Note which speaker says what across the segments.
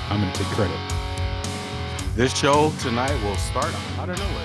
Speaker 1: I'm going to take credit.
Speaker 2: This show tonight will start out of nowhere.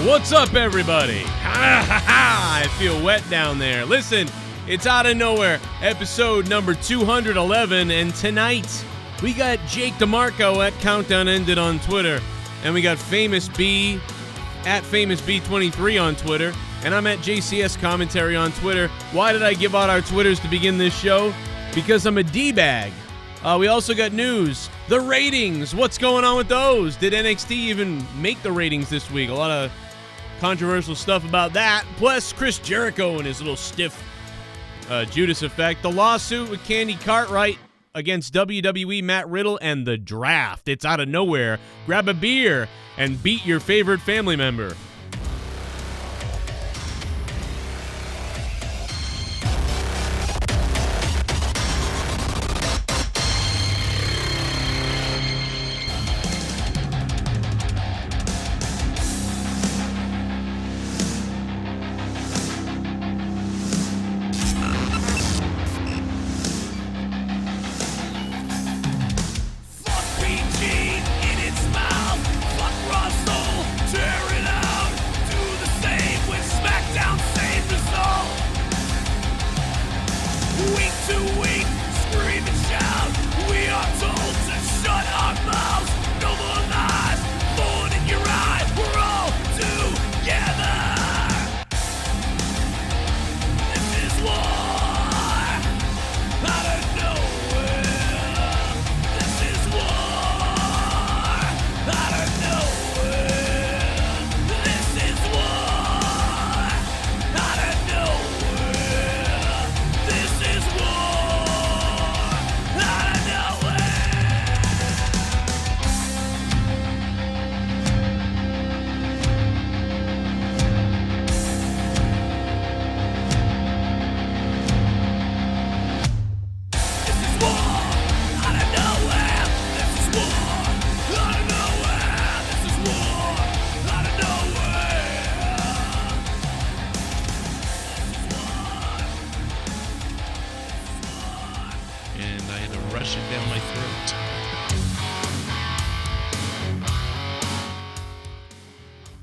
Speaker 3: What's up, everybody? Ha ha ha! I feel wet down there. Listen, it's Out of Nowhere, episode number 211, and tonight we got Jake DeMarco at Countdown Ended on Twitter, and we got Famous B at FamousB23 on Twitter, and I'm at JCS Commentary on Twitter. Why did I give out our Twitters to begin this show? Because I'm a D-bag. We also got news. The ratings. What's going on with those? Did NXT even make the ratings this week? A lot of controversial stuff about that. Plus, Chris Jericho and his little stiff Judas effect. The lawsuit with Candy Cartwright against WWE Matt Riddle, and the draft. It's Out of Nowhere. Grab a beer and beat your favorite family member.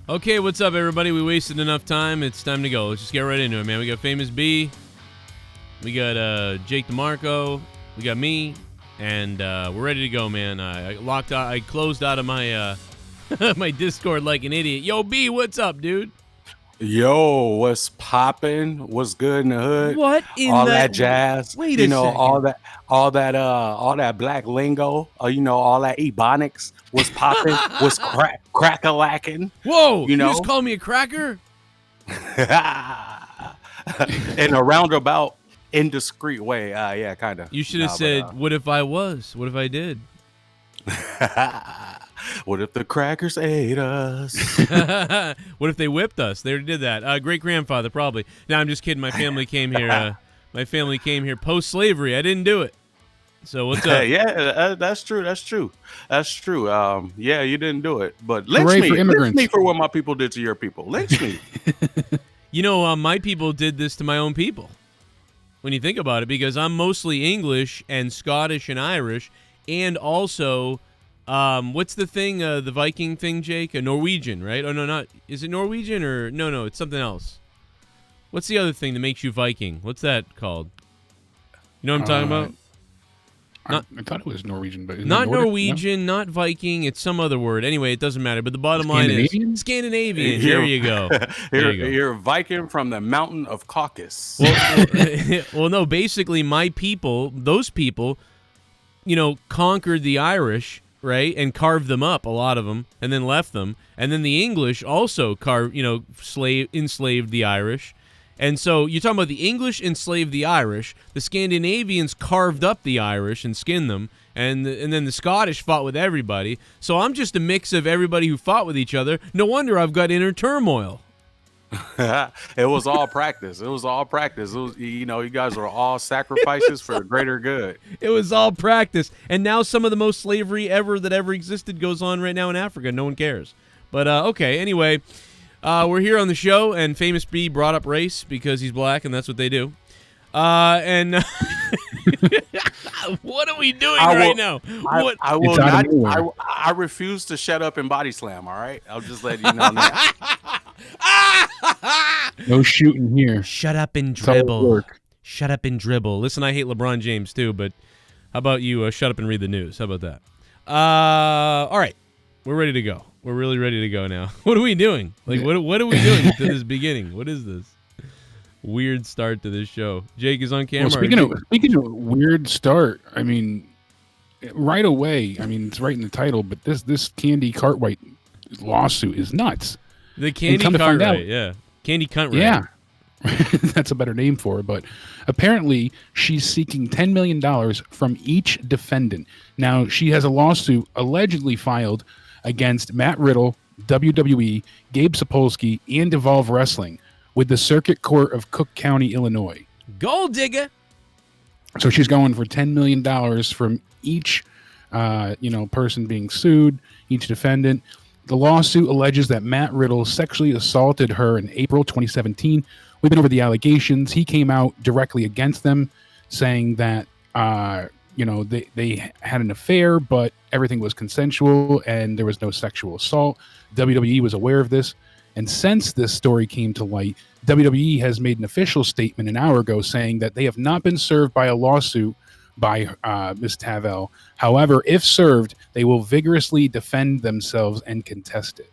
Speaker 3: Okay, what's up, everybody? We wasted enough time. It's time to go. Let's just get right into it, man. We got Famous B. We got Jake DeMarco. We got me. And we're ready to go, man. I closed out of my my Discord like an idiot. Yo, B, what's up, dude?
Speaker 2: Yo, what's popping? What's good in the hood?
Speaker 3: What in
Speaker 2: all that jazz?
Speaker 3: Wait a second.
Speaker 2: all that black lingo. All that ebonics was popping. Was crack-a-lacking.
Speaker 3: Whoa!
Speaker 2: You
Speaker 3: just call me a cracker?
Speaker 2: In a roundabout, indiscreet way. Yeah, kind of.
Speaker 3: You should have said, "What if I was? What if I did?"
Speaker 2: What if the crackers ate us?
Speaker 3: What if they whipped us? They already did that. Great grandfather, probably. No, I'm just kidding. My family came here. My family came here post-slavery. I didn't do it. So what's up?
Speaker 2: Yeah, that's true. That's true. That's true. Yeah, you didn't do it, but
Speaker 1: Hooray for immigrants.
Speaker 2: Lynch me for what my people did to your people. Lynch me.
Speaker 3: You know, my people did this to my own people. When you think about it, because I'm mostly English and Scottish and Irish, and also, what's the thing, the Viking thing, Jake? A Norwegian, right? Oh no, not is it Norwegian or no? It's something else. What's the other thing that makes you Viking? What's that called? You know what I'm talking about?
Speaker 1: I thought it was Norwegian, but
Speaker 3: not Norwegian, not Viking. It's some other word. Anay, it doesn't matter. But the bottom line is Scandinavian. There you go.
Speaker 2: You're Viking from the mountain of Caucasus.
Speaker 3: Well, no. Basically, my people, those people, conquered the Irish, right, and carved them up, a lot of them, and then left them. And then the English also enslaved the Irish. And so you're talking about the English enslaved the Irish, the Scandinavians carved up the Irish and skinned them, and then the Scottish fought with everybody. So I'm just a mix of everybody who fought with each other. No wonder I've got inner turmoil.
Speaker 2: It was all practice. It was, you guys were all sacrifices for the greater good.
Speaker 3: It was all practice. And now some of the most slavery that ever existed goes on right now in Africa. No one cares. But, okay, anyway. We're here on the show, and Famous B brought up race because he's black, and that's what they do. And what are we doing right now?
Speaker 2: I will not. I refuse to shut up and body slam. All right, I'll just let you know now.
Speaker 1: No shooting here.
Speaker 3: Shut up and dribble. Shut up and dribble. Listen, I hate LeBron James too, but how about you? Shut up and read the news. How about that? All right, we're ready to go. We're really ready to go now. What are we doing? Like, what are we doing to this beginning? What is this? Weird start to this show. Jake is on camera.
Speaker 1: Well, speaking of weird start, I mean, right away, I mean, it's right in the title, but this Candy Cartwright lawsuit is nuts.
Speaker 3: The Candy Cartwright, yeah. Candy Cuntwright.
Speaker 1: Yeah. That's a better name for it, but apparently she's seeking $10 million from each defendant. Now, she has a lawsuit allegedly filed against Matt Riddle, WWE, Gabe Sapolsky, and Evolve Wrestling with the Circuit Court of Cook County, Illinois.
Speaker 3: Gold digger.
Speaker 1: So she's going for $10 million from each person being sued, each defendant. The lawsuit alleges that Matt Riddle sexually assaulted her in April 2017. We've been over the allegations. He came out directly against them, saying that they had an affair, but everything was consensual and there was no sexual assault. WWE was aware of this. And since this story came to light, WWE has made an official statement an hour ago saying that they have not been served by a lawsuit by Ms. Tavel. However, if served, they will vigorously defend themselves and contest it.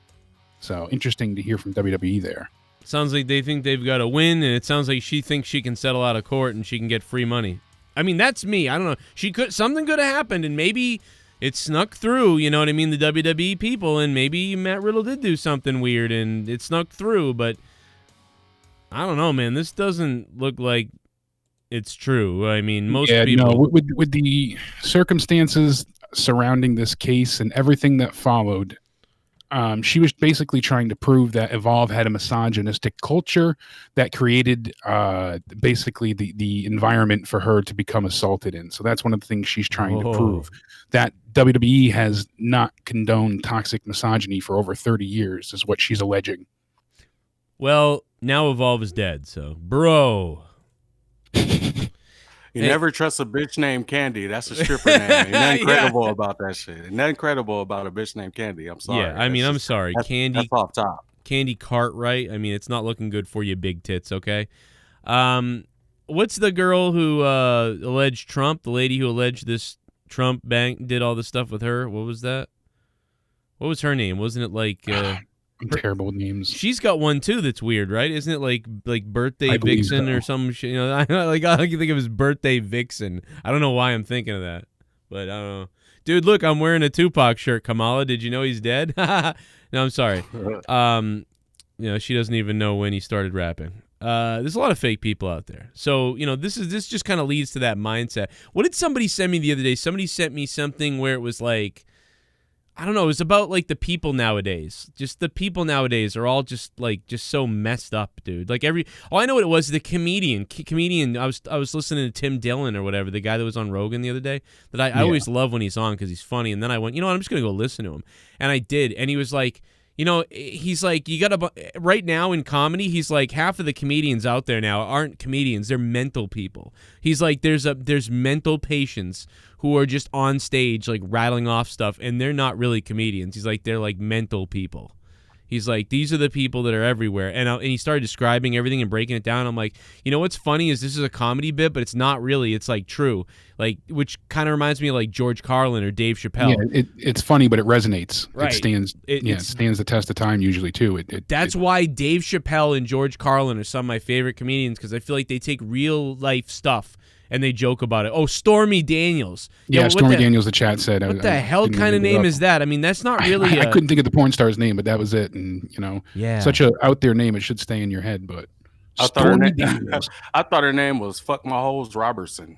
Speaker 1: So interesting to hear from WWE there.
Speaker 3: Sounds like they think they've got a win, and it sounds like she thinks she can settle out of court and she can get free money. I mean, that's me. I don't know. Something could have happened, and maybe it snuck through, you know what I mean, the WWE people, and maybe Matt Riddle did do something weird, and it snuck through, but I don't know, man. This doesn't look like it's true. I mean, most people...
Speaker 1: No, with the circumstances surrounding this case and everything that followed, she was basically trying to prove that Evolve had a misogynistic culture that created basically the environment for her to become assaulted in. So that's one of the things she's trying to prove, that WWE has not condoned toxic misogyny for over 30 years is what she's alleging.
Speaker 3: Well, now Evolve is dead, so bro.
Speaker 2: You never trust a bitch named Candy. That's a stripper name. Ain't nothing credible about that shit. Ain't nothing credible about a bitch named Candy. I'm sorry.
Speaker 3: Yeah, I mean, I'm sorry. Candy.
Speaker 2: That's off top.
Speaker 3: Candy Cartwright. I mean, it's not looking good for you, big tits. Okay. What's the girl who alleged Trump? The lady who alleged this Trump bank did all this stuff with her. What was that? What was her name? Wasn't it like?
Speaker 1: I'm terrible with names.
Speaker 3: She's got one too that's weird, right? Isn't it like Birthday Vixen or some shit? You know, I can think of his Birthday Vixen. I don't know why I'm thinking of that, but I don't know. Dude, look, I'm wearing a Tupac shirt. Kamala, did you know he's dead? No, I'm sorry. She doesn't even know when he started rapping. There's a lot of fake people out there. So, this just kind of leads to that mindset. What did somebody send me the other day? Somebody sent me something where it was like, I don't know. It's about like the people nowadays. Just the people nowadays are all just so messed up, dude. Like all I know what it was, the comedian. I was listening to Tim Dillon or whatever, the guy that was on Rogan the other day. That I always love when he's on because he's funny. And then I went, you know what? I'm just gonna go listen to him. And I did. And he was like, you know, he's like, you gotta right now in comedy. He's like, half of the comedians out there now aren't comedians; they're mental people. He's like, there's mental patients who are just on stage like rattling off stuff, and they're not really comedians. He's like, they're like mental people. He's like, these are the people that are everywhere. And he started describing everything and breaking it down. I'm like, you know what's funny is this is a comedy bit, but it's not really. It's like true, like, which kind of reminds me of like George Carlin or Dave Chappelle.
Speaker 1: Yeah, it's funny, but it resonates.
Speaker 3: Right.
Speaker 1: It stands the test of time usually too.
Speaker 3: That's why Dave Chappelle and George Carlin are some of my favorite comedians, because I feel like they take real life stuff and they joke about it. Oh, Stormy Daniels.
Speaker 1: Yeah, Stormy Daniels, the chat said.
Speaker 3: What the hell kind of name is that? I mean, that's not really
Speaker 1: I couldn't think of the porn star's name, but that was it. And, you know, such a out there name, it should stay in your head. But
Speaker 2: I thought her name was Fuck My Hoes Robertson.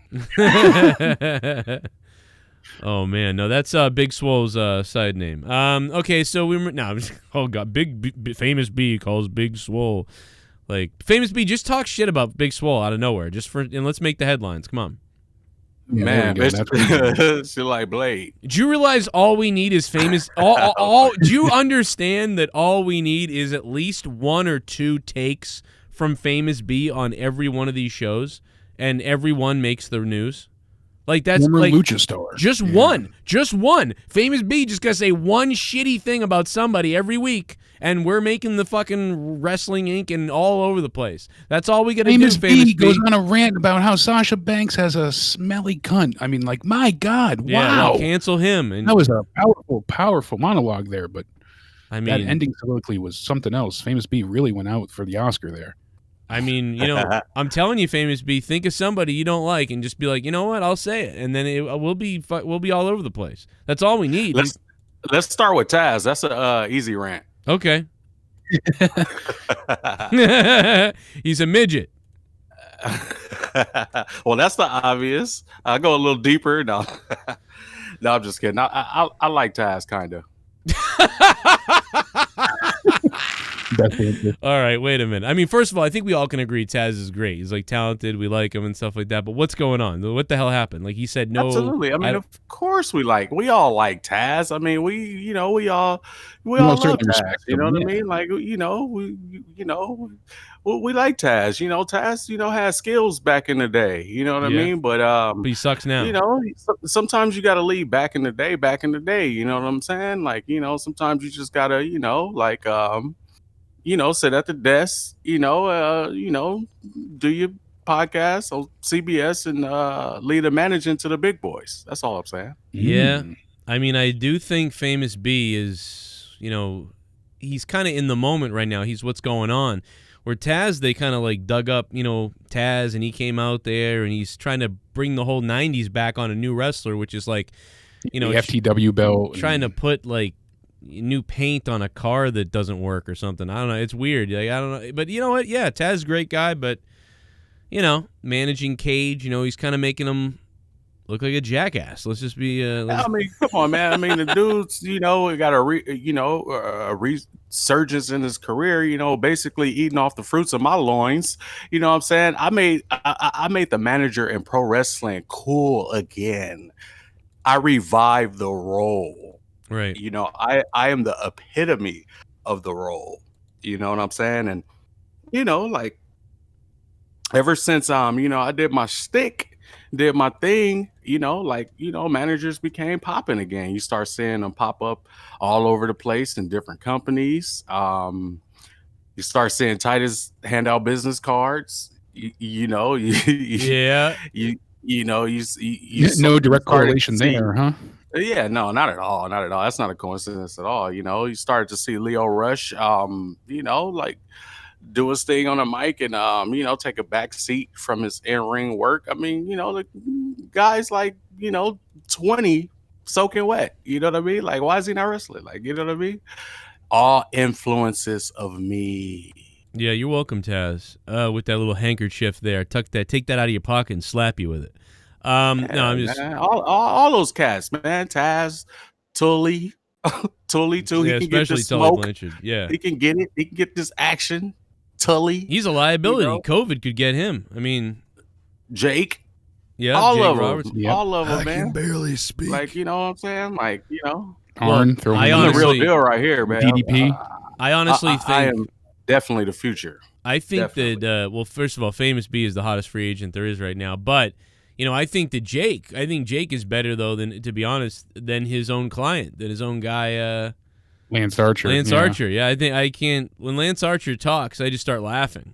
Speaker 3: Oh, man. No, that's Big Swole's side name. Okay, so oh, God. Big Famous B calls Big Swole. Like, Famous B, just talk shit about Big Swole out of nowhere, and let's make the headlines. Come on.
Speaker 1: Yeah,
Speaker 2: man, she like Blade.
Speaker 3: Do you realize all we need is Famous? Do you understand that all we need is at least 1 or 2 takes from Famous B on every one of these shows, and everyone makes the news? Like, that's like
Speaker 1: Lucha Star.
Speaker 3: Just one. Famous B just gotta say one shitty thing about somebody every week, and we're making the fucking Wrestling Inc. and all over the place. That's all we gotta do. Famous B
Speaker 1: goes on a rant about how Sasha Banks has a smelly cunt. I mean, like, my God, wow.
Speaker 3: Cancel him. And
Speaker 1: that was a powerful monologue there, but
Speaker 3: I mean,
Speaker 1: that ending soliloquy was something else. Famous B really went out for the Oscar there.
Speaker 3: I mean, you know, I'm telling you, Famous B, think of somebody you don't like and just be like, you know what, I'll say it, and then we'll be all over the place. That's all we need.
Speaker 2: Let's start with Taz. That's a easy rant.
Speaker 3: Okay. He's a midget.
Speaker 2: Well, that's the obvious. I'll go a little deeper. No, no, I'm just kidding. I like Taz, kind of.
Speaker 3: All right, wait a minute. I mean, first of all, I think we all can agree Taz is great. He's like talented, we like him and stuff like that. But what's going on? What the hell happened? Like, he said no.
Speaker 2: Absolutely. I mean, of course we all like Taz. I mean, we all love Taz. You know what I mean? Like, we like Taz. You know, Taz, had skills back in the day. You know what I mean? But
Speaker 3: he sucks now.
Speaker 2: You know, sometimes you got to leave back in the day. You know what I'm saying? Like, sometimes you just gotta, sit at the desk, do your podcast on CBS and lead a manager into the big boys. That's all I'm saying.
Speaker 3: Yeah. I mean, I do think Famous B is, he's kind of in the moment right now. He's what's going on. Where Taz, they kind of like dug up, Taz, and he came out there and he's trying to bring the whole 90s back on a new wrestler, which is like,
Speaker 1: the FTW belt.
Speaker 3: Trying to put like new paint on a car that doesn't work or something. I don't know. It's weird. Like, I don't know. But you know what? Yeah, Taz is a great guy, but managing Cage, he's kind of making him look like a jackass. Let's just be.
Speaker 2: I mean, come on, man. I mean, the dude's got a resurgence in his career. Basically eating off the fruits of my loins. You know what I'm saying? I made the manager in pro wrestling cool again. I revived the role.
Speaker 3: Right.
Speaker 2: I am the epitome of the role. You know what I'm saying? And, like, ever since, I did my shtick, did my thing, managers became popping again. You start seeing them pop up all over the place in different companies. You start seeing Titus hand out business cards.
Speaker 1: No direct correlation there, huh?
Speaker 2: Yeah, no, not at all. Not at all. That's not a coincidence at all. You started to see Leo Rush, like do his thing on a mic and, take a back seat from his in-ring work. I mean, the guys like, 20 soaking wet. You know what I mean? Like, why is he not wrestling? Like, you know what I mean? All influences of me.
Speaker 3: Yeah, you're welcome, Taz. With that little handkerchief there. Take that out of your pocket and slap you with it. No, I'm just
Speaker 2: all those cats, man. Taz, Tully, Tully too.
Speaker 3: Yeah,
Speaker 2: He can get
Speaker 3: especially
Speaker 2: this
Speaker 3: Tully
Speaker 2: smoke.
Speaker 3: Blanchard. Yeah.
Speaker 2: He can get it. He can get this action. Tully.
Speaker 3: He's a liability.
Speaker 2: You know?
Speaker 3: COVID could get him. I mean,
Speaker 2: Jake.
Speaker 3: yeah,
Speaker 2: all
Speaker 3: Jake
Speaker 2: of
Speaker 3: Roberts.
Speaker 2: them.
Speaker 1: Yep.
Speaker 2: All of them,
Speaker 4: I
Speaker 2: man.
Speaker 4: can barely speak.
Speaker 2: Like, you know what I'm saying? Like, you know.
Speaker 1: Arn, throw him
Speaker 3: I
Speaker 1: in
Speaker 2: I'm
Speaker 1: there.
Speaker 2: the real
Speaker 3: honestly-
Speaker 2: deal right here, man.
Speaker 1: DDP.
Speaker 3: I honestly think
Speaker 2: I am definitely the future.
Speaker 3: I think
Speaker 2: Definitely.
Speaker 3: that well, first of all, Famous B is the hottest free agent there is right now. But I think Jake is better though than, to be honest, than his own client, than his own guy,
Speaker 1: Lance Archer.
Speaker 3: Lance
Speaker 1: yeah.
Speaker 3: Archer. Yeah, I think I can't. When Lance Archer talks, I just start laughing.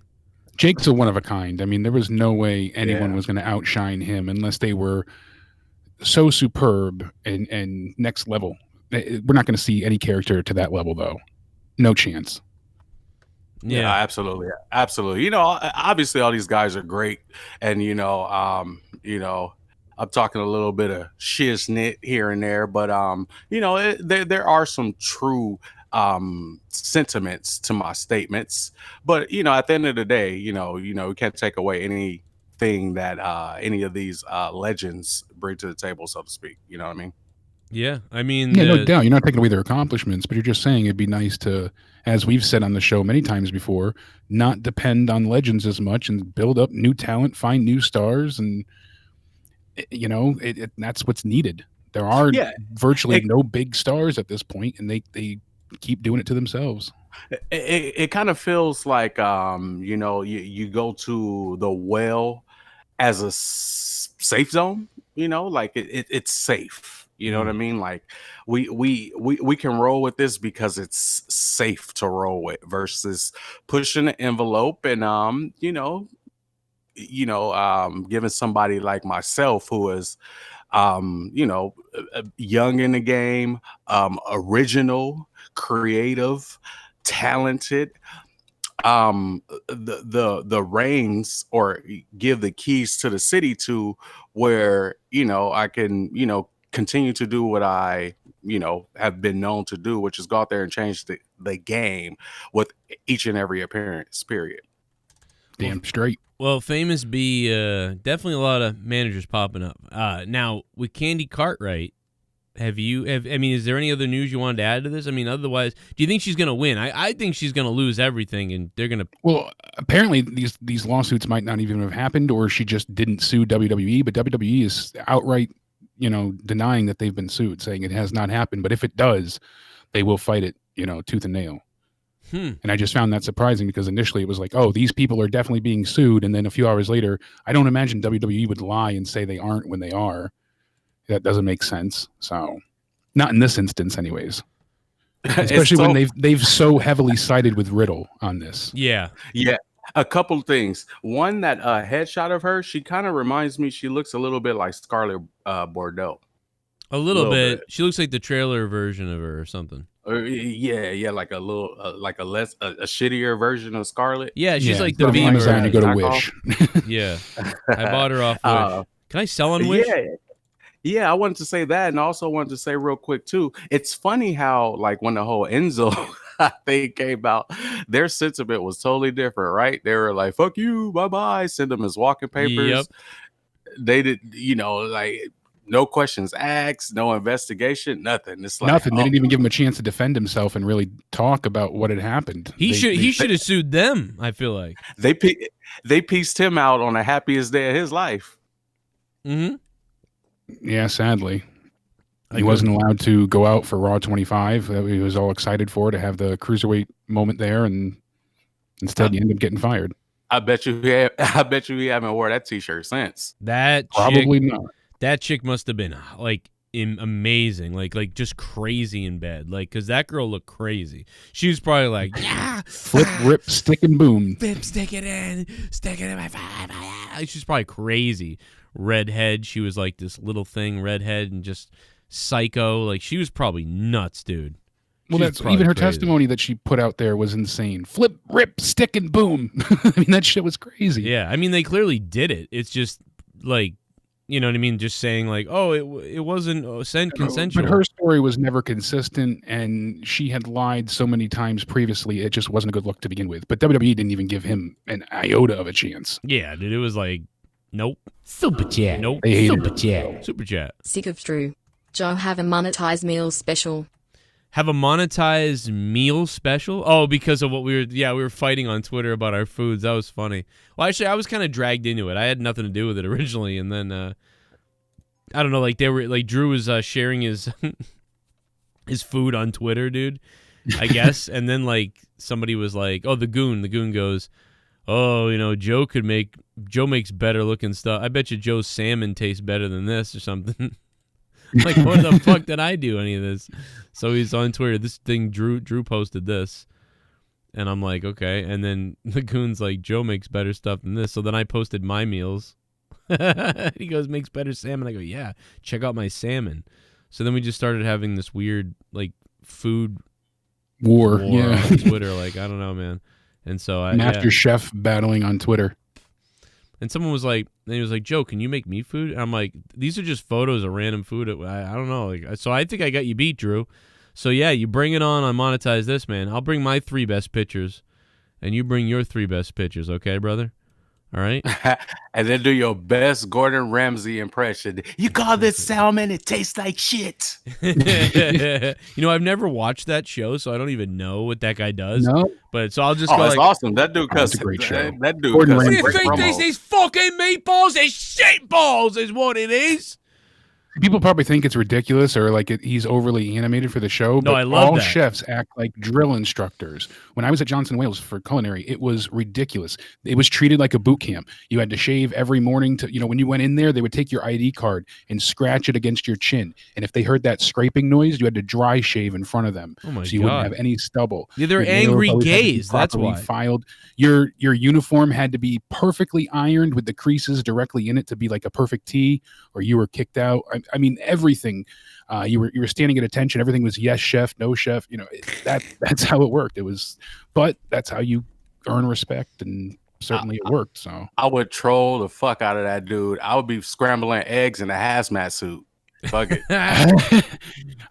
Speaker 1: Jake's a one of a kind. I mean, there was no way anyone
Speaker 2: Yeah.
Speaker 1: was going to outshine him unless they were so superb and next level. We're not going to see any character to that level, though. No chance.
Speaker 2: Yeah, absolutely. Absolutely. You know, obviously all these guys are great. And, I'm talking a little bit of shiznit here and there, but, there are some true sentiments to my statements. But, at the end of the day, we can't take away anything that any of these legends bring to the table, so to speak. You know what I mean?
Speaker 3: Yeah, I mean,
Speaker 1: Yeah, no doubt. You're not taking away their accomplishments, but you're just saying it'd be nice to, as we've said on the show many times before, not depend on legends as much and build up new talent, find new stars, and that's what's needed. There are virtually no big stars at this point, and they keep doing it to themselves.
Speaker 2: It kind of feels like you go to the well as a safe zone, like it's safe. You know what I mean? Like we can roll with this because it's safe to roll with versus pushing the envelope and giving somebody like myself who is young in the game, original, creative, talented, the reins or give the keys to the city to where I can continue to do what I have been known to do, which is go out there and change the game with each and every appearance, period.
Speaker 1: Damn straight.
Speaker 3: Well, Famous B, definitely a lot of managers popping up. Now, with Candy Cartwright, is there any other news you wanted to add to this? I mean, otherwise, do you think she's going to win? I think she's going to lose everything, and they're going to...
Speaker 1: Well, apparently these lawsuits might not even have happened, or she just didn't sue WWE, but WWE is outright, denying that they've been sued, saying it has not happened. But if it does, they will fight it, tooth and nail. And I just found that surprising because initially it was like, oh, these people are definitely being sued. And then a few hours later, I don't imagine WWE would lie and say they aren't when they are. That doesn't make sense. So not in this instance anyways. Especially when they've so heavily sided with Riddle on this.
Speaker 3: Yeah.
Speaker 2: Yeah. A couple things. One, that headshot of her, she kind of reminds me, she looks a little bit like Scarlett Bordeaux.
Speaker 3: A little bit. She looks like the trailer version of her or something.
Speaker 2: Yeah, like a little, like a shittier version of Scarlett.
Speaker 3: Yeah, she's like the
Speaker 1: from
Speaker 3: Beamer.
Speaker 1: Amazon, you go to Wish.
Speaker 3: Yeah, I bought her off Wish. Can I sell on Wish?
Speaker 2: Yeah, I wanted to say that, and also wanted to say real quick too. It's funny how, like, when the whole Enzo thing came out, their sentiment was totally different, right? They were like, "Fuck you, bye bye," send them his walking papers.
Speaker 3: Yep.
Speaker 2: They did, like. No questions asked, no investigation, nothing. It's like
Speaker 1: nothing. They didn't even give him a chance to defend himself and really talk about what had happened.
Speaker 3: He should have sued them. I feel like
Speaker 2: they pieced him out on the happiest day of his life.
Speaker 3: Mm-hmm.
Speaker 1: Yeah, sadly, he wasn't allowed to go out for Raw 25. He was all excited to have the cruiserweight moment there, and instead he ended up getting fired.
Speaker 2: I bet you he haven't wore that T-shirt since.
Speaker 1: Probably not.
Speaker 3: That chick must have been like amazing, like just crazy in bed, like because that girl looked crazy. She was probably like, yeah,
Speaker 1: flip, rip, stick, and boom.
Speaker 3: Flip, stick it in my five. She's probably crazy. Redhead, she was like this little thing, redhead, and just psycho. Like she was probably nuts, dude.
Speaker 1: Well, that's even her testimony that she put out there was insane. Flip, rip, stick, and boom. I mean, that shit was crazy.
Speaker 3: Yeah, I mean, they clearly did it. It's just like. You know what I mean? Just saying like, oh, it wasn't consensual.
Speaker 1: But her story was never consistent, and she had lied so many times previously, it just wasn't a good look to begin with. But WWE didn't even give him an iota of a chance.
Speaker 3: Yeah, dude, it was like, nope.
Speaker 5: Super chat.
Speaker 3: Nope.
Speaker 1: They hated
Speaker 5: Super chat.
Speaker 3: Super chat.
Speaker 6: Sick of Drew. Joe have a monetized meal special.
Speaker 3: have a monetized meal special. Oh, because of what we were fighting on Twitter about our foods. That was funny. Well, actually, I was kind of dragged into it. I had nothing to do with it originally, and then I don't know, like Drew was sharing his his food on Twitter, dude, I guess, and then like somebody was like, "Oh, the goon goes, oh, you know, Joe makes better looking stuff. I bet you Joe's salmon tastes better than this or something." Like, what the fuck did I do any of this? So he's on Twitter. This thing, Drew posted this. And I'm like, okay. And then the goon's like, Joe makes better stuff than this. So then I posted my meals. He goes, makes better salmon. I go, yeah, check out my salmon. So then we just started having this weird, like, food
Speaker 1: war
Speaker 3: on Twitter. Like, I don't know, man. And so
Speaker 1: Master Chef battling on Twitter.
Speaker 3: And someone was like, he was like, Joe, can you make me food? And I'm like, these are just photos of random food. I don't know. Like, so I think I got you beat, Drew. So yeah, you bring it on monetize this, man. I'll bring my 3 best pictures, and you bring your 3 best pictures, okay, brother? All right?
Speaker 2: And then do your best Gordon Ramsay impression. You call this salmon, it tastes like shit.
Speaker 3: You know, I've never watched that show, so I don't even know what that guy does.
Speaker 1: No.
Speaker 3: But so I'll just go
Speaker 2: that's
Speaker 3: like,
Speaker 2: awesome. That dude cuss.
Speaker 1: That's a great show.
Speaker 2: That dude
Speaker 1: Gordon
Speaker 2: cuss.
Speaker 3: what do
Speaker 1: Ramsay.
Speaker 3: you think these fucking meatballs? They're shit balls is what it is.
Speaker 1: People probably think it's ridiculous or like he's overly animated for the show.
Speaker 3: No,
Speaker 1: but
Speaker 3: I love
Speaker 1: all
Speaker 3: that.
Speaker 1: chefs act like drill instructors. When I was at Johnson Wales for culinary, it was ridiculous. It was treated like a boot camp. You had to shave every morning. When you went in there, they would take your ID card and scratch it against your chin. And if they heard that scraping noise, you had to dry shave in front of them.
Speaker 3: Oh my
Speaker 1: so you
Speaker 3: God.
Speaker 1: wouldn't have any stubble.
Speaker 3: Yeah, they're
Speaker 1: Your nails
Speaker 3: angry
Speaker 1: always had to be
Speaker 3: gays. That's
Speaker 1: properly
Speaker 3: why.
Speaker 1: filed. Your uniform had to be perfectly ironed with the creases directly in it to be like a perfect T, or you were kicked out. I mean, everything. You were standing at attention. Everything was yes, chef, no chef. That's how it worked. But that's how you earn respect, and certainly it worked. So
Speaker 2: I would troll the fuck out of that dude. I would be scrambling eggs in a hazmat suit. Fuck it.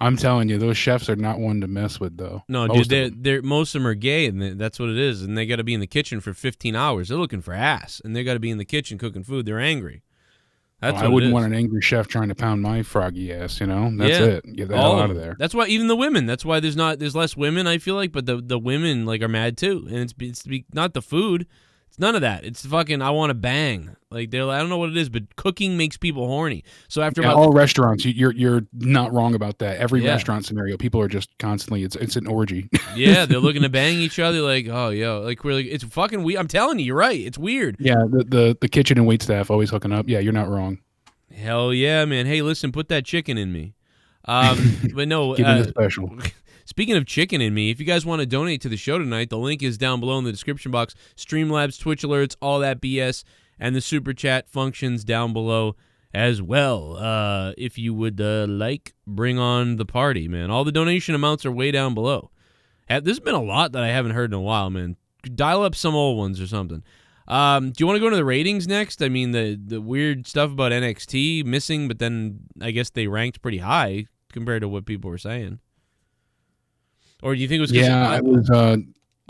Speaker 1: I'm telling you, those chefs are not one to mess with, though.
Speaker 3: No,
Speaker 1: Most
Speaker 3: dude,
Speaker 1: of
Speaker 3: most of them are gay, and that's what it is. And they got to be in the kitchen for 15 hours. They're looking for ass, and they got to be in the kitchen cooking food. They're angry. That's
Speaker 1: I wouldn't want an angry chef trying to pound my froggy ass. That's it. Get the hell out of there.
Speaker 3: That's why even the women. That's why there's less women. I feel like, but the women like are mad too, and it's not the food. It's none of that. It's fucking I want to bang. Like I don't know what it is, but cooking makes people horny. So after about
Speaker 1: all restaurants, you're not wrong about that. Every restaurant scenario, people are just constantly. It's an orgy.
Speaker 3: Yeah, they're looking to bang each other. Like, oh, yo, like we're like it's fucking weird. I'm telling you, you're right. It's weird.
Speaker 1: Yeah, the kitchen and wait staff always hooking up. Yeah, you're not wrong.
Speaker 3: Hell yeah, man. Hey, listen, put that chicken in me. But no,
Speaker 1: Give me the special.
Speaker 3: Speaking of chicken in me, if you guys want to donate to the show tonight, the link is down below in the description box. Streamlabs, Twitch alerts, all that BS, and the super chat functions down below as well. If you would bring on the party, man. All the donation amounts are way down below. There's been a lot that I haven't heard in a while, man. Dial up some old ones or something. Do you want to go into the ratings next? I mean, the weird stuff about NXT missing, but then I guess they ranked pretty high compared to what people were saying. Or do you think it was?
Speaker 1: I was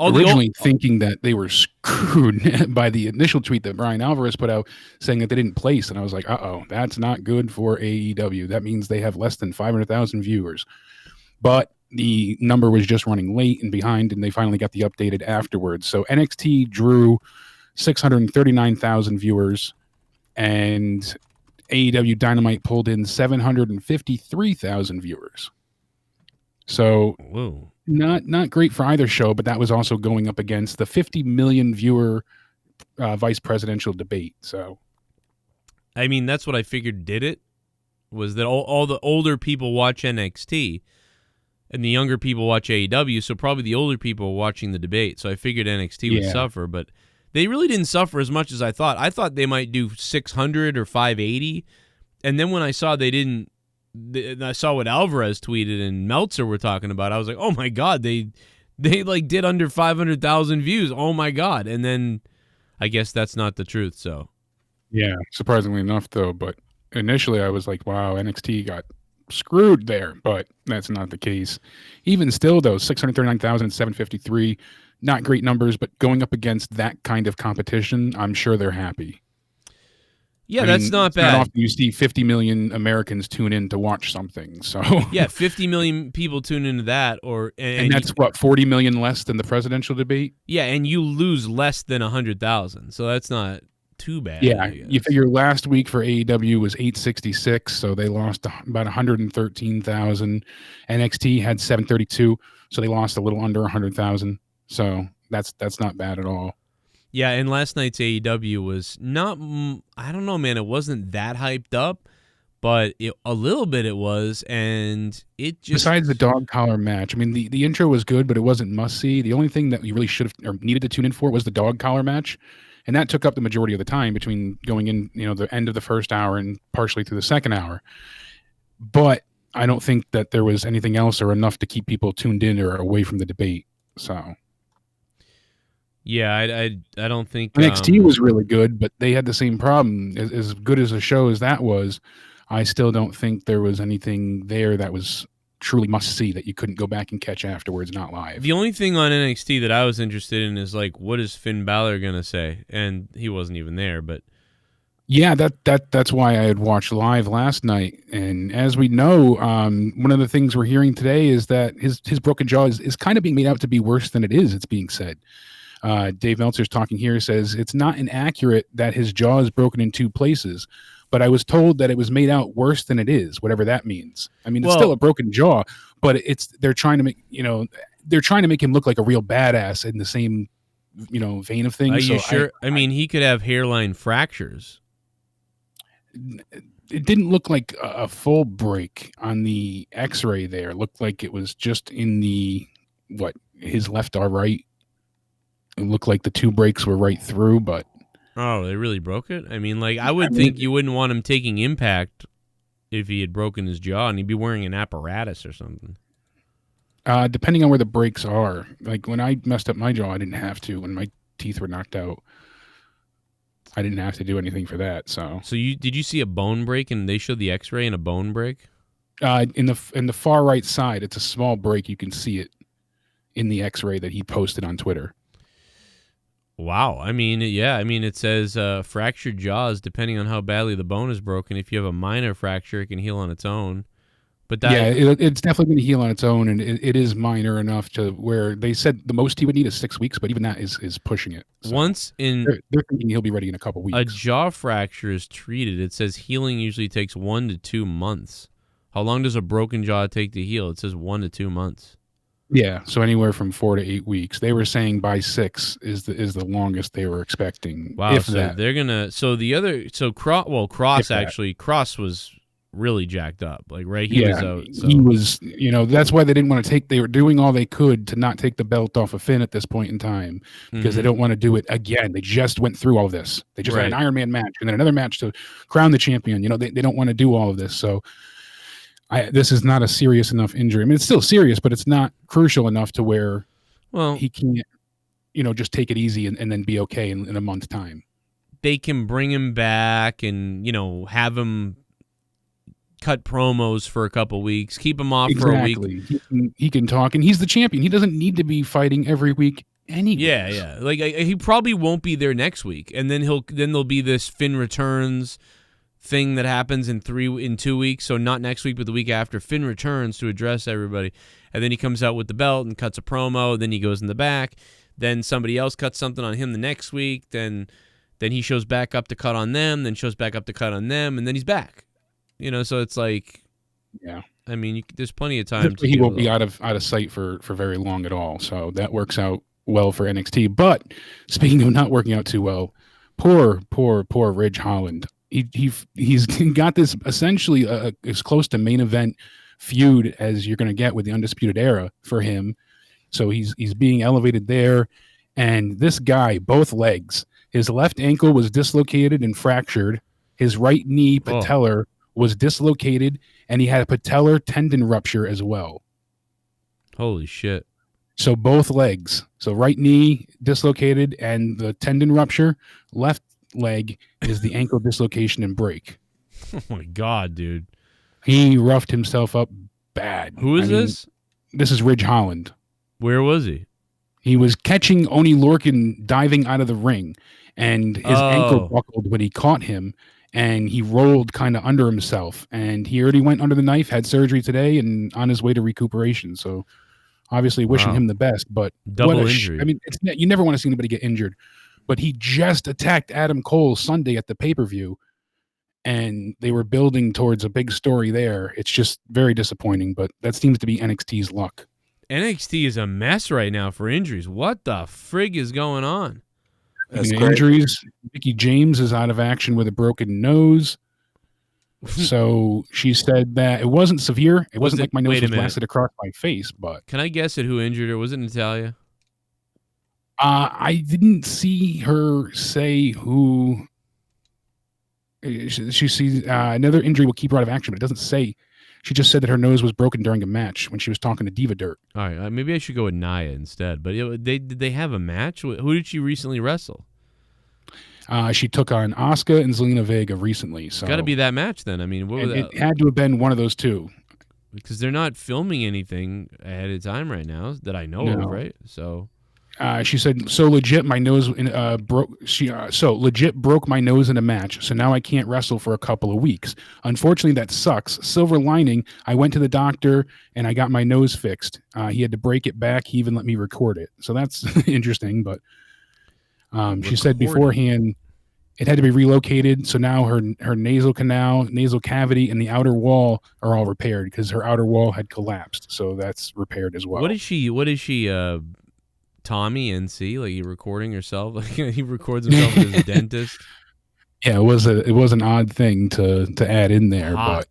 Speaker 1: originally thinking that they were screwed by the initial tweet that Brian Alvarez put out saying that they didn't place, and I was like, that's not good for AEW. That means they have less than 500,000 viewers. But the number was just running late and behind, and they finally got the updated afterwards. So NXT drew 639,000 viewers, and AEW Dynamite pulled in 753,000 viewers. So
Speaker 3: whoa.
Speaker 1: Not great for either show, but that was also going up against the 50 million viewer vice presidential debate. So,
Speaker 3: I mean, that's what I figured did it, was that all the older people watch NXT and the younger people watch AEW, so probably the older people were watching the debate. So I figured NXT would suffer, but they really didn't suffer as much as I thought. I thought they might do 600 or 580, and then when I saw they didn't, I saw what Alvarez tweeted and Metzler were talking about. I was like, oh my God, they like did under 500,000 views. Oh my God. And then I guess that's not the truth. So
Speaker 1: yeah, surprisingly enough though, but initially I was like, wow, NXT got screwed there, but that's not the case. Even still though, 639,753, not great numbers, but going up against that kind of competition, I'm sure they're happy.
Speaker 3: Yeah, that's not
Speaker 1: it's
Speaker 3: bad.
Speaker 1: Not often you see 50 million Americans tune in to watch something. So
Speaker 3: yeah, 50 million people tune into that,
Speaker 1: and that's what 40 million less than the presidential debate.
Speaker 3: Yeah, and you lose less than 100,000, so that's not too bad.
Speaker 1: Yeah, you figure last week for AEW was 866, so they lost about 113,000. NXT had 732, so they lost a little under 100,000. So that's not bad at all.
Speaker 3: Yeah, and last night's AEW was not, I don't know, man, it wasn't that hyped up, but a little bit it was, and it just...
Speaker 1: Besides the dog collar match, I mean, the intro was good, but it wasn't must-see. The only thing that you really should have or needed to tune in for was the dog collar match, and that took up the majority of the time between going in, the end of the first hour and partially through the second hour. But I don't think that there was anything else or enough to keep people tuned in or away from the debate, so...
Speaker 3: Yeah, I don't think
Speaker 1: NXT was really good, but they had the same problem. As good as a show as that was, I still don't think there was anything there that was truly must see that you couldn't go back and catch afterwards, not live.
Speaker 3: The only thing on NXT that I was interested in is like, what is Finn Balor gonna say? And he wasn't even there, but
Speaker 1: yeah, that's why I had watched live last night. And as we know, one of the things we're hearing today is that his broken jaw is kind of being made out to be worse than it is. It's being said. Dave Meltzer's talking here, says it's not inaccurate that his jaw is broken in 2 places, but I was told that it was made out worse than it is, whatever that means. I mean, it's still a broken jaw, but they're trying to make him look like a real badass in the same, vein of things.
Speaker 3: Are you sure? I mean, he could have hairline fractures.
Speaker 1: It didn't look like a full break on the X-ray there. It looked like it was just in his left or right. It looked like the 2 breaks were right through, but...
Speaker 3: Oh, they really broke it? I mean, I would think you wouldn't want him taking impact if he had broken his jaw, and he'd be wearing an apparatus or something.
Speaker 1: Depending on where the breaks are. Like, when I messed up my jaw, I didn't have to. When my teeth were knocked out, I didn't have to do anything for that, so...
Speaker 3: So did you see a bone break, and they showed the X-ray and a bone break?
Speaker 1: In the far right side, it's a small break. You can see it in the X-ray that he posted on Twitter.
Speaker 3: Wow. I mean, yeah. I mean, it says fractured jaws, depending on how badly the bone is broken. If you have a minor fracture, it can heal on its own. But
Speaker 1: it's definitely going to heal on its own, and it is minor enough to where they said the most he would need is 6 weeks, but even that is pushing it. So they're thinking he'll be ready in a couple weeks.
Speaker 3: A jaw fracture is treated. It says healing usually takes 1 to 2 months. How long does a broken jaw take to heal? It says 1 to 2 months.
Speaker 1: Yeah, so anywhere from 4 to 8 weeks. They were saying by 6 is the longest they were expecting.
Speaker 3: Wow, they're gonna. So the other, Cross was really jacked up. Like he was out. So.
Speaker 1: He was. That's why they didn't want to take. They were doing all they could to not take the belt off of Finn at this point in time because they don't want to do it again. They just went through all this. They just had an Iron Man match and then another match to crown the champion. They don't want to do all of this. So. This is not a serious enough injury. I mean, it's still serious, but it's not crucial enough to where he can't, just take it easy and then be okay in a month's time.
Speaker 3: They can bring him back and, have him cut promos for a couple weeks, keep him off for a week.
Speaker 1: He can talk, and he's the champion. He doesn't need to be fighting every week anyway.
Speaker 3: Yeah. He probably won't be there next week, and then there'll be this Finn returns thing that happens in 2 weeks, so not next week but the week after. Finn returns to address everybody, and then he comes out with the belt and cuts a promo, then he goes in the back, then somebody else cuts something on him the next week, then he shows back up to cut on them, then shows back up to cut on them, and then he's back. So it's like,
Speaker 1: yeah, I
Speaker 3: mean, there's plenty of time.
Speaker 1: He won't be out of sight for very long at all, so that works out well for NXT. But speaking of not working out too well, poor Ridge Holland. He's got this essentially as close to main event feud as you're going to get with the Undisputed Era for him. So he's being elevated there. And this guy, both legs, his left ankle was dislocated and fractured. His right knee patellar was dislocated, and he had a patellar tendon rupture as well.
Speaker 3: Holy shit.
Speaker 1: So both legs. So right knee dislocated and the tendon rupture. Left leg is the ankle dislocation and break.
Speaker 3: Oh my God, dude.
Speaker 1: He roughed himself up bad.
Speaker 3: Who is this?
Speaker 1: This is Ridge Holland.
Speaker 3: Where was he?
Speaker 1: He was catching Oni Lorcan diving out of the ring, and his ankle buckled when he caught him, and he rolled kind of under himself, and he already went under the knife, had surgery today, and on his way to recuperation. So obviously wishing him the best, but
Speaker 3: double injury.
Speaker 1: I mean, you never want to see anybody get injured, but he just attacked Adam Cole Sunday at the pay-per-view, and they were building towards a big story there. It's just very disappointing, but that seems to be NXT's luck.
Speaker 3: NXT is a mess right now for injuries. What the frig is going on?
Speaker 1: Injuries. Mickie James is out of action with a broken nose. So she said that it wasn't severe. It wasn't like my nose was blasted across my face, but...
Speaker 3: Can I guess at who injured her? Was it Natalya?
Speaker 1: I didn't see her say who... She sees another injury will keep her out of action, but it doesn't say. She just said that her nose was broken during a match when she was talking to Diva Dirt.
Speaker 3: All right, maybe I should go with Nia instead. But did they have a match? Who did she recently wrestle?
Speaker 1: She took on Asuka and Zelina Vega recently. So
Speaker 3: got to be that match then. I mean,
Speaker 1: it had to have been one of those two.
Speaker 3: Because they're not filming anything ahead of time right now that I know of, right? So.
Speaker 1: She said, so legit my nose broke. So legit broke my nose in a match. So now I can't wrestle for a couple of weeks. Unfortunately, that sucks. Silver lining, I went to the doctor and I got my nose fixed. He had to break it back. He even let me record it. So that's interesting. But she said beforehand it had to be relocated. So now her nasal canal, nasal cavity, and the outer wall are all repaired because her outer wall had collapsed. So that's repaired as well.
Speaker 3: What is she? Tommy NC, like he recording herself, like he records himself as a dentist.
Speaker 1: Yeah, it was an odd thing to add in there, but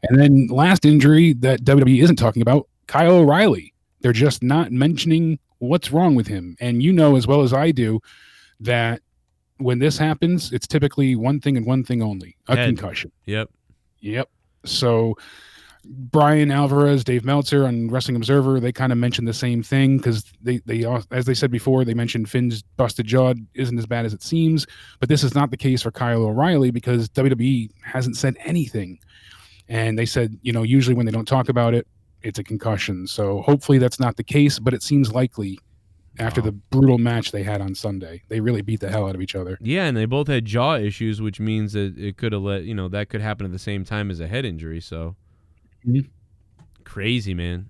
Speaker 1: and then last injury that WWE isn't talking about, Kyle O'Reilly. They're just not mentioning what's wrong with him, and you know as well as I do that when this happens, it's typically one thing and one thing only: a concussion.
Speaker 3: Yep.
Speaker 1: So. Brian Alvarez, Dave Meltzer on Wrestling Observer, they kind of mentioned the same thing because they as they said before, they mentioned Finn's busted jaw isn't as bad as it seems, but this is not the case for Kyle O'Reilly because WWE hasn't said anything, and they said usually when they don't talk about it, it's a concussion. So hopefully that's not the case, but it seems likely after the brutal match they had on Sunday. They really beat the hell out of each other.
Speaker 3: Yeah, and they both had jaw issues, which means that it could have that could happen at the same time as a head injury. So. Mm-hmm. Crazy, man.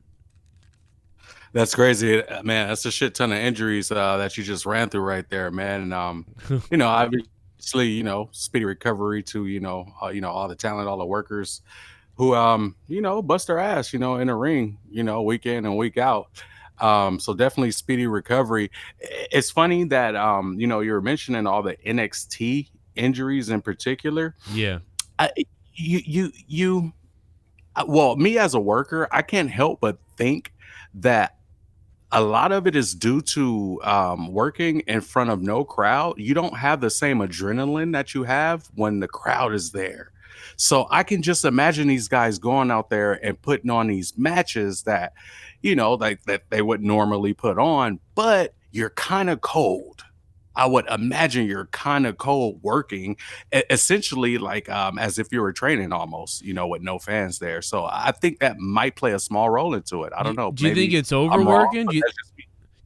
Speaker 2: That's crazy, man. That's a shit ton of injuries that you just ran through right there, man. And obviously, speedy recovery to all the talent, all the workers who bust their ass, in the ring, week in and week out. So definitely speedy recovery. It's funny that you were mentioning all the NXT injuries in particular.
Speaker 3: Yeah.
Speaker 2: Well, me as a worker, I can't help but think that a lot of it is due to working in front of no crowd. You don't have the same adrenaline that you have when the crowd is there. So I can just imagine these guys going out there and putting on these matches that, that they would normally put on, but you're kind of cold. I would imagine you're kind of cold working, essentially like as if you were training almost, with no fans there. So I think that might play a small role into it. I don't know.
Speaker 3: Do you think it's overworking? Do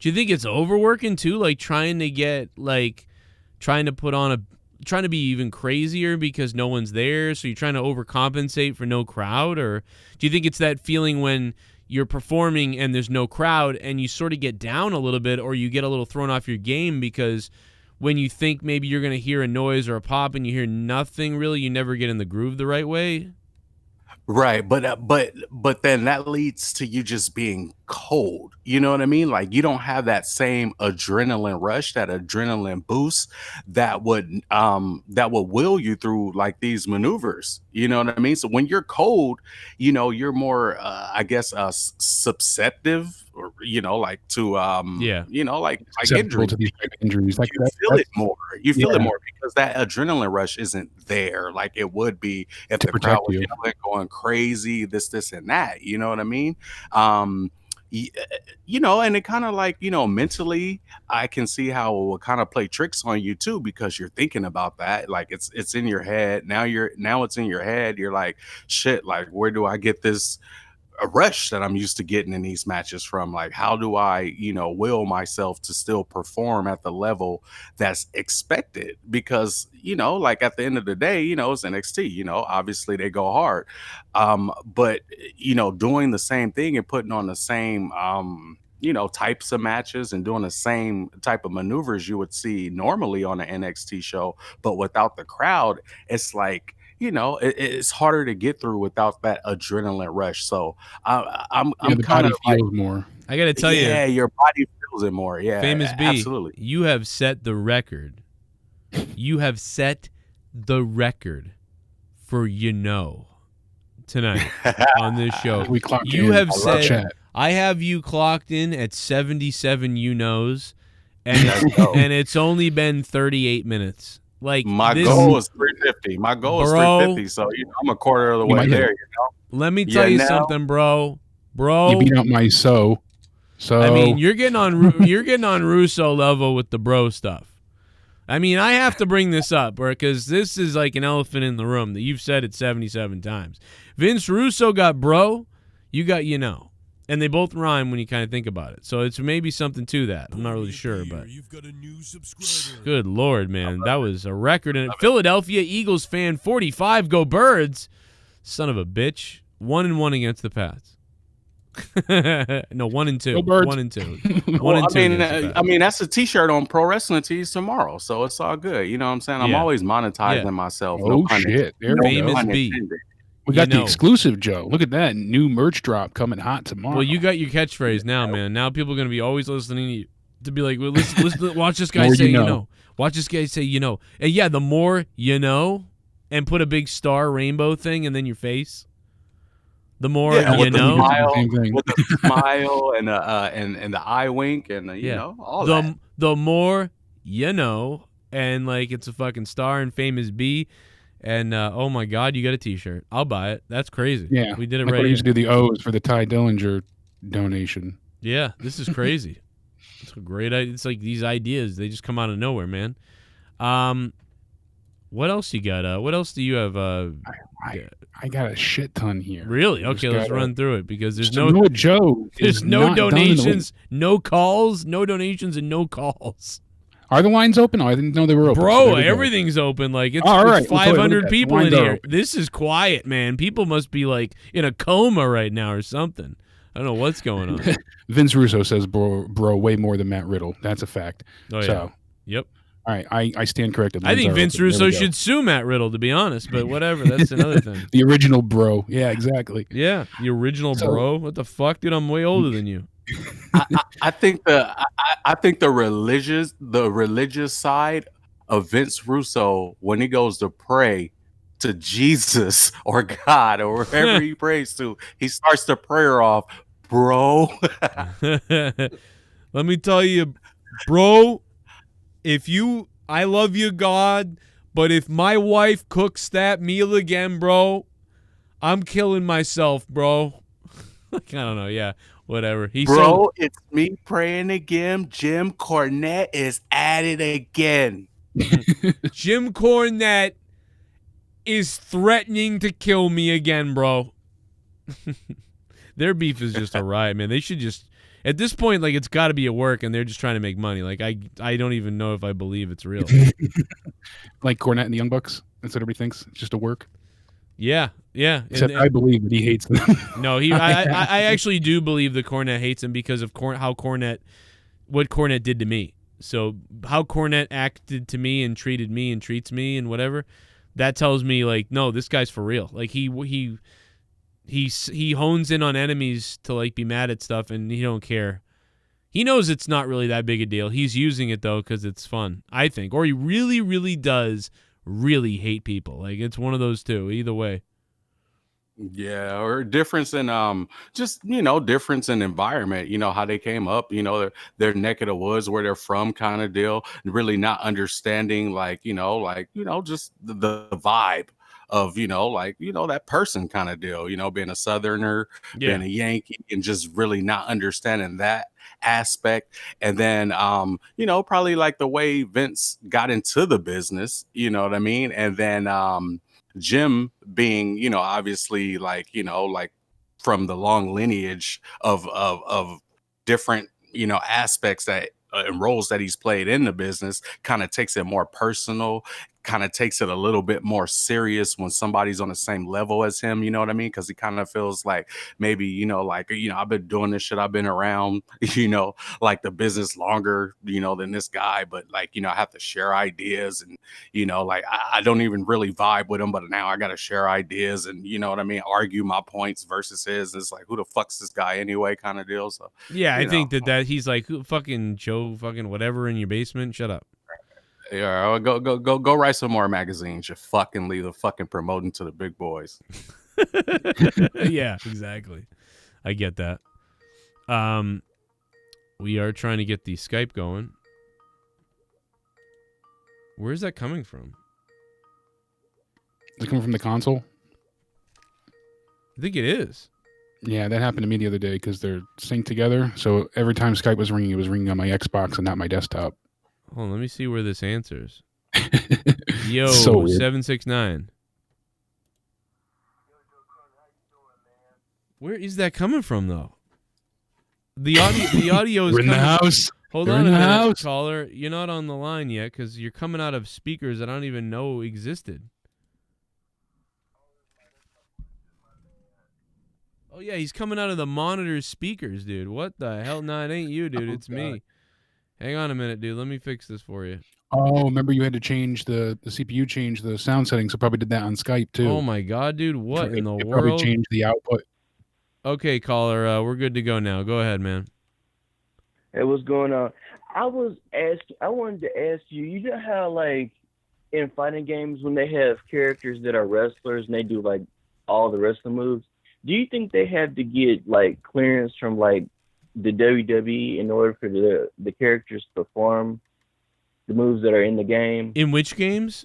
Speaker 3: you think it's overworking too? Like trying to be even crazier because no one's there, so you're trying to overcompensate for no crowd? Or do you think it's that feeling when you're performing and there's no crowd and you sort of get down a little bit or you get a little thrown off your game because when you think maybe you're going to hear a noise or a pop and you hear nothing really, you never get in the groove the right way?
Speaker 2: Right, but then that leads to you just being cold. You know what I mean? Like you don't have that same adrenaline rush, that adrenaline boost that would will you through like these maneuvers. You know what I mean? So when you're cold, you're more susceptible, or like to like injuries.
Speaker 1: To these injuries. Like
Speaker 2: you feel it more. You feel it more because that adrenaline rush isn't there like it would be if the crowd was going crazy, this and that. You know what I mean? And it kind of like, mentally, I can see how it will kind of play tricks on you too, because you're thinking about that. Like it's in your head. Now it's in your head. You're like, shit, like, where do I get this a rush that I'm used to getting in these matches from. Like, how do I, will myself to still perform at the level that's expected? Because, like at the end of the day, it's NXT, obviously they go hard. But, doing the same thing and putting on the same, types of matches and doing the same type of maneuvers you would see normally on an NXT show, but without the crowd, it's like, it's harder to get through without that adrenaline rush. So I'm kind of like,
Speaker 1: more.
Speaker 3: I got to tell you,
Speaker 2: your body feels it more. Yeah,
Speaker 3: Famous B,
Speaker 2: absolutely.
Speaker 3: You have set the record. You have set the record for tonight on this show.
Speaker 1: We clocked
Speaker 3: you
Speaker 1: in.
Speaker 3: have
Speaker 1: I love
Speaker 3: said
Speaker 1: chat.
Speaker 3: I have you clocked in at 77 and it's only been 38 minutes. Like
Speaker 2: my goal is 350. My goal is 350. So I'm a quarter of the way there.
Speaker 3: Let me tell you something, bro.
Speaker 1: You beat out my so.
Speaker 3: I mean, you're getting on Russo level with the bro stuff. I mean, I have to bring this up, because this is like an elephant in the room that you've said it 77 times. Vince Russo got bro, you got and they both rhyme when you kind of think about it. So it's maybe something to that. I'm not really sure, but
Speaker 4: you've got a new subscriber.
Speaker 3: Good Lord, man. That was a record. And Philadelphia Eagles fan 45, go Birds. Son of a bitch. 1-1 against the Pats. No, 1-2.
Speaker 1: Go Birds.
Speaker 3: 1-2.
Speaker 2: Well,
Speaker 3: 1-2.
Speaker 2: I mean, that's a T-shirt on Pro Wrestling Tees tomorrow, so it's all good. You know what I'm saying? I'm always monetizing myself.
Speaker 1: Oh, shit.
Speaker 3: Famous B.
Speaker 1: We got the exclusive, Joe. Look at that. New merch drop coming hot tomorrow.
Speaker 3: Well, you got your catchphrase now, man. Now people are going to be always listening to you to be like, well, listen, watch this guy say, Watch this guy say, And yeah, the more and put a big star rainbow thing and then your face. The more
Speaker 2: with
Speaker 3: with
Speaker 2: the smile and the eye wink and all that.
Speaker 3: The more and like it's a fucking star and Famous B. And oh my God, you got a T-shirt. I'll buy it. That's crazy.
Speaker 1: Yeah,
Speaker 3: we did it
Speaker 1: like
Speaker 3: right.
Speaker 1: We used to do the O's for the Ty Dillinger donation.
Speaker 3: Yeah, this is crazy. It's a great idea. It's like these ideas, they just come out of nowhere, man. What else you got? What else do you have?
Speaker 1: I got a shit ton here.
Speaker 3: Really? Okay, let's run through it because there's
Speaker 1: Joe.
Speaker 3: There's no donations, no calls, no donations, and no calls.
Speaker 1: Are the lines open? Oh, I didn't know they were open.
Speaker 3: Bro, everything's open. Like it's 500 people in here. This is quiet, man. People must be like in a coma right now or something. I don't know what's going on.
Speaker 1: Vince Russo says bro way more than Matt Riddle. That's a fact.
Speaker 3: Oh, yeah.
Speaker 1: So,
Speaker 3: yep.
Speaker 1: All right, I stand corrected.
Speaker 3: I think Vince Russo should sue Matt Riddle, to be honest, but whatever. That's another thing.
Speaker 1: The original bro. Yeah, exactly.
Speaker 3: Yeah, the original bro. What the fuck, dude? I'm way older than you.
Speaker 2: I think the religious side of Vince Russo, when he goes to pray to Jesus or God or wherever he prays to, he starts the prayer off, bro.
Speaker 3: Let me tell you, bro, I love you, God, but if my wife cooks that meal again, bro, I'm killing myself, bro. I don't know, yeah. Whatever.
Speaker 2: It's me praying again. Jim Cornette is at it again.
Speaker 3: Jim Cornette is threatening to kill me again, bro. Their beef is just a riot, man. They should just, at this point, like it's got to be a work, and they're just trying to make money. Like I don't even know if I believe it's real.
Speaker 1: Like Cornette and the Young Bucks. That's what everybody thinks. It's just a work.
Speaker 3: Yeah.
Speaker 1: Except I believe that he hates them.
Speaker 3: No, I actually do believe that Cornette hates him because of what Cornette did to me. So how Cornette acted to me and treated me and treats me and whatever, that tells me like, no, this guy's for real. Like he hones in on enemies to like be mad at stuff, and he don't care. He knows it's not really that big a deal. He's using it though because it's fun, I think, or he really, really does really hate people. Like it's one of those two. Either way.
Speaker 2: Yeah, or difference in difference in environment, how they came up, their neck of the woods where they're from kind of deal, and really not understanding just the vibe of that person kind of deal, being a Southerner, being a Yankee, and just really not understanding that aspect. And then probably like the way Vince got into the business, you know what I mean? And then Jim being, obviously like from the long lineage of different, aspects that and roles that he's played in the business, kind of takes it more personal, kind of takes it a little bit more serious when somebody's on the same level as him, you know what I mean? Because he kind of feels like maybe, I've been doing this shit, I've been around, like the business longer, than this guy, but like, I have to share ideas and, like I don't even really vibe with him, but now I got to share ideas and, you know what I mean, argue my points versus his. And it's like, who the fuck's this guy anyway, kind of deal. So
Speaker 3: yeah, I think that he's like, who fucking Joe fucking whatever in your basement, shut up.
Speaker 2: Yeah, go write some more magazines. You fucking leave the fucking promoting to the big boys.
Speaker 3: Yeah, exactly. I get that. We are trying to get the Skype going. Where's that coming from?
Speaker 1: Is it coming from the console?
Speaker 3: I think it is.
Speaker 1: Yeah, that happened to me the other day because they're synced together. So every time Skype was ringing, it was ringing on my Xbox and not my desktop.
Speaker 3: Hold on, let me see where this answers. Yo,
Speaker 1: So
Speaker 3: 769. Where is that coming from, though? The audio is
Speaker 1: We're in the house.
Speaker 3: Hold
Speaker 1: They're
Speaker 3: on
Speaker 1: in
Speaker 3: a
Speaker 1: the
Speaker 3: minute,
Speaker 1: house.
Speaker 3: caller. You're not on the line yet because you're coming out of speakers that I don't even know existed. Oh, yeah, he's coming out of the monitor speakers, dude. What the hell? No, it ain't you, dude. It's me. Hang on a minute, dude. Let me fix this for you.
Speaker 1: Oh, remember you had to change the CPU, change the sound settings. So probably did that on Skype too.
Speaker 3: Oh my God, dude! What in the
Speaker 1: It
Speaker 3: world?
Speaker 1: Probably changed the output.
Speaker 3: Okay, caller, we're good to go now. Go ahead, man.
Speaker 5: Hey, what's going on? I wanted to ask you. You know how like in fighting games when they have characters that are wrestlers and they do like all the wrestling moves. Do you think they have to get like clearance from like the WWE in order for the characters to perform the moves that are in the game?
Speaker 3: In which games?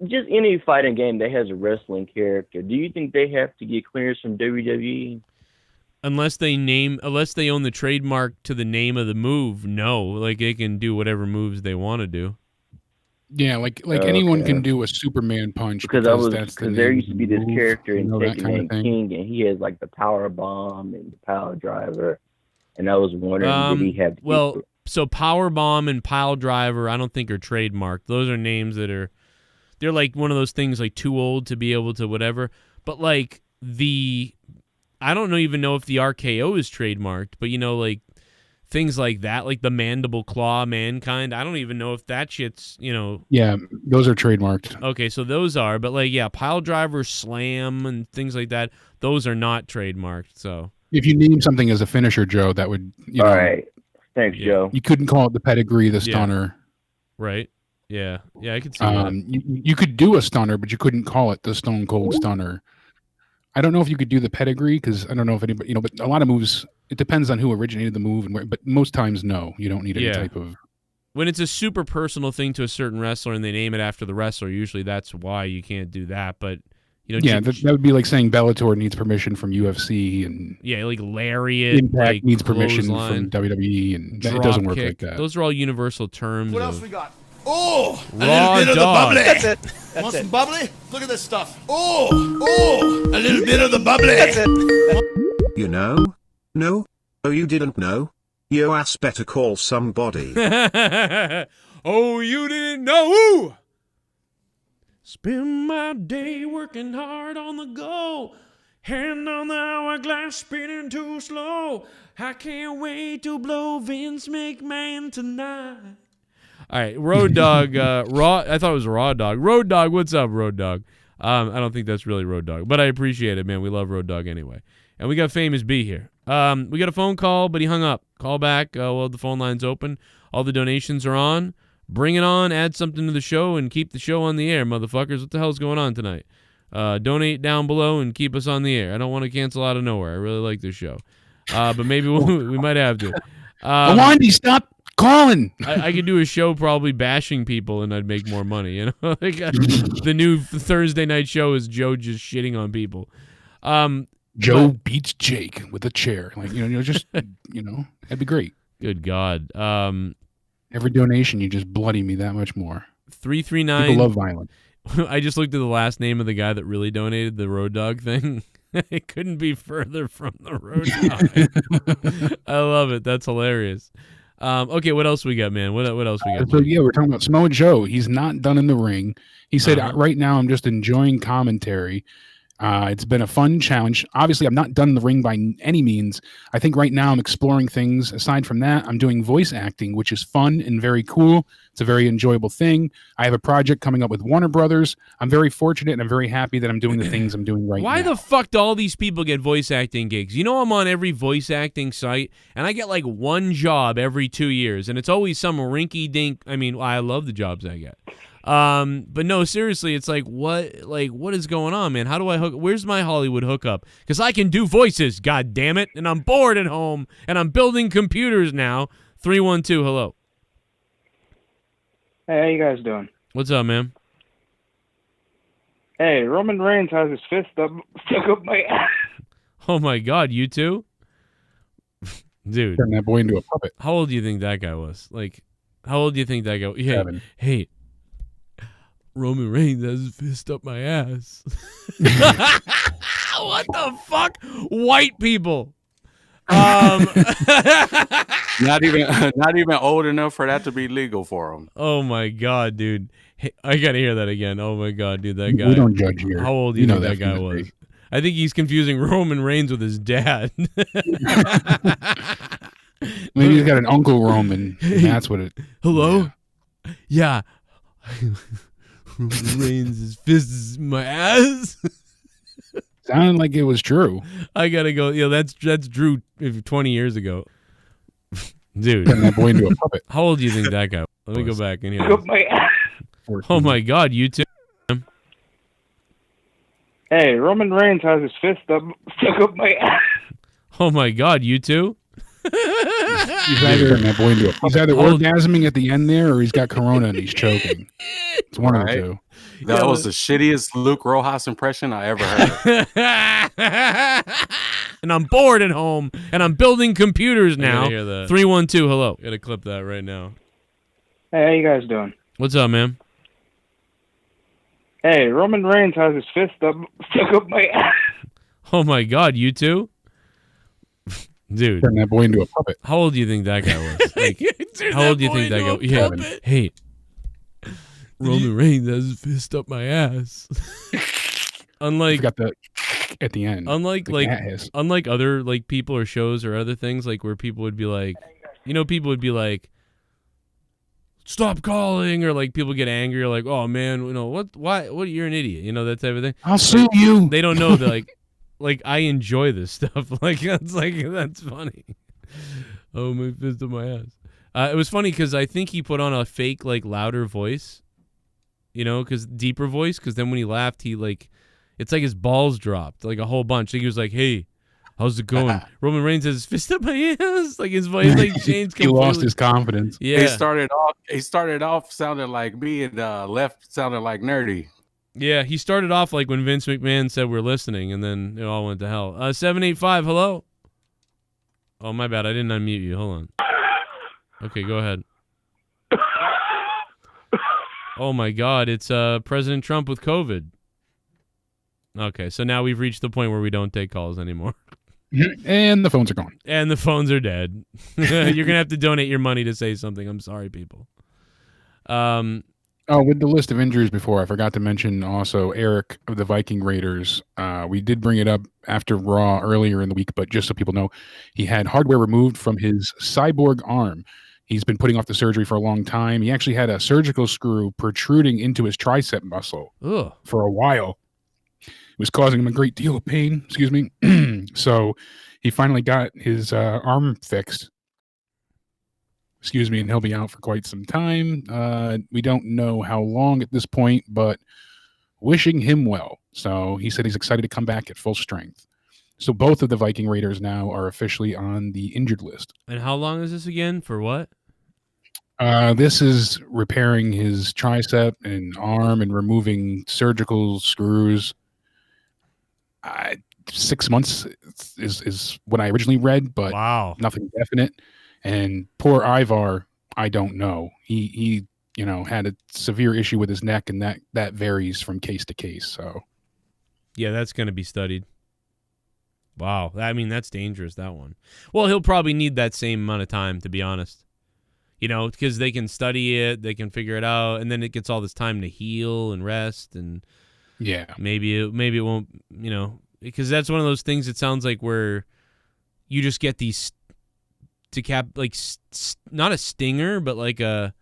Speaker 5: Just any fighting game that has a wrestling character. Do you think they have to get clearance from WWE?
Speaker 3: Unless they own the trademark to the name of the move, no. Like they can do whatever moves they want to do.
Speaker 1: Yeah, like anyone can do a Superman punch
Speaker 5: because there used to be this character in Tekken named
Speaker 1: thing.
Speaker 5: King, and he has like the power bomb and the power driver, and I was wondering did he have to
Speaker 3: so power bomb and pile driver I don't think are trademarked. Those are names that they're like one of those things like too old to be able to whatever. But like I don't even know if the RKO is trademarked, but like things like that, like the mandible claw mankind. I don't even know if that shit's,
Speaker 1: Yeah, those are trademarked.
Speaker 3: Okay, so those are, but like, yeah, pile driver, slam, and things like that, those are not trademarked, so.
Speaker 1: If you name something as a finisher, Joe, that would,
Speaker 5: All right. Thanks, Joe.
Speaker 1: You couldn't call it the pedigree, the stunner.
Speaker 3: Right. Yeah. Yeah, I could see that.
Speaker 1: You could do a stunner, but you couldn't call it the Stone Cold Stunner. I don't know if you could do the pedigree, because I don't know if anybody, but a lot of moves, it depends on who originated the move, but most times, no, you don't need any type of.
Speaker 3: When it's a super personal thing to a certain wrestler and they name it after the wrestler, usually that's why you can't do that. But
Speaker 1: that would be like saying Bellator needs permission from UFC and
Speaker 3: like Lariat,
Speaker 1: Impact needs permission from WWE, and it doesn't work like that.
Speaker 3: Those are all universal terms.
Speaker 6: What else we got? Oh,
Speaker 3: raw
Speaker 6: a little bit
Speaker 3: dog.
Speaker 6: of the bubbly.
Speaker 5: That's it.
Speaker 6: Want some bubbly? Look at this stuff. Oh, a little bit of the bubbly.
Speaker 5: That's it.
Speaker 7: You know? No? Oh, you didn't know? Your ass better call somebody.
Speaker 3: Oh, you didn't know? Spend my day working hard on the go. Hand on the hourglass spinning too slow. I can't wait to blow Vince McMahon tonight. All right, Road Dog, Raw. I thought it was Raw Dog. Road Dog, what's up, Road Dog? I don't think that's really Road Dog, but I appreciate it, man. We love Road Dog anyway. And we got Famous B here. We got a phone call, but he hung up. Call back. Well, the phone line's open. All the donations are on. Bring it on. Add something to the show and keep the show on the air, motherfuckers. What the hell's going on tonight? Donate down below and keep us on the air. I don't want to cancel out of nowhere. I really like this show. But maybe we might have to.
Speaker 1: Wandy, stop calling.
Speaker 3: I could do a show probably bashing people and I'd make more money. Like, the new Thursday night show is Joe just shitting on people.
Speaker 1: Joe beats Jake with a chair. Like, just, that'd be great.
Speaker 3: Good God.
Speaker 1: Every donation, you just bloody me that much more.
Speaker 3: 339.
Speaker 1: People love violence.
Speaker 3: I just looked at the last name of the guy that really donated the Road Dog thing. It couldn't be further from the road. I love it. That's hilarious. Okay, what else we got, man? What else we got?
Speaker 1: So yeah, we're talking about Samoa Joe. He's not done in the ring. He said, right now I'm just enjoying commentary. It's been a fun challenge. Obviously, I'm not done in the ring by any means. I think right now I'm exploring things. Aside from that, I'm doing voice acting, which is fun and very cool. It's a very enjoyable thing. I have a project coming up with Warner Brothers. I'm very fortunate and I'm very happy that I'm doing the things I'm doing right now.
Speaker 3: Why the fuck do all these people get voice acting gigs? You know, I'm on every voice acting site, and I get like one job every 2 years, and it's always some rinky-dink. I mean, I love the jobs I get. But no, seriously, it's like what is going on, man? How do I hook? Where's my Hollywood hookup? Because I can do voices, god damn it, and I'm bored at home, and I'm building computers now. 312, hello.
Speaker 8: Hey, how you guys doing?
Speaker 3: What's up, man?
Speaker 8: Hey, Roman Reigns has his fist stuck up my ass.
Speaker 3: Oh my god, you too? Dude.
Speaker 1: Turn that boy into a puppet.
Speaker 3: How old do you think that guy was? Like, how old do you think that guy was?
Speaker 1: Seven.
Speaker 3: Hey. Roman Reigns has his fist up my ass. What the fuck? White people.
Speaker 2: Not even old enough for that to be legal for him.
Speaker 3: Oh my god, dude. Hey, I gotta hear that again. Oh my god, dude, that guy.
Speaker 1: We don't judge here.
Speaker 3: How old do you think that guy was? I think he's confusing Roman Reigns with his dad.
Speaker 1: Maybe he's got an Uncle Roman. And that's what it.
Speaker 3: Hello? Yeah. Roman Reigns' fist is in my ass.
Speaker 1: Sounded like it was true.
Speaker 3: I gotta go. Yeah, that's Drew 20 years ago. Dude.
Speaker 1: Turn that boy into a puppet.
Speaker 3: How old do you think that guy was? Let me go back and hear.
Speaker 8: My ass.
Speaker 3: Oh my god, you too.
Speaker 8: Hey, Roman Reigns has his fist stuck up my ass.
Speaker 3: Oh my god, you too.
Speaker 1: He's either orgasming at the end there, or he's got corona and he's choking. It's one of the two.
Speaker 2: That was the shittiest Luke Rojas impression I ever heard.
Speaker 3: And I'm bored at home, and I'm building computers now. 312, hello. Gotta clip that right now.
Speaker 8: Hey, how you guys doing?
Speaker 3: What's up, man?
Speaker 8: Hey, Roman Reigns has his fist stuck up my ass.
Speaker 3: Oh my god, you too? Dude.
Speaker 1: Turn that boy into a puppet.
Speaker 3: How old do you think that guy was? Like, how old do you think that guy was? Yeah. Hey. Roman Reigns has his fist up my ass. Unlike
Speaker 1: got the at the end.
Speaker 3: Unlike other like people or shows or other things like where people would be like, people would be like, stop calling, or like people get angry or like, oh man, why you're an idiot, that type of thing.
Speaker 1: I'll sue you.
Speaker 3: They don't know that like I enjoy this stuff. That's funny. Oh, my fist up my ass. It was funny because I think he put on a fake like louder voice, because deeper voice. Because then when he laughed, it's like his balls dropped like a whole bunch. Like he was like, "Hey, how's it going?" Roman Reigns has his fist up my ass. Like his voice changed completely.
Speaker 1: He lost his confidence.
Speaker 3: Yeah.
Speaker 2: He started off sounding like me, and left sounded like nerdy.
Speaker 3: Yeah, he started off like when Vince McMahon said we're listening, and then it all went to hell. 785, hello? Oh, my bad. I didn't unmute you. Hold on. Okay, go ahead. Oh, my God. It's President Trump with COVID. Okay, so now we've reached the point where we don't take calls anymore.
Speaker 1: And the phones are gone.
Speaker 3: And the phones are dead. You're going to have to donate your money to say something. I'm sorry, people.
Speaker 1: Oh, with the list of injuries before, I forgot to mention also Eric of the Viking Raiders. We did bring it up after Raw earlier in the week, but just so people know, he had hardware removed from his cyborg arm. He's been putting off the surgery for a long time. He actually had a surgical screw protruding into his tricep muscle for a while. It was causing him a great deal of pain. Excuse me. So he finally got his arm fixed. Excuse me, and he'll be out for quite some time. We don't know how long at this point, but wishing him well. So he said he's excited to come back at full strength. So both of the Viking Raiders now are officially on the injured list.
Speaker 3: And how long is this again? For what?
Speaker 1: This is repairing his tricep and arm and removing surgical screws. 6 months is what I originally read, but nothing definite. And poor Ivar, I don't know. He had a severe issue with his neck, and that varies from case to case. So,
Speaker 3: yeah, that's going to be studied. Wow. I mean, that's dangerous, that one. Well, he'll probably need that same amount of time, to be honest. Because they can study it, they can figure it out, and then it gets all this time to heal and rest, and maybe it won't, because that's one of those things. It sounds like where you just get these not a stinger, but like a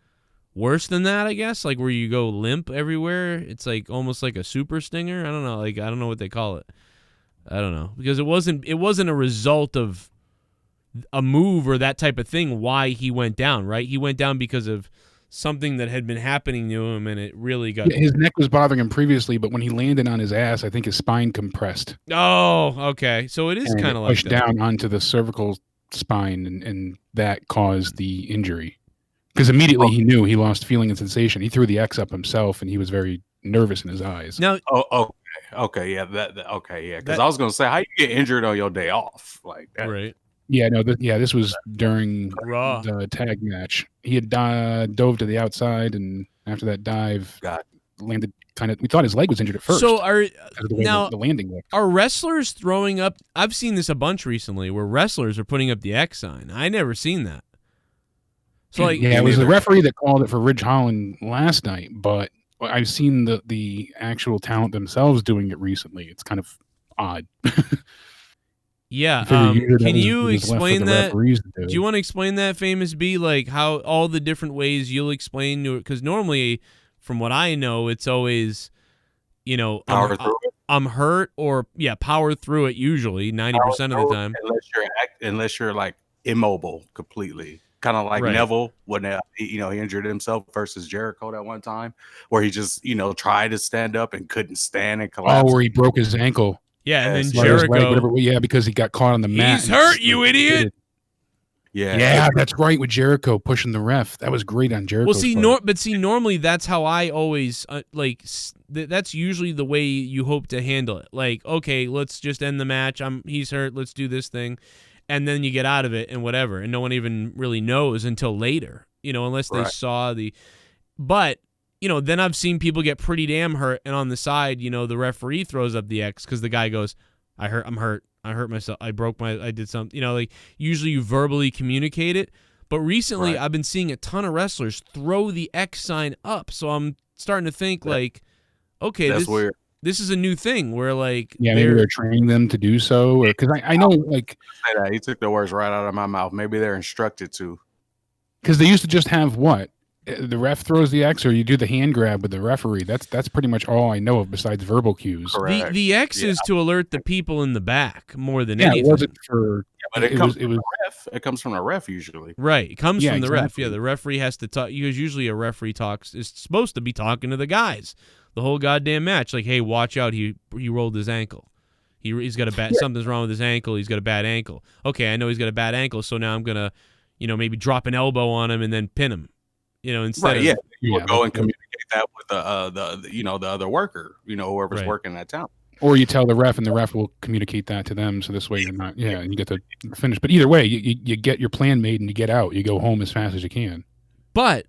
Speaker 3: worse than that, I guess, like where you go limp everywhere. It's like almost like a super stinger. I don't know, I don't know what they call it. I don't know, because it wasn't a result of a move or that type of thing why he went down, right? He went down because of something that had been happening to him, and it really got...
Speaker 1: His neck was bothering him previously, but when he landed on his ass, I think his spine compressed.
Speaker 3: Oh, okay. So it is kind of like
Speaker 1: pushed down onto the cervical spine, and that caused the injury. Because immediately he knew he lost feeling and sensation. He threw the X up himself, and he was very nervous in his eyes.
Speaker 3: Now,
Speaker 2: okay, yeah, because I was going to say, how you get injured on your day off? Like that?
Speaker 3: Right.
Speaker 1: Yeah, no, this was during the tag match. He had dove to the outside, and after that dive, landed kind of. We thought his leg was injured at first.
Speaker 3: So
Speaker 1: the landing looked.
Speaker 3: Are wrestlers throwing up? I've seen this a bunch recently, where wrestlers are putting up the X sign. I never seen that. So
Speaker 1: it was the referee that called it for Ridge Holland last night, but I've seen the actual talent themselves doing it recently. It's kind of odd.
Speaker 3: Yeah, can you explain that? Do you want to explain that, Famous B? Like how all the different ways you'll explain to it? Because normally, from what I know, it's always, I'm hurt, or power through it. Usually, 90% of the time,
Speaker 2: unless you're like immobile completely, kind of like Neville when he injured himself versus Jericho that one time, where he just tried to stand up and couldn't stand and collapsed.
Speaker 1: Oh, where he broke his ankle.
Speaker 3: Yeah, and then Jericho.
Speaker 1: Because he got caught on the mat.
Speaker 3: He's hurt, you idiot.
Speaker 1: Yeah, that's right, with Jericho pushing the ref. That was great on Jericho.
Speaker 3: Well, normally that's how I always that's usually the way you hope to handle it. Like, okay, let's just end the match. He's hurt. Let's do this thing, and then you get out of it and whatever, and no one even really knows until later. Unless they saw the, but. Then I've seen people get pretty damn hurt, and on the side, the referee throws up the X because the guy goes, I'm hurt. I hurt myself. I did something. Usually you verbally communicate it. But recently I've been seeing a ton of wrestlers throw the X sign up. So I'm starting to think okay,
Speaker 2: that's weird.
Speaker 3: This is a new thing where maybe
Speaker 1: they're training them to do so. Because I know
Speaker 2: say that. He took the words right out of my mouth. Maybe they're instructed to.
Speaker 1: Because they used to just have what? The ref throws the X, or you do the hand grab with the referee. That's pretty much all I know of besides verbal cues.
Speaker 2: Correct.
Speaker 3: The X is to alert the people in the back more than anything.
Speaker 1: It wasn't for.
Speaker 2: But it comes from the ref. It comes from the ref usually.
Speaker 3: Right. It comes from the ref. Yeah, the referee has to talk. Because usually a referee is supposed to be talking to the guys the whole goddamn match. Like, hey, watch out. He rolled his ankle. He's got a bad. Something's wrong with his ankle. He's got a bad ankle. Okay, I know he's got a bad ankle. So now I'm gonna, maybe drop an elbow on him and then pin him. Instead
Speaker 2: you would go and communicate that with the other worker, whoever's working that town.
Speaker 1: Or you tell the ref, and the ref will communicate that to them, so this way you're not, and you get to finish. But either way, you get your plan made and you get out. You go home as fast as you can.
Speaker 3: But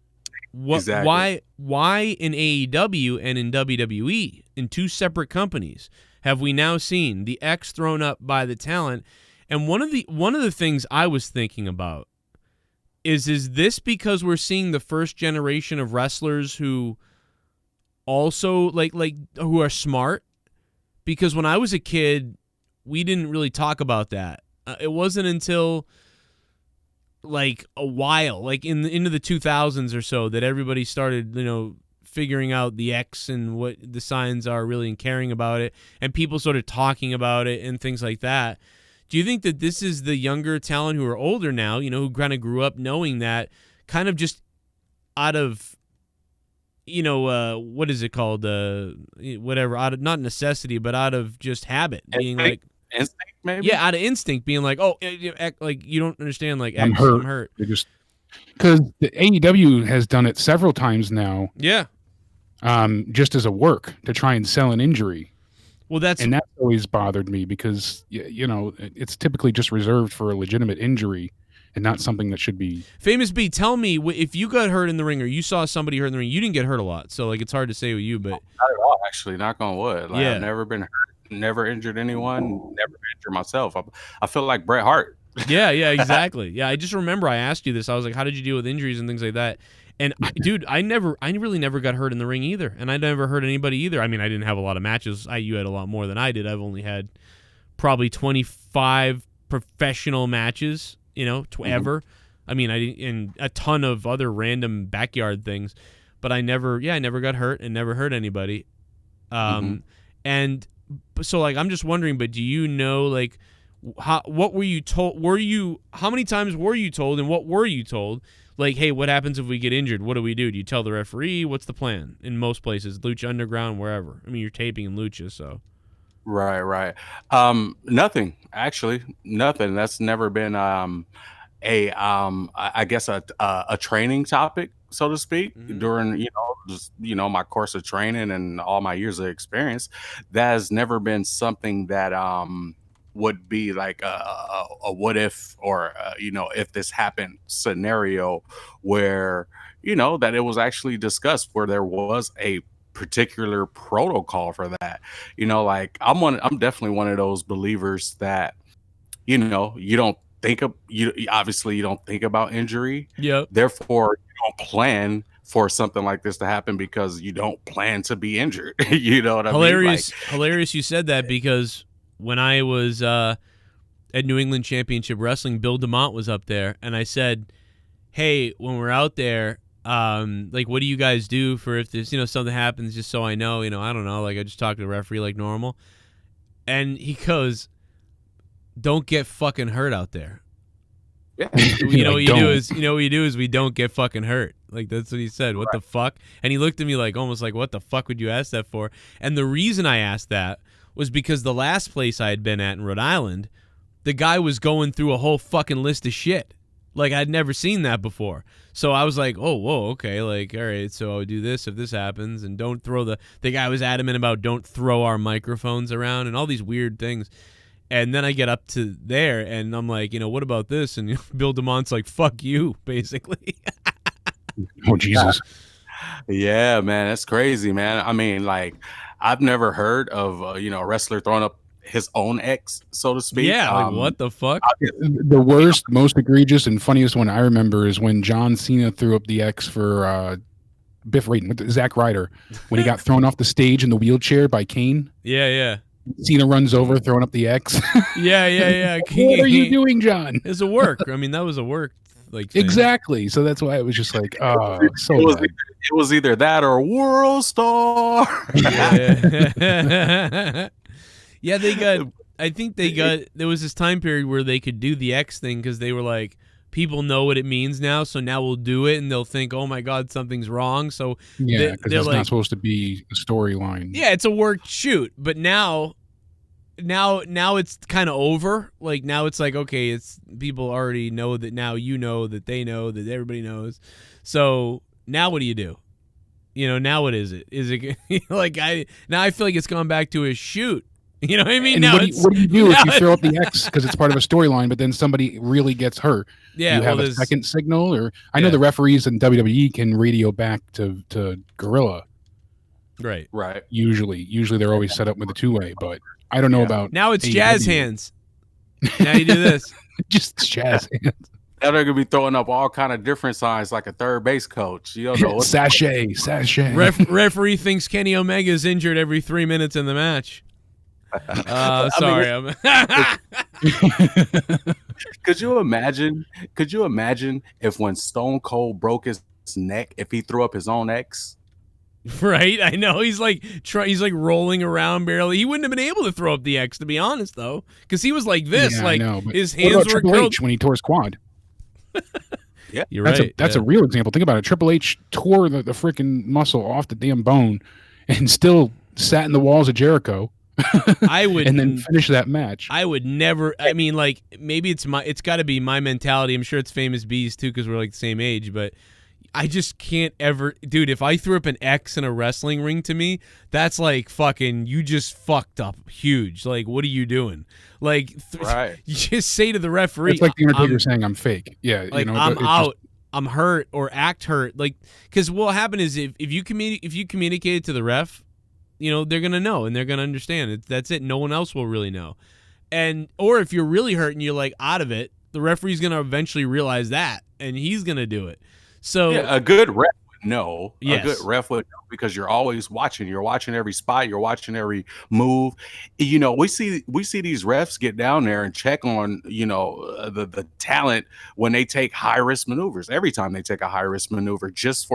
Speaker 3: why in AEW and in WWE, in two separate companies, have we now seen the X thrown up by the talent? And one of the things I was thinking about is this because we're seeing the first generation of wrestlers who also who are smart? Because when I was a kid, we didn't really talk about that. It wasn't until a while, into the 2000s or so, that everybody started, figuring out the X and what the signs are really and caring about it, and people started talking about it and things like that. Do you think that this is the younger talent who are older now, who kind of grew up knowing that, kind of just out of, what is it called? Whatever, out of, not necessity, but out of just habit, being
Speaker 2: instinct, maybe?
Speaker 3: Yeah, out of instinct, being like, oh, you don't understand,
Speaker 1: I'm hurt. Because the AEW has done it several times now.
Speaker 3: Yeah.
Speaker 1: Just as a work to try and sell an injury.
Speaker 3: Well, that's
Speaker 1: always bothered me because, it's typically just reserved for a legitimate injury and not something that should be.
Speaker 3: Famous B, tell me, if you got hurt in the ring or you saw somebody hurt in the ring, you didn't get hurt a lot. So, it's hard to say with you, but.
Speaker 2: Not at all, actually, knock on wood. I've never been hurt never injured anyone, never injured myself. I feel like Bret Hart.
Speaker 3: Yeah, exactly. Yeah, I just remember I asked you this. I was like, how did you deal with injuries and things like that? And dude, I really never got hurt in the ring either, and I never hurt anybody either. I mean, I didn't have a lot of matches. You had a lot more than I did. I've only had probably 25 professional matches, ever. I mean, and a ton of other random backyard things, but I never got hurt and never hurt anybody. And so, like, I'm just wondering, but do you know, like, what were you told? How many times were you told, and what were you told? Like, hey, what happens if we get injured? What do we do? Do you tell the referee? What's the plan? In most places, Lucha Underground, wherever. I mean, you're taping in Lucha, so.
Speaker 2: Right. Nothing, actually. Nothing. That's never been I guess a training topic, so to speak, during my course of training and all my years of experience. That has never been something that would be like a what if, or if this happened scenario where that it was actually discussed, where there was a particular protocol for that. Like I'm definitely one of those believers that you don't think of obviously you don't think about injury.
Speaker 3: Yep.
Speaker 2: Therefore, you don't plan for something like this to happen because you don't plan to be injured. You know what I mean?
Speaker 3: Hilarious you said that, because when I was at New England Championship Wrestling, Bill DeMont was up there, and I said, hey, when we're out there, like, what do you guys do for if there's, something happens, just so I know, I don't know, like, I just talk to the referee like normal. And he goes, don't get fucking hurt out there.
Speaker 2: Yeah.
Speaker 3: What you do is we don't get fucking hurt. Like, that's what he said. What the fuck? And he looked at me like, almost like, what the fuck would you ask that for? And the reason I asked that was because the last place I had been at in Rhode Island, the guy was going through a whole fucking list of shit. Like, I'd never seen that before. So I was like, oh, whoa, okay, like, all right, so I would do this if this happens, and don't throw the guy was adamant about don't throw our microphones around and all these weird things. And then I get up to there, and I'm like, what about this? And Bill DeMont's like, fuck you, basically.
Speaker 1: Oh, Jesus.
Speaker 2: Yeah, man, that's crazy, man. I mean, like, I've never heard of, a wrestler throwing up his own ex, so to speak.
Speaker 3: Yeah, like, what the fuck?
Speaker 1: The worst, most egregious, and funniest one I remember is when John Cena threw up the X for Biff Rayton with Zack Ryder when he got thrown off the stage in the wheelchair by Kane.
Speaker 3: Yeah.
Speaker 1: Cena runs over, throwing up the X.
Speaker 3: Yeah.
Speaker 1: What are you doing, John?
Speaker 3: It's a work. I mean, that was a work. Like, thing.
Speaker 1: Exactly. So that's why it was just like, oh, so bad.
Speaker 2: It was either that or World Star.
Speaker 3: Yeah, I think there was this time period where they could do the X thing because they were like, people know what it means now, so now we'll do it, and they'll think, oh my God, something's wrong. So
Speaker 1: yeah, because it's like, not supposed to be a storyline.
Speaker 3: Yeah, it's a worked shoot, but now it's kind of over. Like, now it's like, okay, it's people already know that now, that they know that everybody knows. So now what do you do? Now what is it? Is it like I feel like it's gone back to a shoot. You know what I mean?
Speaker 1: And what do you do if you throw up the X because it's part of a storyline, but then somebody really gets hurt?
Speaker 3: Yeah,
Speaker 1: you have a second signal, or I know the referees in WWE can radio back to Gorilla.
Speaker 3: Right.
Speaker 1: Usually they're always set up with a two-way, but I don't know about
Speaker 3: now. It's AEW. Jazz hands. Now you do this.
Speaker 1: Just jazz hands.
Speaker 2: Now they're gonna be throwing up all kind of different signs, like a third base coach. You don't know what
Speaker 1: sachet.
Speaker 3: Referee thinks Kenny Omega is injured every 3 minutes in the match. Sorry.
Speaker 2: Could you imagine if when Stone Cold broke his neck, if he threw up his own X?
Speaker 3: Right, I know. He's like rolling around barely. He wouldn't have been able to throw up the X, to be honest, though, because he was like this.
Speaker 1: Yeah,
Speaker 3: like,
Speaker 1: I know,
Speaker 3: his hands were
Speaker 1: Triple
Speaker 3: curled.
Speaker 1: H when he tore his quad.
Speaker 2: Yeah,
Speaker 3: you're right.
Speaker 1: That's a real example. Think about it. Triple H tore the freaking muscle off the damn bone, and still sat in the walls of Jericho.
Speaker 3: I would,
Speaker 1: and then finish that match.
Speaker 3: I would never. I mean, like, maybe it's got to be my mentality. I'm sure it's Famous Bees too, because we're like the same age. But I just can't ever, dude. If I threw up an X in a wrestling ring, to me, that's like fucking. You just fucked up huge. Like, what are you doing? Like,
Speaker 2: right.
Speaker 3: You just say to the referee,
Speaker 1: it's like the Undertaker saying, "I'm fake." Yeah,
Speaker 3: like, I'm out. I'm hurt or act hurt. Like, because what will happen is if you communicated to the ref, they're going to know and they're going to understand. That's it. No one else will really know. Or if you're really hurt and you're like out of it, the referee's going to eventually realize that, and he's going to do it. So
Speaker 2: a good ref would know.
Speaker 3: Yes.
Speaker 2: A good ref would know because you're always watching. You're watching every spot. You're watching every move. We see these refs get down there and check on the talent when they take high risk maneuvers. Every time they take a high risk maneuver, just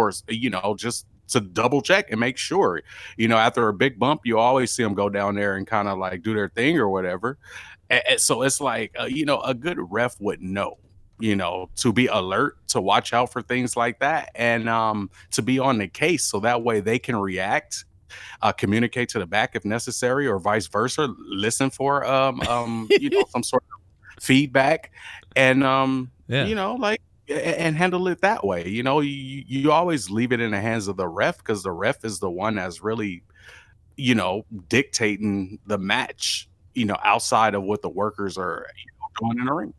Speaker 2: to double check and make sure. After a big bump, you always see them go down there and kind of like do their thing or whatever. And so it's like a good ref would know. To be alert, to watch out for things like that, and to be on the case so that way they can react, communicate to the back if necessary, or vice versa, listen for some sort of feedback, and and handle it that way. You always leave it in the hands of the ref because the ref is the one that's really dictating the match, outside of what the workers are doing in the ring.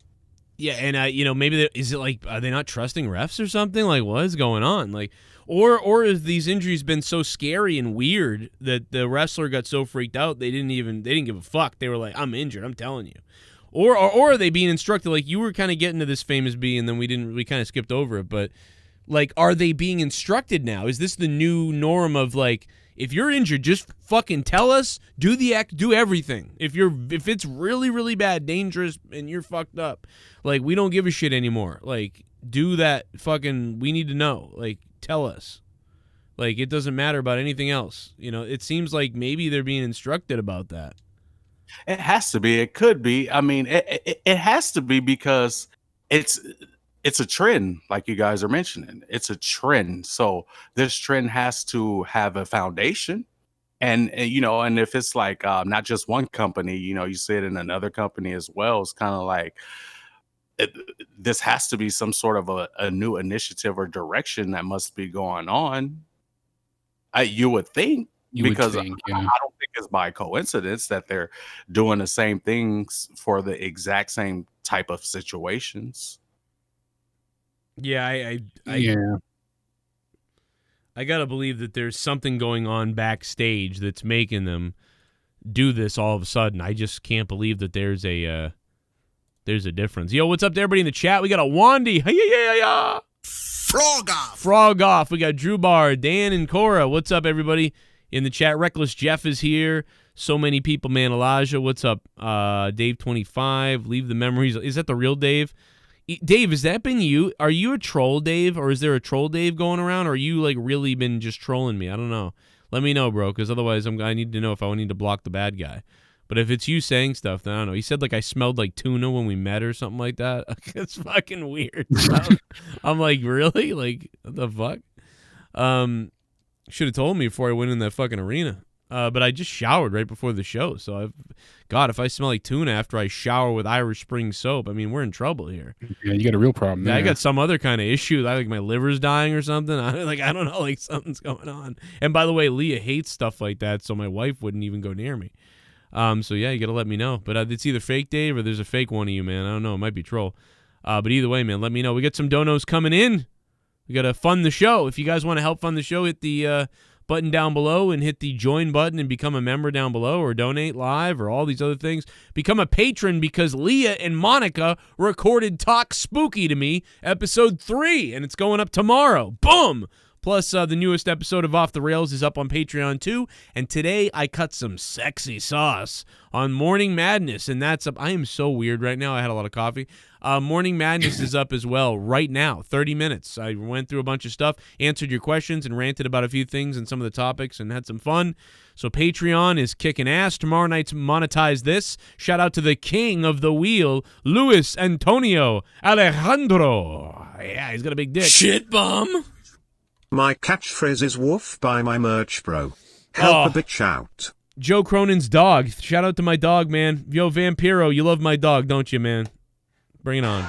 Speaker 3: Yeah, and maybe is it like, are they not trusting refs or something? Like, what is going on? Like, or has these injuries been so scary and weird that the wrestler got so freaked out they didn't give a fuck. They were like, I'm injured, I'm telling you. Or are they being instructed? Like, you were kind of getting to this famous B, and then we kind of skipped over it. But like, are they being instructed now? Is this the new norm of like, if you're injured, just fucking tell us, do everything. If it's really, really bad, dangerous, and you're fucked up, like, we don't give a shit anymore. Like, do that fucking, we need to know. Like, tell us. Like, it doesn't matter about anything else. It seems like maybe they're being instructed about that.
Speaker 2: It has to be. It could be. I mean, it has to be because it's a trend, like you guys are mentioning. It's a trend. So this trend has to have a foundation. And if it's like not just one company, you see it in another company as well. It's kind of like this has to be some sort of a new initiative or direction that must be going on. You would think. I don't think it's by coincidence that they're doing the same things for the exact same type of situations.
Speaker 3: Yeah, I gotta believe that there's something going on backstage that's making them do this all of a sudden. I just can't believe that there's a difference. Yo, what's up to everybody in the chat? We got a Wandy. Yeah. Frog off. We got Drew Bar, Dan&Cora. What's up, everybody in the chat? Reckless Jeff is here. So many people, man. Elijah, what's up? Dave25, leave the memories. Is that the real Dave? Dave, has that been you? Are you a troll, Dave, or is there a troll Dave going around, or are you like really been just trolling me? I don't know. Let me know, bro, because otherwise I need to know if I need to block the bad guy. But if it's you saying stuff, then I don't know. He said like I smelled like tuna when we met or something like that. It's fucking weird. I'm like, really? Like, what the fuck? Should have told me before I went in that fucking arena. But I just showered right before the show, so if I smell like tuna after I shower with Irish Spring soap, I mean, we're in trouble here.
Speaker 1: Yeah, you got a real problem there.
Speaker 3: Yeah, I got some other kind of issue. Like my liver's dying or something. I don't know, like something's going on. And by the way, Leah hates stuff like that, so my wife wouldn't even go near me. So yeah, you got to let me know. But it's either fake Dave or there's a fake one of you, man. I don't know. It might be troll. But either way, man, let me know. We got some donos coming in. We got to fund the show. If you guys want to help fund the show, hit the button down below and hit the join button and become a member down below, or donate live, or all these other things. Become a patron, because Leah and Monica recorded Talk Spooky to Me episode 3, and it's going up tomorrow. Boom! Plus, the newest episode of Off the Rails is up on Patreon too, and today I cut some sexy sauce on Morning Madness, and that's up. I am so weird right now. I had a lot of coffee. Morning Madness is up as well right now, 30 minutes. I went through a bunch of stuff, answered your questions, and ranted about a few things and some of the topics, and had some fun. So Patreon is kicking ass. Tomorrow night's Monetize This. Shout out to the king of the wheel, Luis Antonio Alejandro. Yeah, he's got a big dick.
Speaker 6: Shit bum.
Speaker 7: My catchphrase is woof, buy my merch, bro. Help a bitch out.
Speaker 3: Joe Cronin's dog. Shout out to my dog, man. Yo, Vampiro, you love my dog, don't you, man? Bring it on.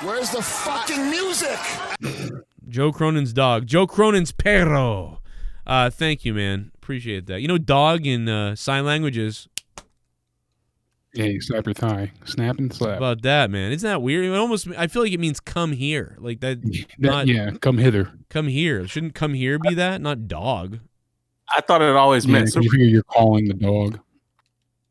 Speaker 6: Where's the fucking music?
Speaker 3: Joe Cronin's dog. Joe Cronin's perro. Thank you, man. Appreciate that. You know, dog in sign languages.
Speaker 1: Yeah, you slap your thigh. Snap and slap.
Speaker 3: How about that, man? Isn't that weird? I feel like it means come here. Like that.
Speaker 1: Yeah, come hither.
Speaker 3: Come here. Shouldn't come here be that? Not dog.
Speaker 2: I thought it always
Speaker 1: Yeah,
Speaker 2: meant
Speaker 1: can you hear you're calling the dog?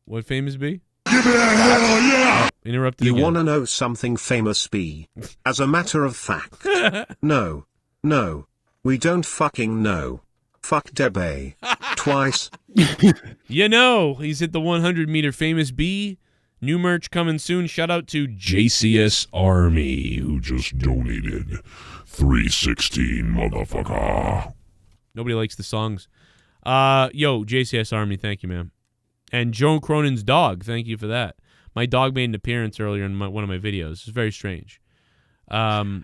Speaker 3: What famous B?
Speaker 6: Give me that hell yeah!
Speaker 3: Interrupted
Speaker 7: You
Speaker 3: again.
Speaker 7: wanna know something famous B? As a matter of fact. No. We don't fucking know. Fuck Debay. Twice.
Speaker 3: You know, he's hit the 100-meter famous B. New merch coming soon. Shout out to JCS Army, who just donated 316, motherfucker. Nobody likes the songs. Yo, JCS Army, thank you, man. And Joe Cronin's dog, thank you for that. My dog made an appearance earlier in one of my videos. It's very strange.
Speaker 2: You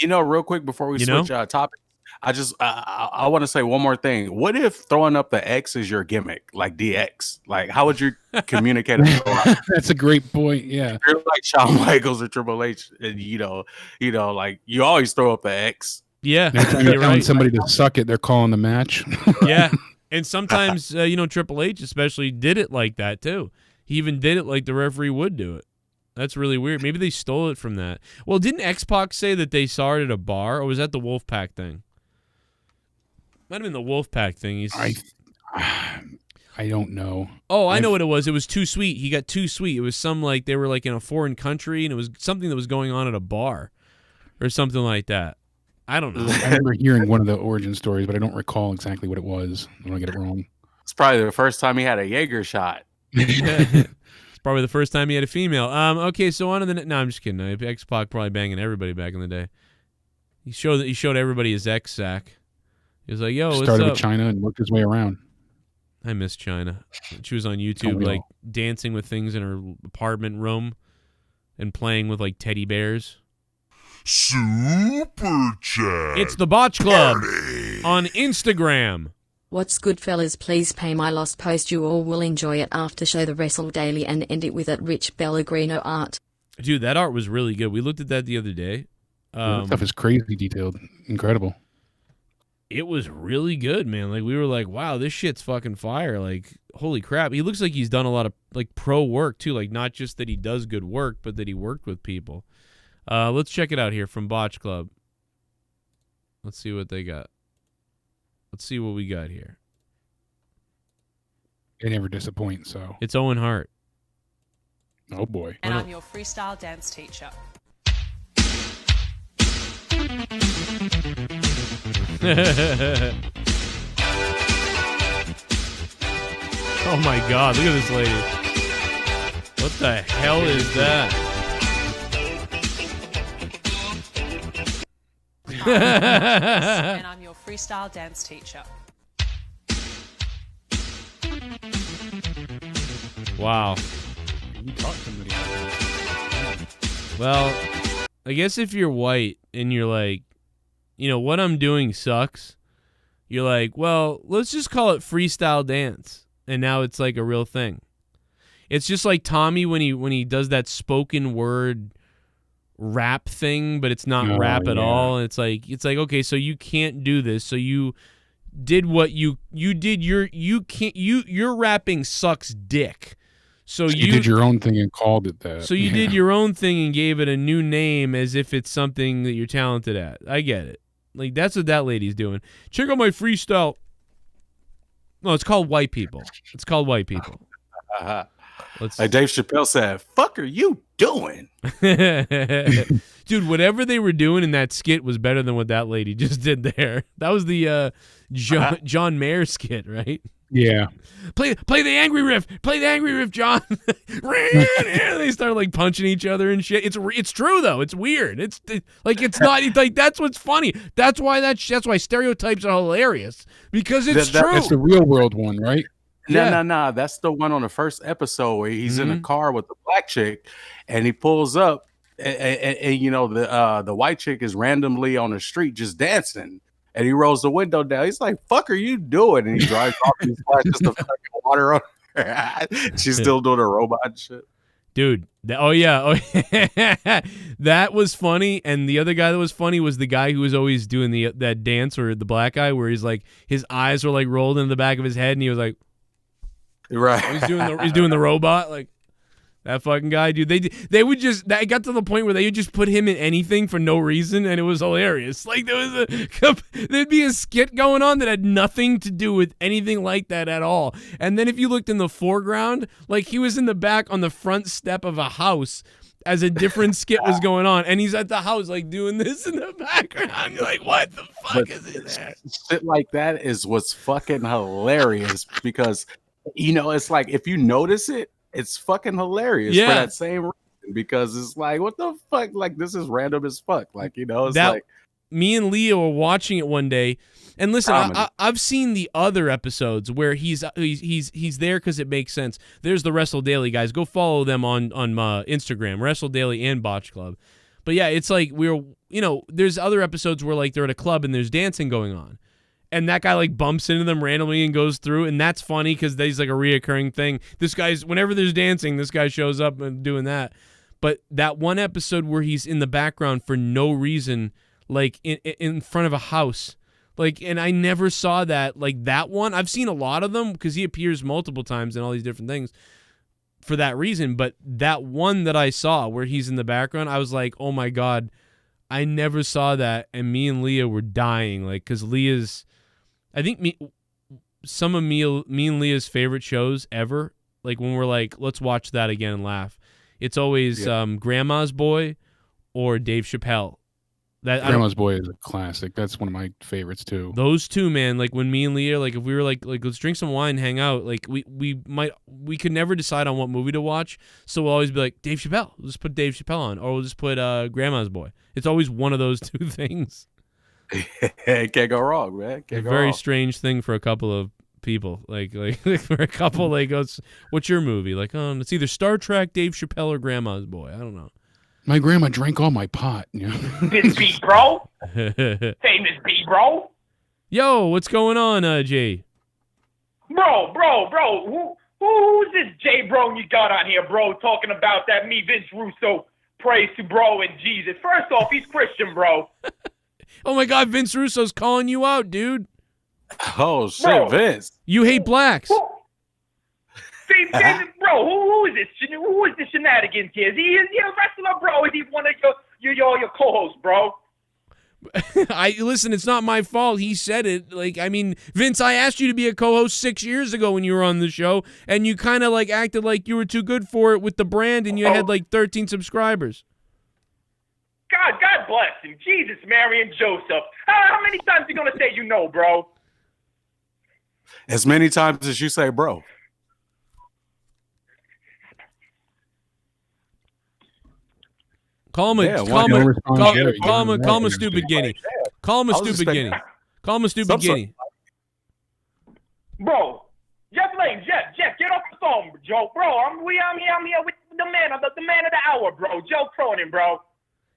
Speaker 2: know, real quick before we switch topics, I want to say one more thing. What if throwing up the X is your gimmick, like DX? Like, how would you communicate it?
Speaker 1: That's a great point. Yeah,
Speaker 2: You're like Shawn Michaels or Triple H, and you know, like you always throw up the X.
Speaker 3: Yeah,
Speaker 1: they're trying to tell somebody to suck it. They're calling the match.
Speaker 3: Yeah, and sometimes Triple H especially did it like that too. He even did it like the referee would do it. That's really weird. Maybe they stole it from that. Well, didn't X-Pac say that they saw it at a bar, or was that the Wolfpack thing? Might have been the Wolfpack thing.
Speaker 1: I don't know.
Speaker 3: Oh, I know what it was. It was Too Sweet. He got Too Sweet. It was they were like in a foreign country, and it was something that was going on at a bar or something like that. I don't know.
Speaker 1: I remember hearing one of the origin stories, but I don't recall exactly what it was. I don't want to get it wrong.
Speaker 2: It's probably the first time he had a Jaeger shot.
Speaker 3: It's probably the first time he had a female. Okay, so on to the no, I'm just kidding. X-Pac probably banging everybody back in the day. He showed everybody his X sack. He was like, "Yo, what's
Speaker 1: started
Speaker 3: up?"
Speaker 1: with China and worked his way around.
Speaker 3: I miss China. She was on YouTube, like dancing with things in her apartment room and playing with like teddy bears.
Speaker 6: Super chat.
Speaker 3: It's the Botch Club on Instagram.
Speaker 9: What's good, fellas? Please pay my lost post. You all will enjoy it after show the Wrestle Daily and end it with at Rich Pellegrino art.
Speaker 3: Dude, that art was really good. We looked at that the other day.
Speaker 1: That stuff is crazy detailed. Incredible.
Speaker 3: It was really good, man. Like, we were like, wow, this shit's fucking fire. Like, holy crap. He looks like he's done a lot of like pro work too. Like, not just that he does good work, but that he worked with people. Let's check it out here from Botch Club. Let's see what they got. Let's see what we got here.
Speaker 1: They never disappoint, so.
Speaker 3: It's Owen Hart.
Speaker 1: Oh, boy.
Speaker 10: And I'm your freestyle dance teacher.
Speaker 3: Oh, my God. Look at this lady. What the hell is that?
Speaker 10: And I'm your freestyle dance teacher.
Speaker 3: Wow. Well, I guess if you're white and you're like, what I'm doing sucks, you're like, well, let's just call it freestyle dance. And now it's like a real thing. It's just like Tommy when he does that spoken word rap thing, but it's not rap at all. And it's like, okay, so you can't do this. So you did what you did. Your rapping sucks dick. So you
Speaker 1: did your own thing and called it that.
Speaker 3: So you did your own thing and gave it a new name as if it's something that you're talented at. I get it. Like, that's what that lady's doing. Check out my freestyle. No, it's called white people. It's called white people.
Speaker 2: Like Dave Chappelle said, "Fuck are you doing?"
Speaker 3: Dude, whatever they were doing in that skit was better than what that lady just did there. That was the John Mayer skit, right?
Speaker 1: Yeah.
Speaker 3: Play the angry riff. Play the angry riff, John. They start like punching each other and shit. It's true though. It's weird. It's not like that's what's funny. That's why stereotypes are hilarious because it's true.
Speaker 1: That's the real world one, right?
Speaker 2: No. That's the one on the first episode where he's in a car with the black chick, and he pulls up, and the white chick is randomly on the street just dancing, and he rolls the window down. He's like, "Fuck, are you doing?" And he drives off and splashes the fucking water on her. She's still doing a robot and shit.
Speaker 3: Dude, that was funny. And the other guy that was funny was the guy who was always doing that dance, or the black guy, where he's like, his eyes were like rolled in the back of his head, and he was like.
Speaker 2: Right.
Speaker 3: He's doing the robot. Like, That fucking guy, dude. They would just. That got to the point where they would just put him in anything for no reason, and it was hilarious. Like there'd be a skit going on that had nothing to do with anything like that at all. And then if you looked in the foreground, like he was in the back on the front step of a house as a different skit was going on, and he's at the house like doing this in the background. You're like, what the fuck is it there?
Speaker 2: Shit like that is what's fucking hilarious because it's like if you notice it. It's fucking hilarious for that same reason because it's like, what the fuck? Like, this is random as fuck. Like, it's like
Speaker 3: me and Leah were watching it one day, and listen, I've seen the other episodes where he's there because it makes sense. There's the Wrestle Daily guys. Go follow them on Instagram, Wrestle Daily and Botch Club. But yeah, it's like there's other episodes where like they're at a club and there's dancing going on. And that guy like bumps into them randomly and goes through, and that's funny because there's like a reoccurring thing. This guy's whenever there's dancing, this guy shows up and doing that. But that one episode where he's in the background for no reason, like in front of a house, like, and I never saw that. Like that one, I've seen a lot of them because he appears multiple times in all these different things for that reason. But that one that I saw where he's in the background, I was like, oh my god, I never saw that, and me and Leah were dying, like because Leah's. I think some of me and Leah's favorite shows ever, like when we're like, let's watch that again and laugh. It's always Grandma's Boy or Dave Chappelle.
Speaker 1: Grandma's Boy is a classic. That's one of my favorites too.
Speaker 3: Those two, man. Like when me and Leah, like if we were like let's drink some wine, hang out. Like we could never decide on what movie to watch, so we'll always be like Dave Chappelle. We'll just put Dave Chappelle on, or we'll just put Grandma's Boy. It's always one of those two things.
Speaker 2: Can't go wrong, man.
Speaker 3: Very strange thing for a couple of people. Like for a couple, like goes, what's your movie? Like, it's either Star Trek, Dave Chappelle, or Grandma's Boy. I don't know.
Speaker 1: My grandma drank all my pot.
Speaker 11: This beat, bro. Famous beat, bro.
Speaker 3: Yo, what's going on, Jay?
Speaker 11: Bro. Who's this Jay bro you got on here, bro? Talking about that me, Vince Russo, praise to bro and Jesus. First off, he's Christian, bro.
Speaker 3: Oh my God, Vince Russo's calling you out, dude.
Speaker 2: Oh shit,
Speaker 11: bro.
Speaker 2: Vince.
Speaker 3: You hate blacks.
Speaker 11: See, bro, who is this? Who is this shenanigans here? Is he a wrestler, bro? Is he one of your co-hosts, bro?
Speaker 3: Listen, it's not my fault. He said it. Like, I mean, Vince, I asked you to be a co-host 6 years ago when you were on the show, and you kind of like acted like you were too good for it with the brand, and you had like 13 subscribers.
Speaker 11: God bless him. Jesus, Mary, and Joseph. How many times you gonna say you know, bro?
Speaker 2: As many times as you say, bro.
Speaker 3: Call him a stupid guinea. Call him a stupid guinea. Call him a stupid guinea.
Speaker 11: Bro, Jeff, get off the phone, Joe. Bro, I'm here with the man of the hour, bro. Joe Cronin, bro.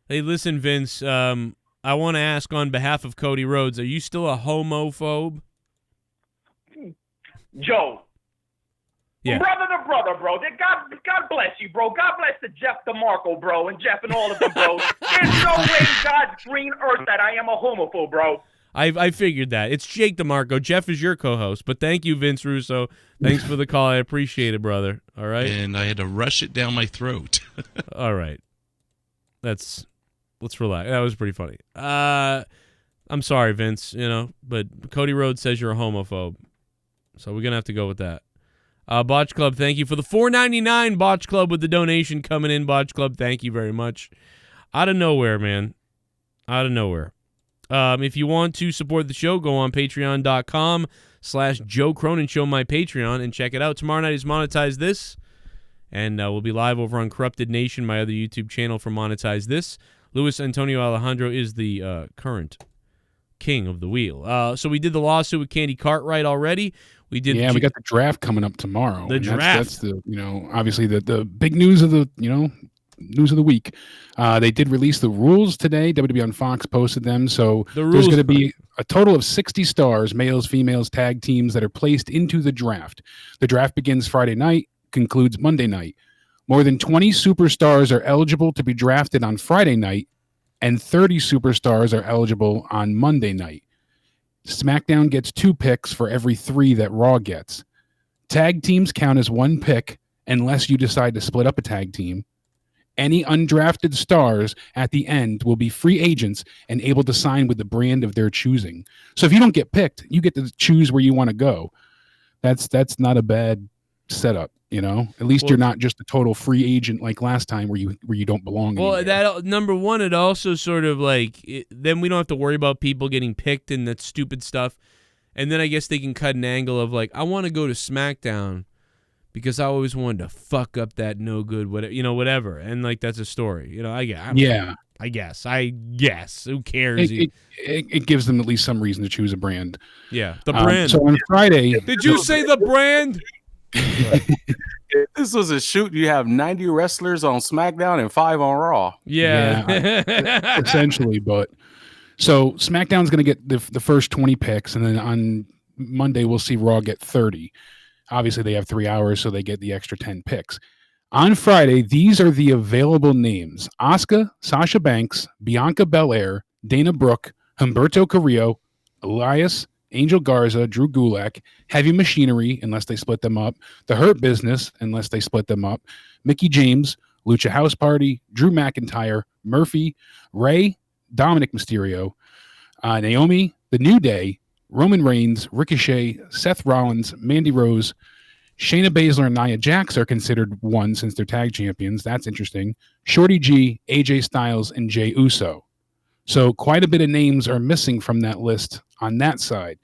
Speaker 3: Hey, listen, Vince. I want to ask on behalf of Cody Rhodes, are you still a homophobe?
Speaker 11: Joe.
Speaker 3: Yeah.
Speaker 11: Brother to brother, bro. God bless you, bro. God bless the Jeff DeMarco, bro, and Jeff and all of them, bro. There's no way God's green earth that I am a homophobe, bro.
Speaker 3: I figured that. It's Jake DeMarco. Jeff is your co-host, but thank you, Vince Russo. Thanks for the call. I appreciate it, brother. All right?
Speaker 12: And I had to rush it down my throat.
Speaker 3: All right. Let's relax. That was pretty funny. I'm sorry, Vince, but Cody Rhodes says you're a homophobe. So we're going to have to go with that. Botch Club, thank you for the $4.99. Botch Club with the donation coming in. Botch Club, thank you very much. Out of nowhere, man. Out of nowhere. If you want to support the show, go on patreon.com/Joe Cronin Show, my Patreon, and check it out. Tomorrow night is Monetize This, and we'll be live over on Corrupted Nation, my other YouTube channel for Monetize This. Luis Antonio Alejandro is the current king of the wheel. So we did the lawsuit with Candy Cartwright already. We did.
Speaker 1: Yeah, we got the draft coming up tomorrow.
Speaker 3: The draft.
Speaker 1: That's the obviously the big news of the news of the week. They did release the rules today. WWE on Fox posted them. So there's going to be a total of 60 stars, males, females, tag teams that are placed into the draft. The draft begins Friday night, concludes Monday night. More than 20 superstars are eligible to be drafted on Friday night, and 30 superstars are eligible on Monday night. SmackDown gets 2 picks for every 3 that Raw gets. Tag teams count as 1 pick, unless you decide to split up a tag team. Any undrafted stars at the end will be free agents and able to sign with the brand of their choosing. So if you don't get picked, you get to choose where you want to go. That's not a bad setup, you know. At least you're not just a total free agent like last time where you don't belong.
Speaker 3: Well,
Speaker 1: anywhere.
Speaker 3: that number one, it also sort of like then we don't have to worry about people getting picked and that stupid stuff. And then I guess they can cut an angle of like, I want to go to SmackDown because I always wanted to fuck up that no good, whatever. And like, that's a story, I guess. Who cares?
Speaker 1: It gives them at least some reason to choose a brand.
Speaker 3: Yeah, the brand.
Speaker 1: So on Friday,
Speaker 3: did you say the brand?
Speaker 2: If this was a shoot, you have 90 wrestlers on SmackDown and 5 on Raw.
Speaker 3: Yeah.
Speaker 1: Essentially, but. So SmackDown's going to get the first 20 picks, and then on Monday we'll see Raw get 30. Obviously, they have 3 hours, so they get the extra 10 picks. On Friday, these are the available names: Asuka, Sasha Banks, Bianca Belair, Dana Brooke, Humberto Carrillo, Elias, Angel Garza, Drew Gulak, Heavy Machinery, unless they split them up, The Hurt Business, unless they split them up, Mickie James, Lucha House Party, Drew McIntyre, Murphy, Ray, Dominic Mysterio, Naomi, The New Day, Roman Reigns, Ricochet, Seth Rollins, Mandy Rose, Shayna Baszler and Nia Jax are considered one since they're tag champions. That's interesting. Shorty G, AJ Styles, and Jey Uso. So quite a bit of names are missing from that list on that side.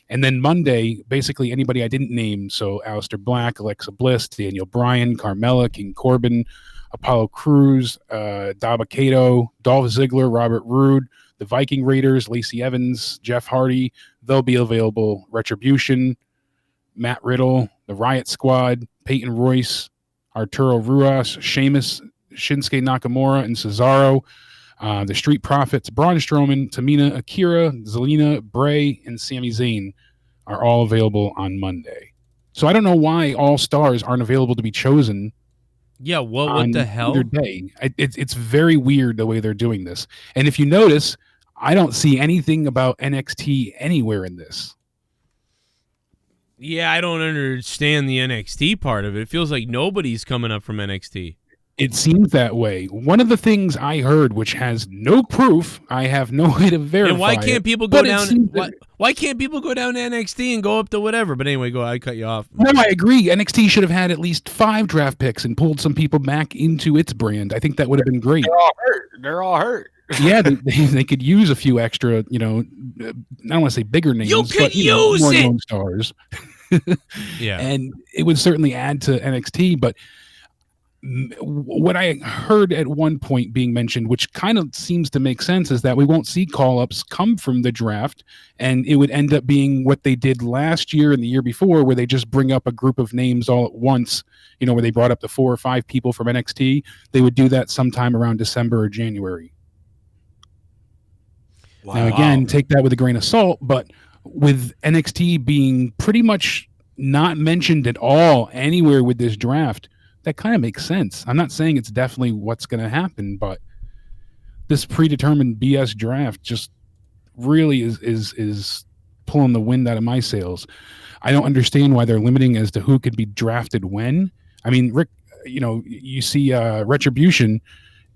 Speaker 1: And then Monday, basically anybody I didn't name. So Aleister Black, Alexa Bliss, Daniel Bryan, Carmella, King Corbin, Apollo Crews, Dabba-Kato, Dolph Ziggler, Robert Roode, the Viking Raiders, Lacey Evans, Jeff Hardy. They'll be available. Retribution, Matt Riddle, the Riot Squad, Peyton Royce, Arturo Ruas, Sheamus, Shinsuke Nakamura, and Cesaro. The Street Profits, Braun Strowman, Tamina, Akira, Zelina, Bray, and Sami Zayn are all available on Monday. So I don't know why all stars aren't available to be chosen.
Speaker 3: Yeah, what the hell?
Speaker 1: Either day. It's very weird the way they're doing this. And if you notice, I don't see anything about NXT anywhere in this.
Speaker 3: Yeah, I don't understand the NXT part of it. It feels like nobody's coming up from NXT.
Speaker 1: It seems that way. One of the things I heard, which has no proof, I have no way to verify.
Speaker 3: And why can't people go down? Why can't people go down to NXT and go up to whatever? But anyway, I cut you off.
Speaker 1: No, I agree. NXT should have had at least 5 draft picks and pulled some people back into its brand. I think that would have been great.
Speaker 2: They're all hurt.
Speaker 1: Yeah, they could use a few extra, I don't want to say bigger names, but more known stars.
Speaker 3: Yeah,
Speaker 1: and it would certainly add to NXT. But what I heard at one point being mentioned, which kind of seems to make sense, is that we won't see call-ups come from the draft, and it would end up being what they did last year and the year before, where they just bring up a group of names all at once, where they brought up the 4 or 5 people from NXT. They would do that sometime around December or January. Wow. Now, again, take that with a grain of salt, but with NXT being pretty much not mentioned at all anywhere with this draft, that kind of makes sense. I'm not saying it's definitely what's going to happen, but this predetermined BS draft just really is pulling the wind out of my sails. I don't understand why they're limiting as to who could be drafted when. I mean, Rick, you see Retribution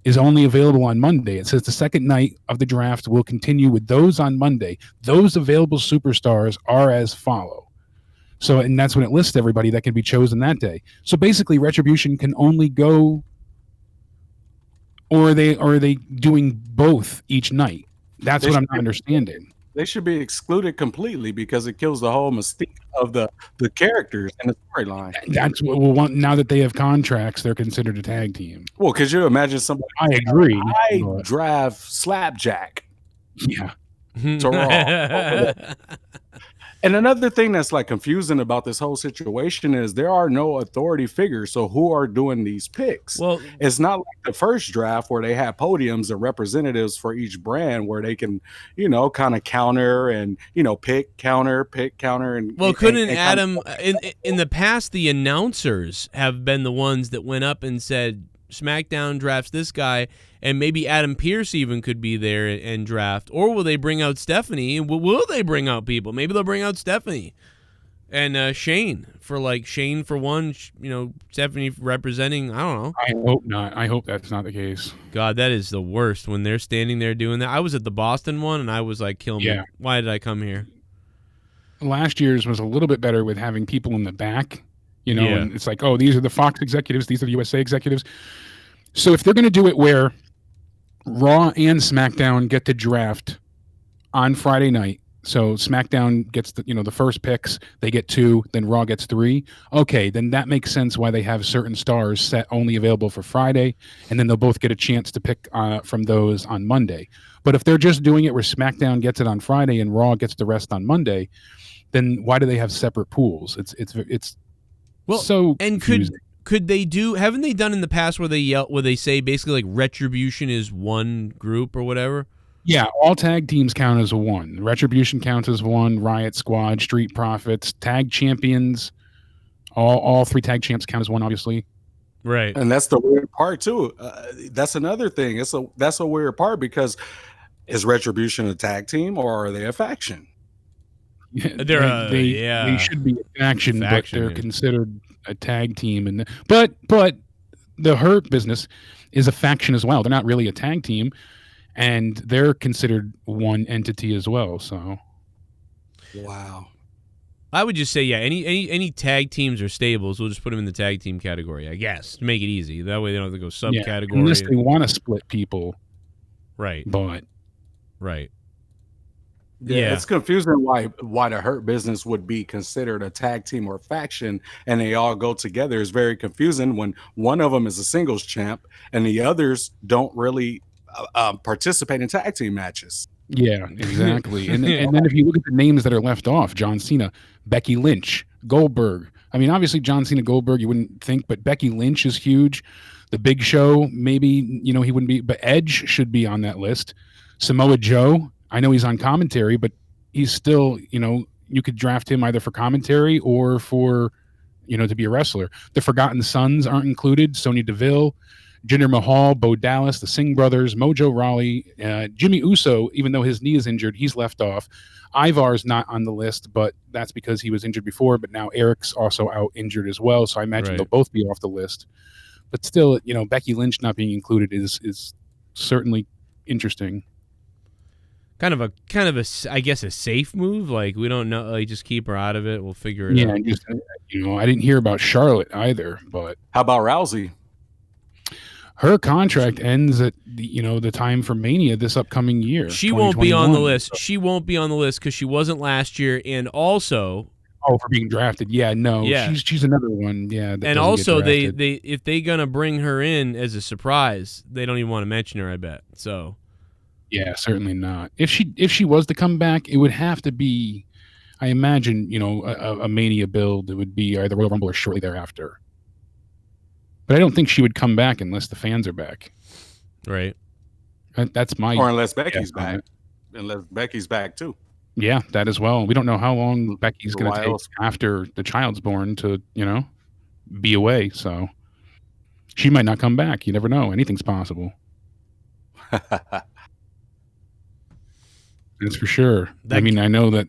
Speaker 1: is only available on Monday. It says the second night of the draft will continue with those on Monday. Those available superstars are as follow. So, and that's when it lists everybody that can be chosen that day. So basically, Retribution can only go, or are they doing both each night? That's what I'm not understanding.
Speaker 2: They should be excluded completely because it kills the whole mystique of the characters and the storyline.
Speaker 1: That's what we'll want now that they have contracts. They're considered a tag team.
Speaker 2: Well, could you imagine somebody?
Speaker 1: I agree.
Speaker 2: I drive Slapjack.
Speaker 1: Yeah.
Speaker 2: To Raw. And another thing that's like confusing about this whole situation is there are no authority figures. So who are doing these picks?
Speaker 3: Well,
Speaker 2: it's not like the first draft where they had podiums and representatives for each brand where they can, kind of counter and, pick, counter. And
Speaker 3: well, couldn't Adam in the past, the announcers have been the ones that went up and said, SmackDown drafts this guy, and maybe Adam Pearce even could be there and draft. Or will they bring out Stephanie? Will they bring out people? Maybe they'll bring out Stephanie And Shane for one, Stephanie representing, I don't know.
Speaker 1: I hope not. I hope that's not the case.
Speaker 3: God, that is the worst when they're standing there doing that. I was at the Boston one and I was like, kill me.
Speaker 1: Yeah.
Speaker 3: Why did I come here?
Speaker 1: Last year's was a little bit better with having people in the back,
Speaker 3: Yeah.
Speaker 1: and it's like, oh, these are the Fox executives, these are the USA executives. So if they're going to do it where Raw and SmackDown get to draft on Friday night, so SmackDown gets the first picks, they get 2, then Raw gets 3. Okay, then that makes sense why they have certain stars set only available for Friday, and then they'll both get a chance to pick from those on Monday. But if they're just doing it where SmackDown gets it on Friday and Raw gets the rest on Monday, then why do they have separate pools? It's so
Speaker 3: and
Speaker 1: confusing.
Speaker 3: could they haven't they done in the past where they say basically like Retribution is one group or whatever?
Speaker 1: Yeah, all tag teams count as one. Retribution counts as one. Riot Squad, Street Profits, tag champions, all 3 tag champs count as one, obviously.
Speaker 3: Right.
Speaker 2: And that's the weird part too. That's another thing. That's a weird part because is Retribution a tag team or are they a faction?
Speaker 1: They should be a faction, but they're considered a tag team. But the Hurt Business is a faction as well. They're not really a tag team. And they're considered one entity as well. So,
Speaker 2: wow.
Speaker 3: I would just say, yeah, any tag teams or stables, we'll just put them in the tag team category, I guess, to make it easy. That way they don't have to go subcategory.
Speaker 1: Yeah, unless they want to split people.
Speaker 3: Right.
Speaker 1: But.
Speaker 3: Right.
Speaker 2: Yeah, it's confusing why the Hurt Business would be considered a tag team or faction and they all go together. Is very confusing when one of them is a singles champ and the others don't really participate in tag team matches.
Speaker 1: Yeah, exactly. and then if you look at the names that are left off, John Cena, Becky Lynch, Goldberg. I mean, obviously John Cena, Goldberg, you wouldn't think, but Becky Lynch is huge. The Big Show, maybe, he wouldn't be, but Edge should be on that list. Samoa Joe, I know he's on commentary, but he's still, you could draft him either for commentary or for, to be a wrestler. The Forgotten Sons aren't included. Sonya Deville, Jinder Mahal, Bo Dallas, the Singh brothers, Mojo Rawley, Jimmy Uso, even though his knee is injured, he's left off. Ivar's not on the list, but that's because he was injured before, but now Eric's also out injured as well, so I imagine they'll both be off the list. But still, Becky Lynch not being included is certainly interesting.
Speaker 3: Kind of a, I guess, a safe move. Like, we don't know, like, just keep her out of it. We'll figure it out.
Speaker 1: Yeah, I didn't hear about Charlotte either, but.
Speaker 2: How about Rousey?
Speaker 1: Her contract ends at the time for Mania this upcoming year.
Speaker 3: She won't be on the list. So. She won't be on the list because she wasn't last year, and also
Speaker 1: for being drafted. Yeah, no, she's another one. Yeah,
Speaker 3: and also they if they gonna bring her in as a surprise, they don't even want to mention her. I bet so.
Speaker 1: Yeah, certainly not. If she was to come back, it would have to be, I imagine, a Mania build. It would be either Royal Rumble or shortly thereafter. But I don't think she would come back unless the fans are back.
Speaker 3: Right.
Speaker 1: That's my.
Speaker 2: Or unless Becky's back. Unless Becky's back too.
Speaker 1: Yeah, that as well. We don't know how long Becky's going to take after the child's born to, be away. So she might not come back. You never know. Anything's possible. That's for sure. I mean, I know that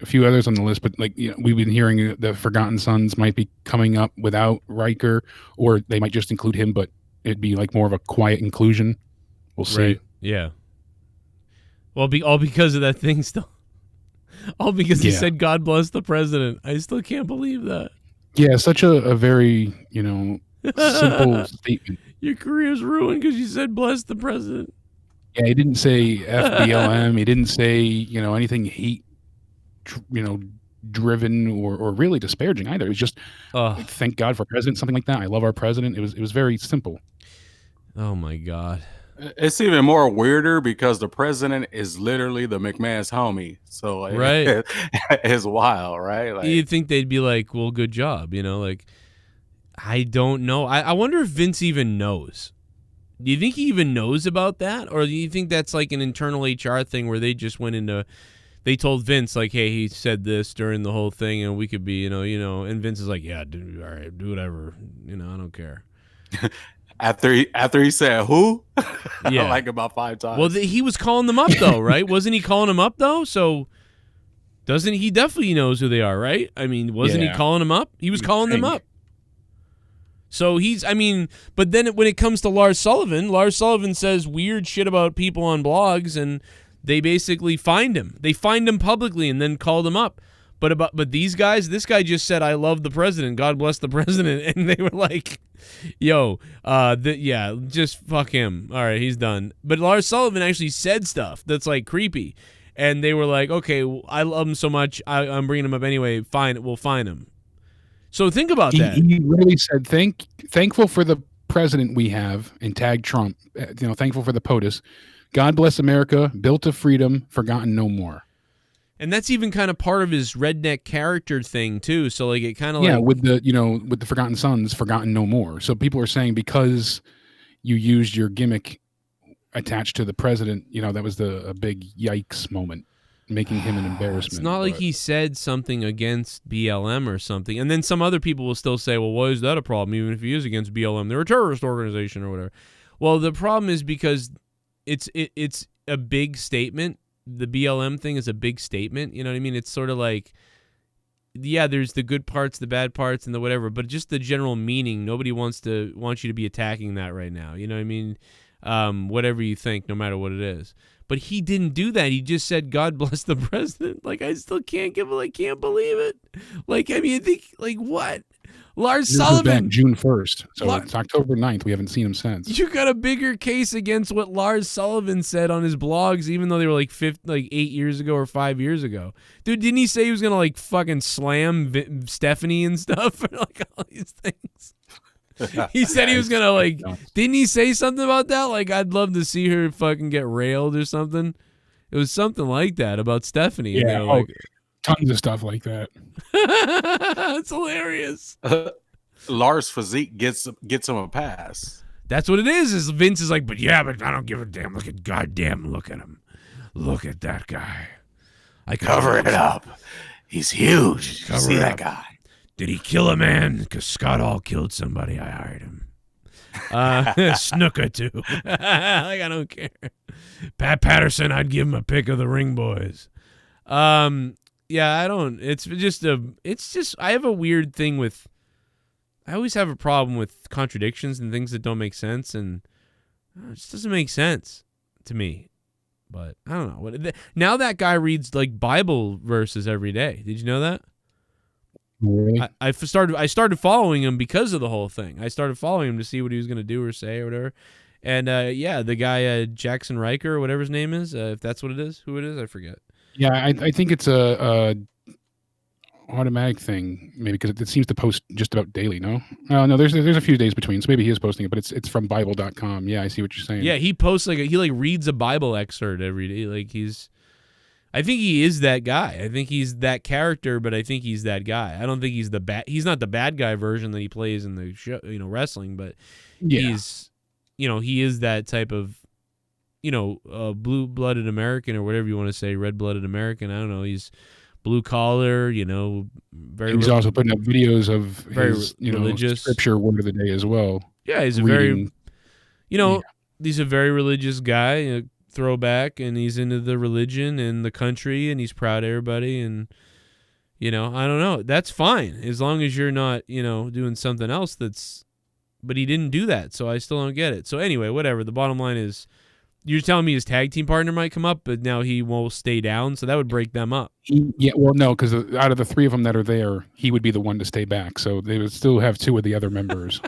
Speaker 1: a few others on the list, but we've been hearing the Forgotten Sons might be coming up without Riker, or they might just include him, but it'd be like more of a quiet inclusion. We'll see.
Speaker 3: Right. Yeah. Well, all because of that thing still. All because he said, "God bless the president." I still can't believe that.
Speaker 1: Yeah, such a very, simple statement.
Speaker 3: Your career's ruined because you said, "Bless the president."
Speaker 1: Yeah, he didn't say FBLM. He didn't say, anything hate, driven or really disparaging either. It was just, thank God for president, something like that. I love our president. It was very simple.
Speaker 3: Oh my God.
Speaker 2: It's even more weirder because the president is literally the McMahon's homie. So
Speaker 3: right.
Speaker 2: It's wild, right? Like,
Speaker 3: you'd think they'd be like, well, good job. I don't know. I wonder if Vince even knows. Do you think he even knows about that? Or do you think that's like an internal HR thing where they just went into, they told Vince like, hey, he said this during the whole thing and we could be, and Vince is like, yeah, dude, all right, do whatever. I don't care.
Speaker 2: After he said who?
Speaker 3: Yeah.
Speaker 2: Like about 5 times.
Speaker 3: Well, he was calling them up though, right? Wasn't he calling them up though? So Doesn't he? Definitely knows who they are, right? I mean, wasn't he calling them up? He was calling them up. So but then when it comes to Lars Sullivan says weird shit about people on blogs, and they basically find him. They find him publicly and then called him up. But these guys, this guy just said, "I love the president. God bless the president," and they were like, "Yo, just fuck him. All right, he's done." But Lars Sullivan actually said stuff that's like creepy, and they were like, "Okay, I love him so much, I'm bringing him up anyway. Fine, we'll find him." So think about that.
Speaker 1: He really said, "Thankful for the president we have," and tagged Trump. Thankful for the POTUS. God bless America, built of freedom, forgotten no more.
Speaker 3: And that's even kind of part of his redneck character thing too. So like it kind of
Speaker 1: with the Forgotten Sons, forgotten no more. So people are saying because you used your gimmick attached to the president, that was a big yikes moment, making him an embarrassment.
Speaker 3: It's not like he said something against BLM or something. And then some other people will still say, well, why is that a problem? Even if he is against BLM, they're a terrorist organization or whatever. Well, the problem is because it's a big statement. The BLM thing is a big statement. You know what I mean? It's sort of like, yeah, there's the good parts, the bad parts, and the whatever, but just the general meaning. Nobody wants you to be attacking that right now. You know what I mean? Whatever you think, no matter what it is. But he didn't do that. He just said, "God bless the president." Like, I still can't believe it. Like, I mean, I think, like, what? Lars Sullivan.
Speaker 1: Back June 1st. So it's October 9th. We haven't seen him since.
Speaker 3: You got a bigger case against what Lars Sullivan said on his blogs, even though they were like 8 years ago or 5 years ago. Dude, didn't he say he was going to like fucking slam Stephanie and stuff? Like all these things. He said he was going to like, didn't he say something about that? Like, I'd love to see her fucking get railed or something. It was something like that about Stephanie.
Speaker 1: Yeah. Tons of stuff like that.
Speaker 3: It's hilarious.
Speaker 2: Lars' physique gets him a pass.
Speaker 3: That's what it is Vince is like, but I don't give a damn. Look at him. Look at that guy. I
Speaker 2: cover it up. He's huge. See that guy?
Speaker 3: Did he kill a man? Because Scott Hall killed somebody. I hired him. Snooker too. Like, I don't care. Pat Patterson, I'd give him a pick of the Ring Boys. Yeah, I don't. It's just I have a weird thing with. I always have a problem with contradictions and things that don't make sense, and it just doesn't make sense to me. But I don't know. Now that guy reads like Bible verses every day. Did you know that?
Speaker 1: Really?
Speaker 3: I started following him because of the whole thing. I started following him to see what he was going to do or say or whatever. And the guy Jackson Riker or whatever his name is, if that's what it is, who it is, I forget.
Speaker 1: Yeah, I think it's a automatic thing, maybe, because it seems to post just about daily. No, there's a few days between, so maybe he is posting it, but it's from Bible.com. Yeah, I see what you're saying.
Speaker 3: Yeah, he posts he reads a Bible excerpt every day. Like I think he is that guy. I think he's that character, but I think he's that guy. I don't think he's he's not the bad guy version that he plays in the show, wrestling, but he's, he is that type of, blue-blooded American or whatever you want to say, red-blooded American. I don't know. He's blue-collar, very.
Speaker 1: He's also putting up videos of his,
Speaker 3: religious
Speaker 1: scripture word of the day as well.
Speaker 3: Yeah, he's he's a very religious guy, throwback, and he's into the religion and the country, and he's proud of everybody, and, I don't know. That's fine, as long as you're not, doing something else but he didn't do that, so I still don't get it. So anyway, whatever. The bottom line is, you're telling me his tag team partner might come up, but now he won't stay down, so that would break them up.
Speaker 1: Yeah, well, no, because out of the three of them that are there, he would be the one to stay back, so they would still have two of the other members.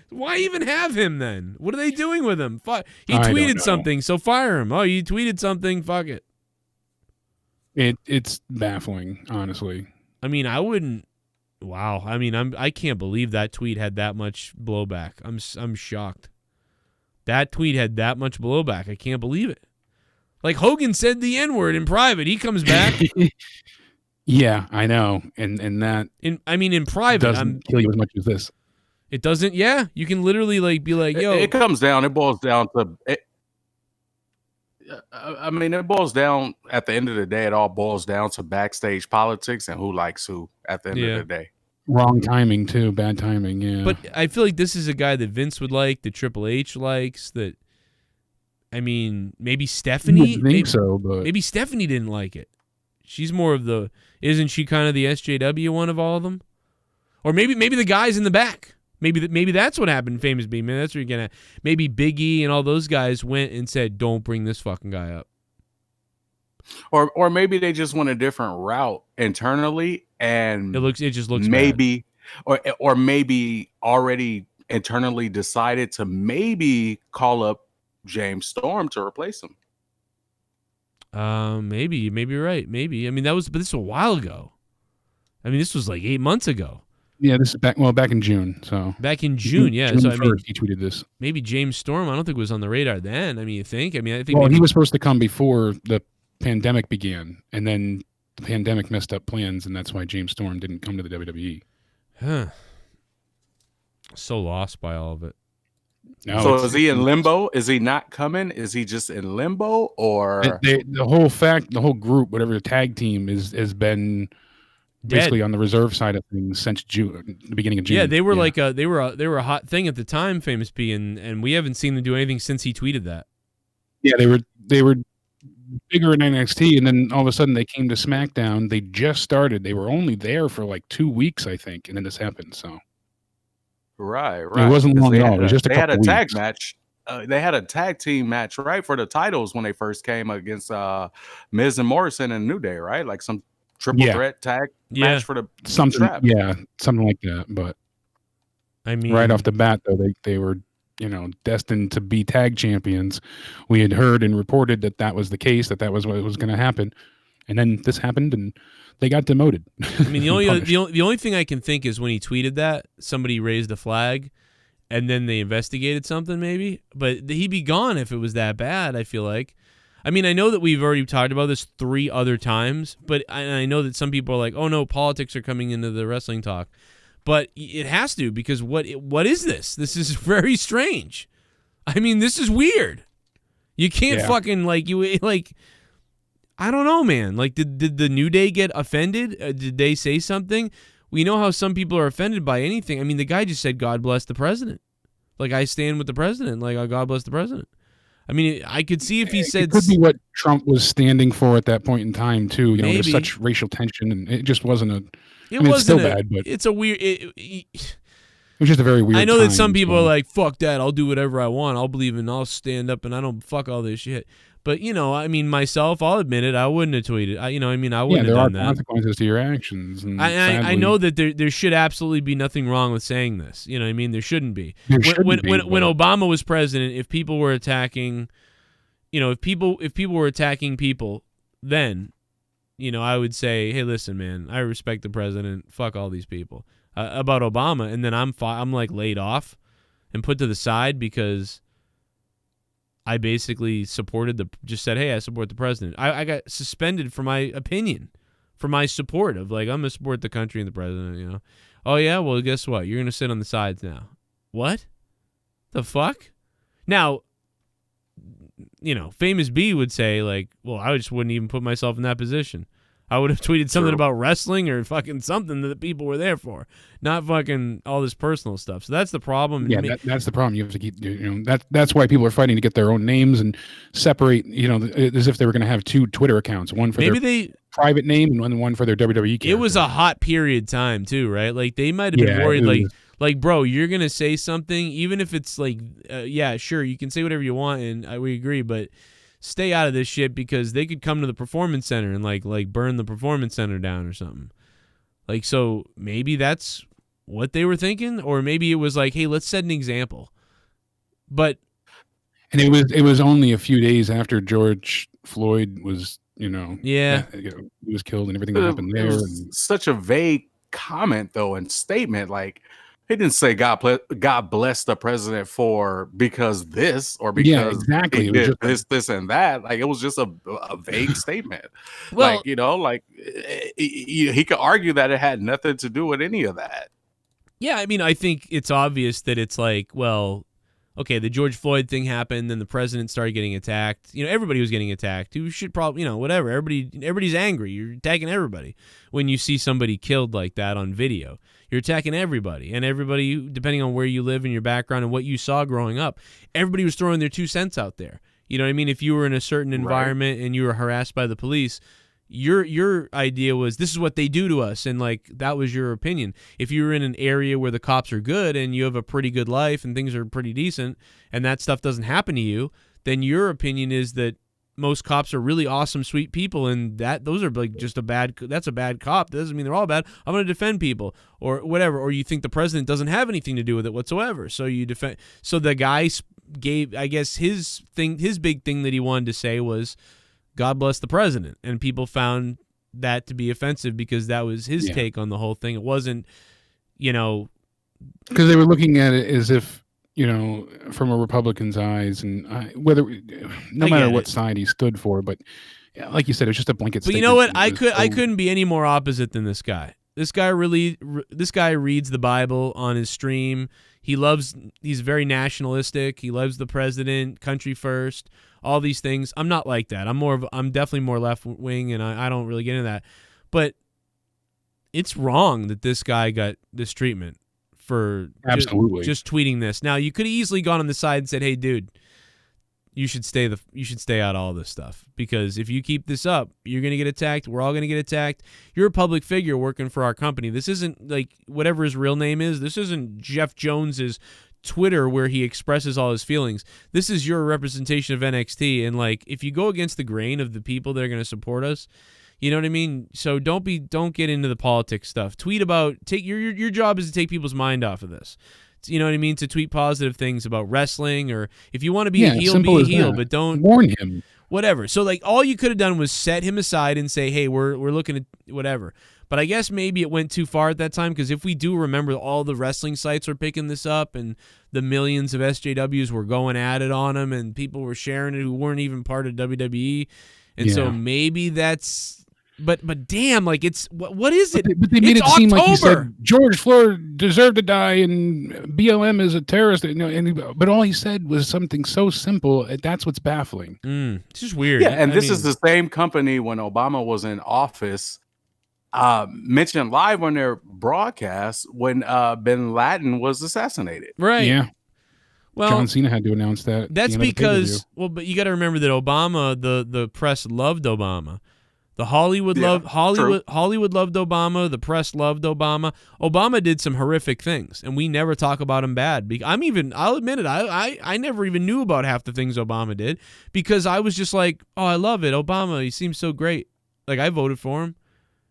Speaker 3: Why even have him then? What are they doing with him? He tweeted something, so fire him. Oh, you tweeted something, fuck it.
Speaker 1: It's baffling, honestly.
Speaker 3: I mean, I wouldn't. Wow. I mean, I can't believe that tweet had that much blowback. I'm shocked. That tweet had that much blowback. I can't believe it. Like, Hogan said the N-word in private. He comes back.
Speaker 1: Yeah, I know. And that
Speaker 3: in private
Speaker 1: doesn't kill you as much as this.
Speaker 3: It doesn't. Yeah, you can literally be like, "Yo."
Speaker 2: It comes down. It boils down to. It boils down at the end of the day. It all boils down to backstage politics and who likes who at the end of the day.
Speaker 1: Wrong timing too. Bad timing. Yeah.
Speaker 3: But I feel like this is a guy that Vince would like, that Triple H likes. That, maybe Stephanie.
Speaker 1: I think so, but
Speaker 3: maybe Stephanie didn't like it. She's more of the, isn't she kind of the SJW one of all of them? Or maybe the guys in the back. Maybe that's what happened in Famous B. Man, that's what you're getting at. Maybe Big E and all those guys went and said, don't bring this fucking guy up.
Speaker 2: Or maybe they just went a different route internally, and
Speaker 3: it just looks
Speaker 2: maybe bad. or maybe already internally decided to maybe call up James Storm to replace him.
Speaker 3: Maybe you're right. Maybe. I mean, but this was a while ago. I mean, this was like 8 months ago.
Speaker 1: Yeah, this is back in June. So
Speaker 3: back in June, yeah.
Speaker 1: June
Speaker 3: so
Speaker 1: 1st,
Speaker 3: I mean,
Speaker 1: he tweeted this.
Speaker 3: Maybe James Storm. I don't think was on the radar then. I mean, you think? I think.
Speaker 1: Well, he was supposed to come before the pandemic began, and then the pandemic messed up plans, and that's why James Storm didn't come to the WWE.
Speaker 3: Huh. So lost by all of it.
Speaker 2: No, so is he in limbo? Is he not coming? Is he just in limbo? Or
Speaker 1: the whole group, whatever the tag team has been basically on the reserve side of things since June, the beginning of June.
Speaker 3: Yeah, they were they were a hot thing at the time, Famous B, and we haven't seen them do anything since he tweeted that.
Speaker 1: Yeah, they were bigger in NXT, and then all of a sudden they came to SmackDown. They just started. They were only there for like 2 weeks, I think, and then this happened. So
Speaker 2: right.
Speaker 1: It wasn't long at all. It was just a couple weeks.
Speaker 2: Tag match. They had a tag team match, right, for the titles when they first came against Miz and Morrison and New Day, right? Like some triple threat tag match for the
Speaker 1: something.
Speaker 2: Trap.
Speaker 1: Yeah, something like that. But
Speaker 3: I mean,
Speaker 1: right off the bat, though, they were destined to be tag champions. We had heard and reported that was the case, that was what was going to happen, and then this happened, and they got demoted.
Speaker 3: I mean, the only thing I can think is when he tweeted that, somebody raised a flag, and then they investigated something maybe, but he'd be gone if it was that bad, I feel like. I mean, I know that we've already talked about this 3 other times, but I know that some people are like, oh no, politics are coming into the wrestling talk. But it has to, because what is this? This is very strange. I mean, this is weird. You can't fucking I don't know, man. Like, did the New Day get offended? Did they say something? We know how some people are offended by anything. I mean, the guy just said, God bless the president. Like, I stand with the president. Like, God bless the president. I mean, I could see if he said...
Speaker 1: It could be what Trump was standing for at that point in time, too. There's such racial tension, and it just wasn't a... it's still bad, but...
Speaker 3: It's a weird...
Speaker 1: It was just a very weird
Speaker 3: I know
Speaker 1: time,
Speaker 3: that some people are like, fuck that, I'll do whatever I want. I'll stand up, and I don't fuck all this shit. But, I mean, myself, I'll admit it, I wouldn't have tweeted. I wouldn't have done that.
Speaker 1: There are consequences to your actions. And
Speaker 3: I know that there should absolutely be nothing wrong with saying this. You know what I mean? There shouldn't be. When Obama was president, if people were attacking, if people were attacking people, then, I would say, hey, listen, man, I respect the president. Fuck all these people. About Obama, and then I'm like laid off and put to the side because I basically just said, hey, I support the president. I got suspended for my opinion, for my support of, like, I'm going to support the country and the president, Oh, yeah? Well, guess what? You're going to sit on the sides now. What? The fuck? Now, Famous B would say, like, well, I just wouldn't even put myself in that position. I would have tweeted something about wrestling or fucking something that people were there for, not fucking all this personal stuff. So that's the problem.
Speaker 1: Yeah, that's the problem. You have to keep, that's why people are fighting to get their own names and separate, as if they were going to have 2 Twitter accounts, one for their private name and one for their WWE character.
Speaker 3: It was a hot period time too, right? Like they might have been worried, like, bro, you're going to say something, even if it's like, yeah, sure, you can say whatever you want, and we agree, but stay out of this shit because they could come to the performance center and like burn the performance center down or something. Like, so maybe that's what they were thinking, or maybe it was like, hey, let's set an example. And
Speaker 1: it was only a few days after George Floyd was, he was killed and everything that happened there.
Speaker 2: Such a vague comment though, and statement. Like, he didn't say God bless the president because this or because
Speaker 1: exactly.
Speaker 2: He did this and that. Like, it was just a vague statement.
Speaker 3: Well,
Speaker 2: he could argue that it had nothing to do with any of that.
Speaker 3: Yeah, I mean, I think it's obvious that it's like, well, okay, the George Floyd thing happened, then the president started getting attacked. Everybody was getting attacked. You should probably, whatever. Everybody's angry. You're attacking everybody when you see somebody killed like that on video. You're attacking everybody, and everybody, depending on where you live and your background and what you saw growing up, everybody was throwing their 2 cents out there. You know what I mean? If you were in a certain environment and you were harassed by the police, your idea was this is what they do to us, and like that was your opinion. If you're in an area where the cops are good and you have a pretty good life and things are pretty decent and that stuff doesn't happen to you, then your opinion is that most cops are really awesome, sweet people, and those are like just that's a bad cop. That doesn't mean they're all bad. I'm going to defend people or whatever. Or you think the president doesn't have anything to do with it whatsoever, so you defend. So the guy gave, I guess, his big thing that he wanted to say was, God bless the president, and people found that to be offensive because that was his take on the whole thing. It wasn't, because
Speaker 1: they were looking at it as if, from a Republican's eyes, and no matter what side he stood for, but like you said, it's just a blanket statement.
Speaker 3: But you know what? I couldn't be any more opposite than this guy. This guy reads the Bible on his stream. He's very nationalistic. He loves the president, country first, all these things. I'm not like that. I'm definitely more left wing, and I don't really get into that. But it's wrong that this guy got this treatment for just tweeting this. Now, you could have easily gone on the side and said, "Hey, dude, you should stay out of all this stuff, because if you keep this up, you're going to get attacked. We're all going to get attacked. You're a public figure working for our company. This isn't like whatever his real name is. This isn't Jeff Jones's Twitter where he expresses all his feelings. This is your representation of NXT, and like if you go against the grain of the people that are going to support us, you know what I mean? So don't get into the politics stuff. Tweet about your job is to take people's mind off of this. You know what I mean? To tweet positive things about wrestling, or if you want to be a heel, be a heel, but don't
Speaker 1: warn him.
Speaker 3: Whatever. So like all you could have done was set him aside and say, "Hey, we're looking at whatever." But I guess maybe it went too far at that time, because if we do remember, all the wrestling sites were picking this up and the millions of SJWs were going at it on him and people were sharing it who weren't even part of WWE. And so maybe that's but damn, like it's what is it?
Speaker 1: But they made it seem like he said George Floyd deserved to die and BLM is a terrorist. But all he said was something so simple. That's what's baffling.
Speaker 3: It's just weird.
Speaker 2: Yeah, and this is the same company when Obama was in office. Mentioned live on their broadcast when Bin Laden was assassinated.
Speaker 3: Right.
Speaker 1: Yeah.
Speaker 3: Well,
Speaker 1: John Cena had to announce that.
Speaker 3: That's because, but you got to remember that Obama, the press loved Obama. The Hollywood loved Obama. The press loved Obama. Obama did some horrific things, and we never talk about him bad. I'll admit it. I never even knew about half the things Obama did, because I was just like, oh, I love it. Obama, he seems so great. Like I voted for him.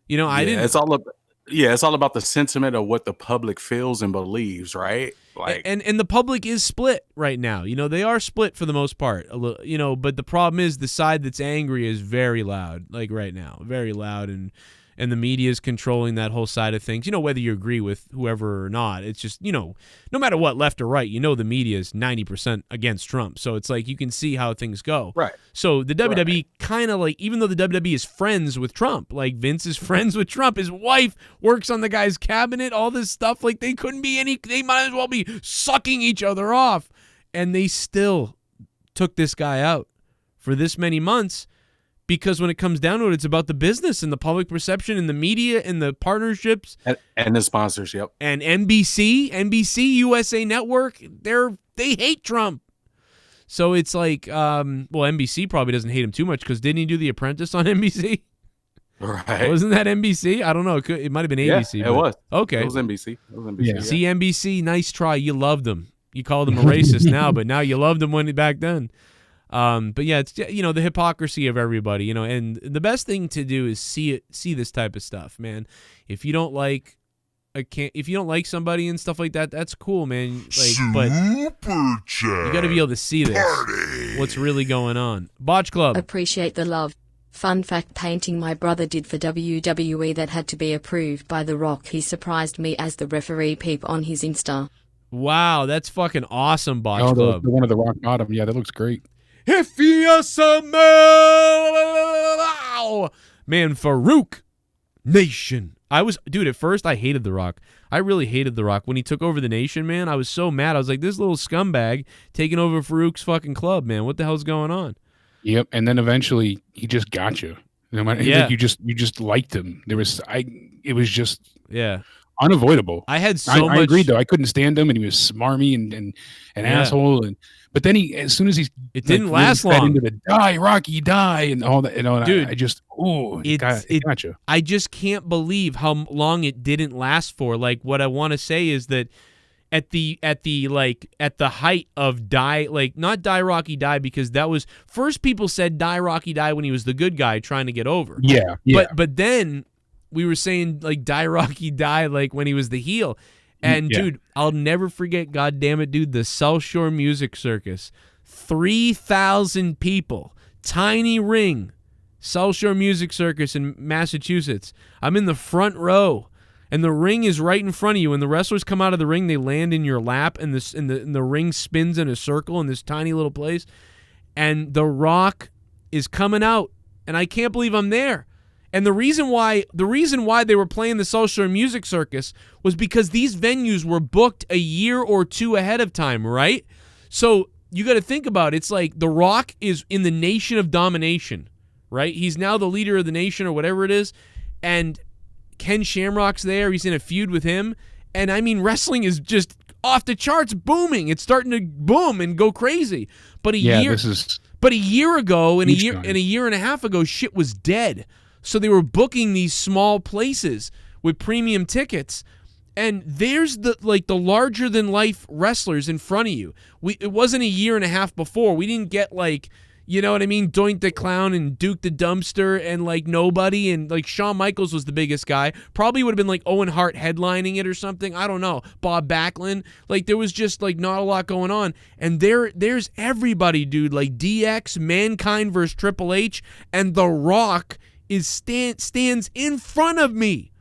Speaker 3: I didn't.
Speaker 2: It's all about the sentiment of what the public feels and believes, right? Like,
Speaker 3: and the public is split right now. They are split for the most part. But the problem is the side that's angry is very loud, like right now, very loud, and the media is controlling that whole side of things. Whether you agree with whoever or not, it's just no matter what, left or right, the media is 90% against Trump. So it's like you can see how things go.
Speaker 2: Right.
Speaker 3: So the WWE kind of like, even though the WWE is friends with Trump, like Vince is friends with Trump, his wife works on the guy's cabinet, all this stuff, like they might as well be sucking each other off, and they still took this guy out for this many months. Because when it comes down to it, it's about the business and the public perception and the media and the partnerships
Speaker 2: and the sponsors. Yep.
Speaker 3: And NBC, USA Network, they hate Trump. So it's like, NBC probably doesn't hate him too much, because didn't he do The Apprentice on NBC?
Speaker 2: Right.
Speaker 3: Wasn't that NBC? I don't know. It might have been ABC.
Speaker 2: Yeah, it was.
Speaker 3: Okay.
Speaker 2: It was NBC.
Speaker 1: Yeah.
Speaker 3: See, NBC, nice try. You loved him. You called him a racist now, but now you loved him back then. But yeah, it's the hypocrisy of everybody, and the best thing to do is see this type of stuff, man. If you don't like somebody and stuff like that, that's cool, man. But you got to be able to see this, what's really going on. Botch Club.
Speaker 9: Appreciate the love. Fun fact: painting my brother did for WWE that had to be approved by The Rock. He surprised me as the referee peep on his Insta.
Speaker 3: Wow, that's fucking awesome, Botch Club.
Speaker 1: The one of the rock bottom. Yeah, that looks great.
Speaker 3: If you smell, man, Farouk Nation. At first I hated The Rock. I really hated The Rock. When he took over the nation, man, I was so mad. I was like, this little scumbag taking over Farouk's fucking club, man. What the hell's going on?
Speaker 1: Yep. And then eventually he just got you. Like you just liked him. It was just unavoidable.
Speaker 3: I had so much.
Speaker 1: I agreed though. I couldn't stand him, and he was smarmy and an asshole. But then as soon as
Speaker 3: it didn't last
Speaker 1: really
Speaker 3: long.
Speaker 1: into the die, Rocky, die, and all that, and
Speaker 3: dude,
Speaker 1: I just gotcha.
Speaker 3: I just can't believe how long it didn't last for. Like, what I want to say is that at the height of die, like not die Rocky die, because that was first people said die Rocky die when he was the good guy trying to get over.
Speaker 1: Yeah.
Speaker 3: But then we were saying like die Rocky die like when he was the heel. And dude, I'll never forget, God damn it, dude, the South Shore Music Circus. 3,000 people, tiny ring, South Shore Music Circus in Massachusetts. I'm in the front row, and the ring is right in front of you. When the wrestlers come out of the ring, they land in your lap, and the ring spins in a circle in this tiny little place. And The Rock is coming out, and I can't believe I'm there. And the reason why they were playing the South Shore Music Circus was because these venues were booked a year or two ahead of time, right? So you got to think about it. It's like The Rock is in the Nation of Domination, right? He's now the leader of the nation or whatever it is. And Ken Shamrock's there. He's in a feud with him. And I mean, wrestling is just off the charts booming. It's starting to boom and go crazy. But a year ago and a year and a half ago, shit was dead. So they were booking these small places with premium tickets, and there's the larger than life wrestlers in front of you. It wasn't a year and a half before. We didn't get like, you know what I mean, Doink the Clown and Duke the Dumpster and like nobody, and like Shawn Michaels was the biggest guy. Probably would have been like Owen Hart headlining it or something. I don't know. Bob Backlund. Like there was just like not a lot going on. And there's everybody, dude. Like DX, Mankind versus Triple H, and The Rock stands in front of me.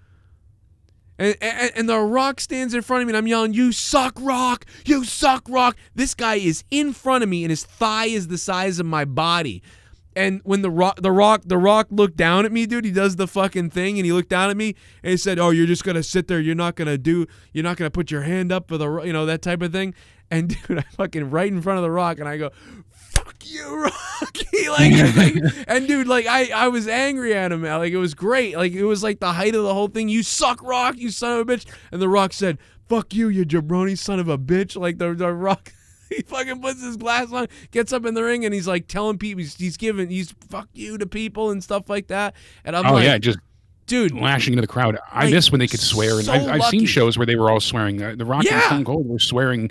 Speaker 3: And The Rock stands in front of me, and I'm yelling, "You suck, Rock! You suck, Rock!" This guy is in front of me, and his thigh is the size of my body. And when the Rock looked down at me, dude, he does the fucking thing, and he looked down at me, and he said, "Oh, you're just gonna sit there. You're not gonna put your hand up for the, that type of thing." And dude, I fucking right in front of The Rock, and I go, "Fuck you, Rocky!" And dude, like I was angry at him, man. Like it was great. Like it was like the height of the whole thing. "You suck, Rock, you son of a bitch." And The Rock said, "Fuck you, you jabroni son of a bitch." Like the Rock, he fucking puts his glass on, gets up in the ring, and he's like telling people, he's fuck you to people and stuff like that. And I'm
Speaker 1: just
Speaker 3: dude,
Speaker 1: lashing into the crowd. I miss when they could swear, and I've seen shows where they were all swearing. The Rock and Stone Cold were swearing.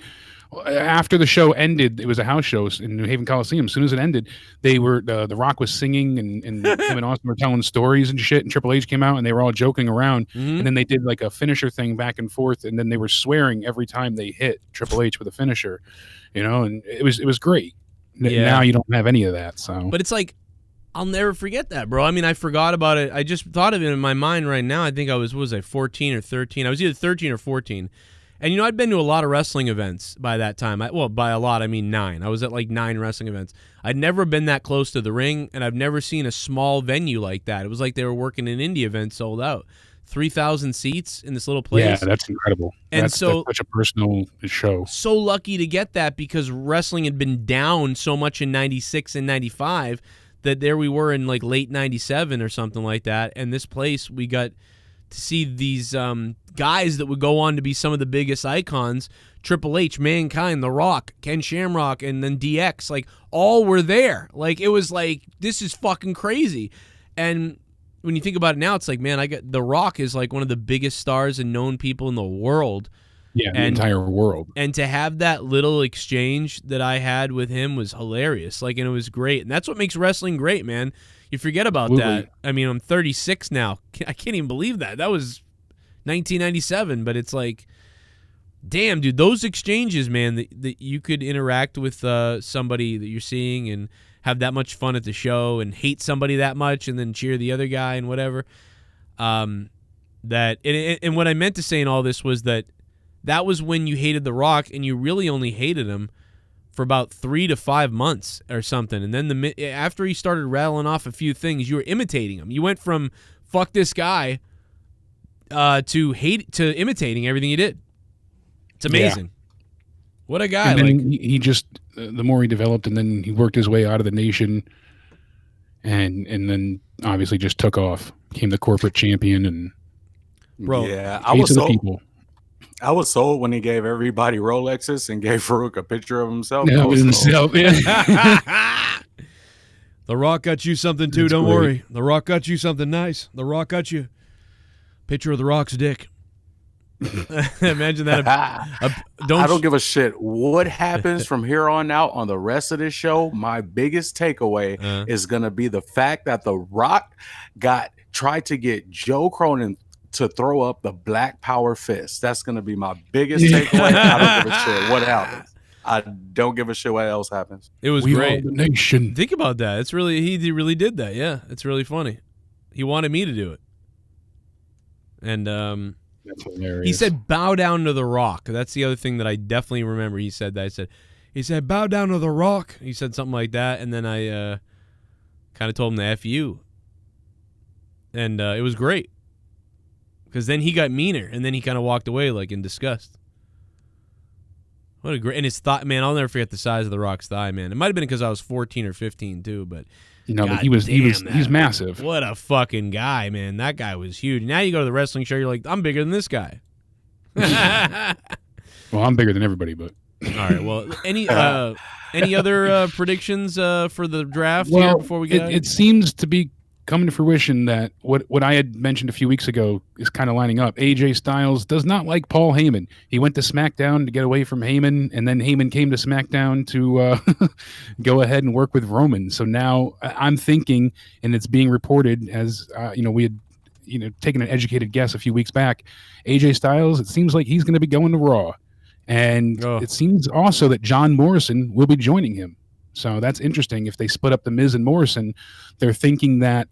Speaker 1: After the show ended, it was a house show in New Haven Coliseum. As soon as it ended, they were the Rock was singing, and him and Austin were telling stories and shit. And Triple H came out, and they were all joking around.
Speaker 3: Mm-hmm.
Speaker 1: And then they did like a finisher thing back and forth, and then they were swearing every time they hit Triple H with a finisher, and it was great.
Speaker 3: Yeah.
Speaker 1: Now you don't have any of that. So,
Speaker 3: but it's like, I'll never forget that, bro. I mean, I forgot about it. I just thought of it in my mind right now. I think I was 14 or 13? I was either 13 or 14. And, I'd been to a lot of wrestling events by that time. By a lot, I mean 9. I was at like 9 wrestling events. I'd never been that close to the ring, and I've never seen a small venue like that. It was like they were working an indie event sold out. 3,000 seats in this little place.
Speaker 1: Yeah, that's incredible.
Speaker 3: And
Speaker 1: that's such a personal show.
Speaker 3: So lucky to get that, because wrestling had been down so much in 96 and 95 that there we were in like late 97 or something like that. And this place, we got to see these guys that would go on to be some of the biggest icons. Triple H, Mankind, The Rock, Ken Shamrock, and then DX, like all were there. Like it was like, this is fucking crazy. And when you think about it now, it's like, man, The Rock is like one of the biggest stars and known people in the world.
Speaker 1: Yeah, the entire world.
Speaker 3: And to have that little exchange that I had with him was hilarious. Like, and it was great. And that's what makes wrestling great, man. You forget about that. I mean, I'm 36 now. I can't even believe that. That was 1997, but it's like, damn, dude, those exchanges, man, that you could interact with somebody that you're seeing and have that much fun at the show and hate somebody that much and then cheer the other guy and whatever. And what I meant to say in all this was that was when you hated The Rock, and you really only hated him for about 3 to 5 months or something. And then after he started rattling off a few things, you were imitating him. You went from fuck this guy to imitating everything he did. It's amazing. Yeah. What a guy.
Speaker 1: And then he just, the more he developed, and then he worked his way out of the nation, and then obviously just took off, became the corporate champion, and
Speaker 3: Bro,
Speaker 2: yeah, I was sold when he gave everybody Rolexes and gave Farouk a picture of himself.
Speaker 1: Yeah,
Speaker 2: I was sold.
Speaker 3: The Rock got you something too. Don't worry. The Rock got you something nice. The Rock got you picture of the Rock's dick. Imagine that.
Speaker 2: I don't give a shit what happens from here on out on the rest of this show. My biggest takeaway is going to be the fact that the Rock tried to get Joe Cronin to throw up the Black Power fist. That's going to be my biggest takeaway. I don't give a shit what happens. I don't give a shit what else happens.
Speaker 3: It was
Speaker 1: We
Speaker 3: great.
Speaker 1: are the nation.
Speaker 3: Think about that. It's really he really did that. Yeah, it's really funny. He wanted me to do it, and
Speaker 1: That's hilarious.
Speaker 3: he said, "Bow down to the Rock." That's the other thing that I definitely remember. He said that. He said, "Bow down to the Rock." He said something like that, and then I kind of told him to F you, and it was great because then he got meaner, and then he kind of walked away like in disgust. What a great, and his thigh, man. I'll never forget the size of the Rock's thigh, man. It might have been because I was 14 or 15 too, but
Speaker 1: but he's massive.
Speaker 3: What a fucking guy, man. That guy was huge. Now you go to the wrestling show, you're like, I'm bigger than this guy.
Speaker 1: Well, I'm bigger than everybody, but
Speaker 3: all right. Well, any other predictions for the draft here before we get out?
Speaker 1: It seems to be coming to fruition that what I had mentioned a few weeks ago is kind of lining up. AJ Styles does not like Paul Heyman. He went to SmackDown to get away from Heyman, and then Heyman came to SmackDown to go ahead and work with Roman. So now I'm thinking, and it's being reported as we had taken an educated guess a few weeks back. AJ Styles, it seems like he's going to be going to Raw, and it seems also that John Morrison will be joining him. So that's interesting. If they split up the Miz and Morrison, they're thinking that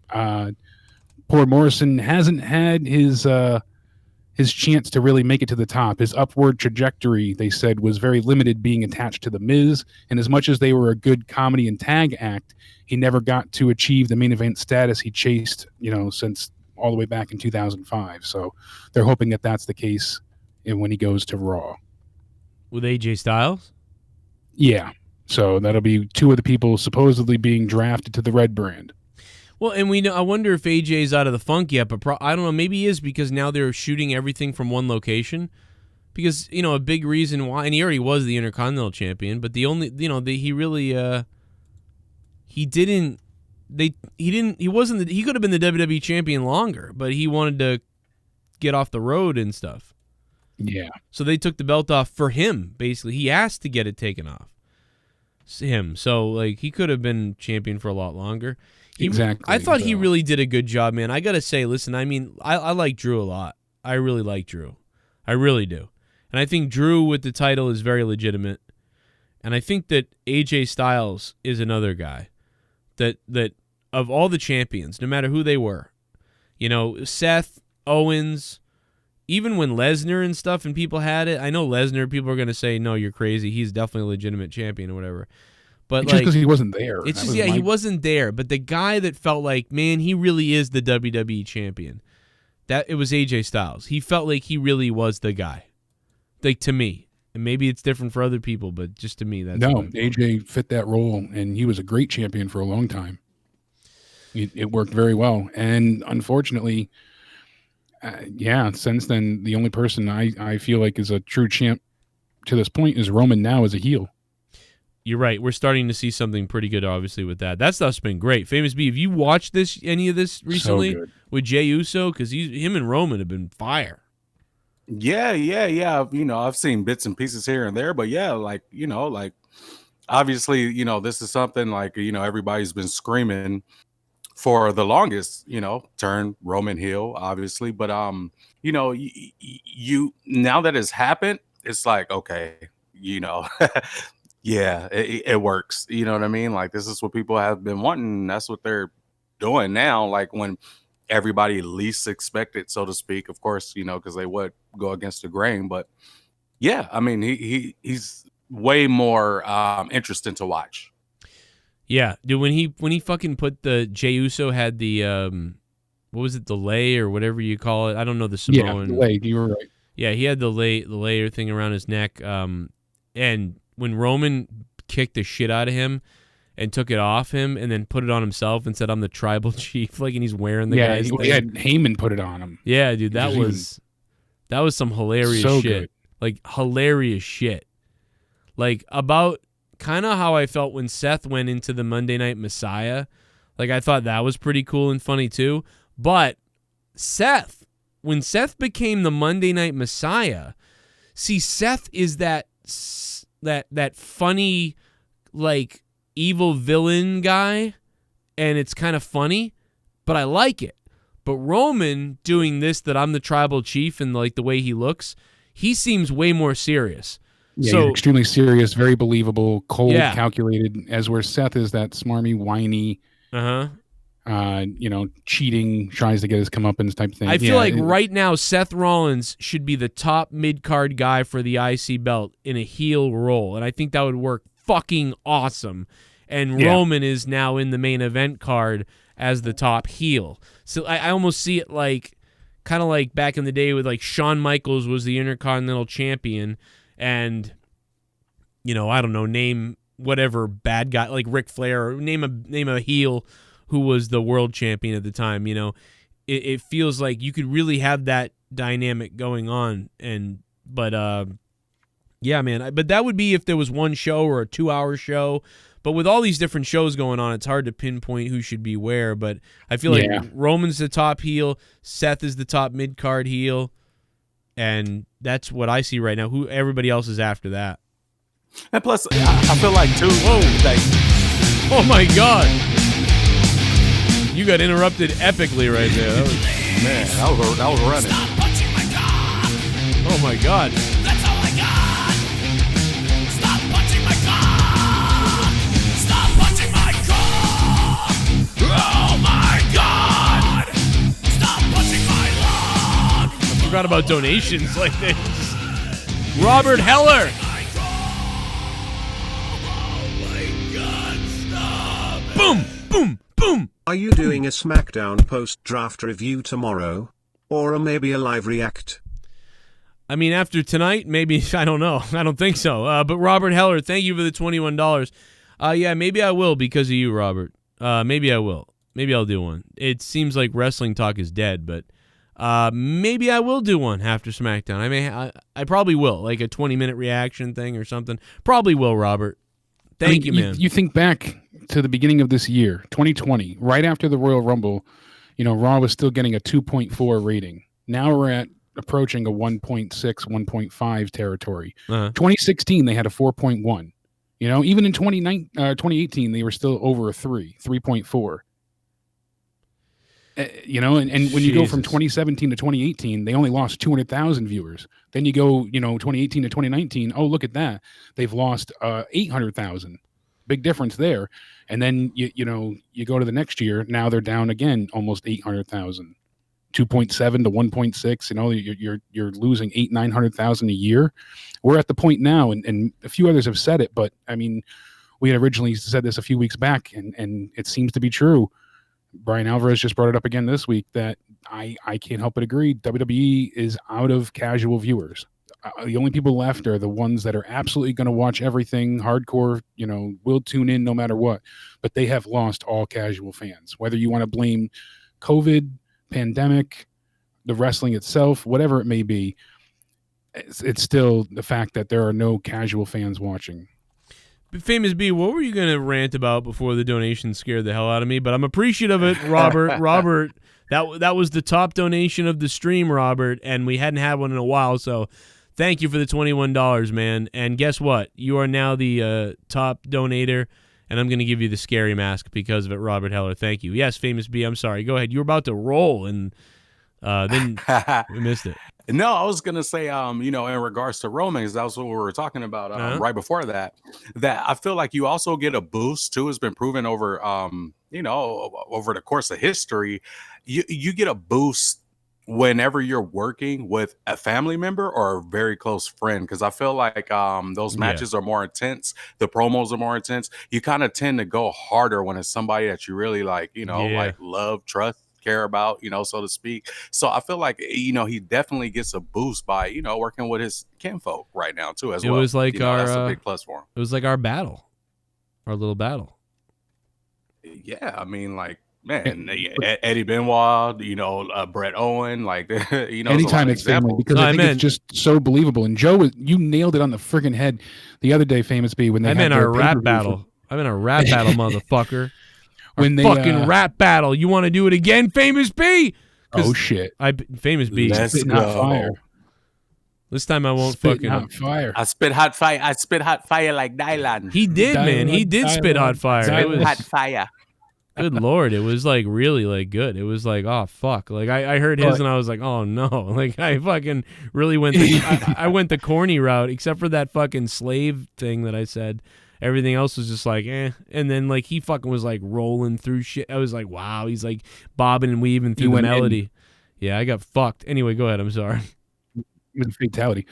Speaker 1: poor Morrison hasn't had his chance to really make it to the top. His upward trajectory, they said, was very limited being attached to the Miz. And as much as they were a good comedy and tag act, he never got to achieve the main event status he chased, since all the way back in 2005. So they're hoping that that's the case when he goes to Raw.
Speaker 3: With AJ Styles?
Speaker 1: Yeah. So that'll be two of the people supposedly being drafted to the Red brand.
Speaker 3: Well, and we know. I wonder if AJ's out of the funk yet, but I don't know. Maybe he is because now they're shooting everything from one location. Because a big reason why, and he already was the Intercontinental Champion, but the only he really he wasn't. He could have been the WWE Champion longer, but he wanted to get off the road and stuff.
Speaker 1: Yeah.
Speaker 3: So they took the belt off for him. Basically, he asked to get it taken off. Him. So he could have been champion for a lot longer.
Speaker 1: Exactly.
Speaker 3: I thought he really did a good job, man. I gotta say, listen, I mean, I like Drew a lot. I really like Drew. I really do. And I think Drew with the title is very legitimate. And I think that AJ Styles is another guy that of all the champions, no matter who they were, Seth, Owens, even when Lesnar and stuff and people had it, I know Lesnar, people are going to say, no, you're crazy. He's definitely a legitimate champion or whatever. But
Speaker 1: just because he wasn't there.
Speaker 3: It's just, he wasn't there. But the guy that felt like, man, he really is the WWE champion, it was AJ Styles. He felt like he really was the guy. To me. And maybe it's different for other people, but just to me, that's
Speaker 1: AJ fit that role, and he was a great champion for a long time. It worked very well. And unfortunately, since then, the only person I feel like is a true champ to this point is Roman now as a heel.
Speaker 3: You're right. We're starting to see something pretty good, obviously, with that. That stuff's been great. Famous B, have you watched any of this recently with Jey Uso? Because him and Roman have been fire.
Speaker 2: Yeah. I've seen bits and pieces here and there, but obviously, this is something everybody's been screaming for the longest, turn Roman heel, obviously. But, you now that it's happened, it's like, okay, yeah, it works. You know what I mean? This is what people have been wanting. That's what they're doing now. When everybody least expected, so to speak, of course, because they would go against the grain. But yeah, I mean, he's way more interesting to watch.
Speaker 3: Yeah, dude. When he fucking put the Jey Uso had the what was it, the lay or whatever you call it? I don't know the Samoan.
Speaker 1: Yeah, the lay. You were right.
Speaker 3: Yeah, he had the layer thing around his neck. And when Roman kicked the shit out of him, and took it off him and then put it on himself and said, "I'm the tribal chief," like, and he's wearing the
Speaker 1: yeah,
Speaker 3: guy's
Speaker 1: he
Speaker 3: thing.
Speaker 1: had Heyman put it on him.
Speaker 3: Yeah, dude, that was some hilarious
Speaker 1: so
Speaker 3: shit.
Speaker 1: good.
Speaker 3: Like, hilarious shit. Like, about kind of how I felt when Seth went into the Monday Night Messiah. Like, I thought that was pretty cool and funny too. But when Seth became the Monday Night Messiah, see, Seth is that funny, like, evil villain guy, and it's kind of funny, but I like it. But Roman doing this, that I'm the tribal chief, and like the way he looks, he seems way more serious.
Speaker 1: Yeah,
Speaker 3: so
Speaker 1: he's extremely serious, very believable, cold,
Speaker 3: Yeah.
Speaker 1: calculated, as where Seth is that smarmy, whiny, cheating, tries to get his comeuppance type thing.
Speaker 3: I feel like right now Seth Rollins should be the top mid-card guy for the IC belt in a heel role, and I think that would work fucking awesome. And Roman is now in the main event card as the top heel. So I almost see it like, kind of like back in the day with like Shawn Michaels was the Intercontinental Champion, and, I don't know, name whatever bad guy, like Ric Flair, or name a heel who was the world champion at the time. It feels like you could really have that dynamic going on. But that would be if there was one show or a 2-hour show. But with all these different shows going on, it's hard to pinpoint who should be where. But I feel like Roman's the top heel, Seth is the top mid-card heel, and that's what I see right now. Who everybody else is after that.
Speaker 2: And plus, I feel like too.
Speaker 3: Oh my God! You got interrupted epically right there. That was
Speaker 2: running.
Speaker 3: Oh my God!
Speaker 6: That's all I got. Stop punching my car. Stop punching my car. Oh my God. Stop punching my log.
Speaker 3: I forgot about donations like this. Robert Heller. Boom, boom, boom.
Speaker 7: Are you doing a SmackDown post-draft review tomorrow? Or maybe a live react?
Speaker 3: I mean, after tonight, maybe, I don't know. I don't think so. But Robert Heller, thank you for the $21. Yeah, maybe I will because of you, Robert. Maybe I will. Maybe I'll do one. It seems like Wrestling Talk is dead, but maybe I will do one after SmackDown. I probably will, like a 20-minute reaction thing or something. Probably will, Robert. Thank you, man.
Speaker 1: You think back to the beginning of this year, 2020, right after the Royal Rumble, Raw was still getting a 2.4 rating. Now we're approaching a 1.6, 1.5 territory. 2016, they had a 4.1. Even in 2018, they were still over a 3.4. And when you go from 2017 to 2018, they only lost 200,000 viewers. Then you go, 2018 to 2019. Oh, look at that. They've lost 800,000. Big difference there. And then, you go to the next year. Now they're down again, almost 800,000. 2.7 to 1.6. You're losing 900,000 a year. We're at the point now, and a few others have said it, but I mean, we had originally said this a few weeks back, and it seems to be true. Brian Alvarez just brought it up again this week that I can't help but agree. WWE is out of casual viewers. The only people left are the ones that are absolutely going to watch everything hardcore, will tune in no matter what. But they have lost all casual fans. Whether you want to blame COVID, pandemic, the wrestling itself, whatever it may be, it's still the fact that there are no casual fans watching.
Speaker 3: Famous B, what were you going to rant about before the donation scared the hell out of me? But I'm appreciative of it, Robert. Robert, that was the top donation of the stream, Robert, and we hadn't had one in a while, so thank you for the $21, man. And guess what? You are now the top donator, and I'm going to give you the scary mask because of it, Robert Heller. Thank you. Yes, Famous B, I'm sorry. Go ahead. You were about to roll, and then we missed it.
Speaker 2: No, I was gonna say, in regards to Roman, that was what we were talking about right before that. That I feel like you also get a boost too. It's been proven over, over the course of history. You get a boost whenever you're working with a family member or a very close friend, because I feel like those matches are more intense. The promos are more intense. You kind of tend to go harder when it's somebody that you really like, like love, trust, care about, so to speak. So I feel like, he definitely gets a boost by, working with his kinfolk right now too as well.
Speaker 3: It was like
Speaker 2: that's a big plus for him.
Speaker 3: It was like our battle, our little battle.
Speaker 2: Yeah, I mean, like, man, Eddie Benoit, Brett Owen, like,
Speaker 1: Anytime it's family, because I think it's just so believable. And Joe, you nailed it on the friggin' head the other day, Famous B, when they
Speaker 3: I'm
Speaker 1: had
Speaker 3: in
Speaker 1: their
Speaker 3: our rap
Speaker 1: pay-per-view
Speaker 3: battle. I'm in a rap battle, motherfucker.
Speaker 1: When they
Speaker 3: fucking rap battle. You want to do it again, Famous B?
Speaker 1: Oh shit!
Speaker 3: Famous B.
Speaker 2: Let's
Speaker 1: Spitting hot fire.
Speaker 3: This time I won't
Speaker 1: Spitting
Speaker 3: fucking
Speaker 1: hot fire.
Speaker 2: I spit hot fire. I spit hot fire like Dylan.
Speaker 3: He did, man. He did spit hot fire. It was
Speaker 2: hot fire.
Speaker 3: Good Lord. It was like really like good. It was like, oh fuck. Like I heard his and I was like, oh no. Like I fucking really went I went the corny route, except for that fucking slave thing that I said. Everything else was just like, eh. And then like he fucking was like rolling through shit. I was like, wow, he's like bobbing and weaving through the melody. Yeah, I got fucked. Anyway, go ahead. I'm sorry.
Speaker 1: With a fatality,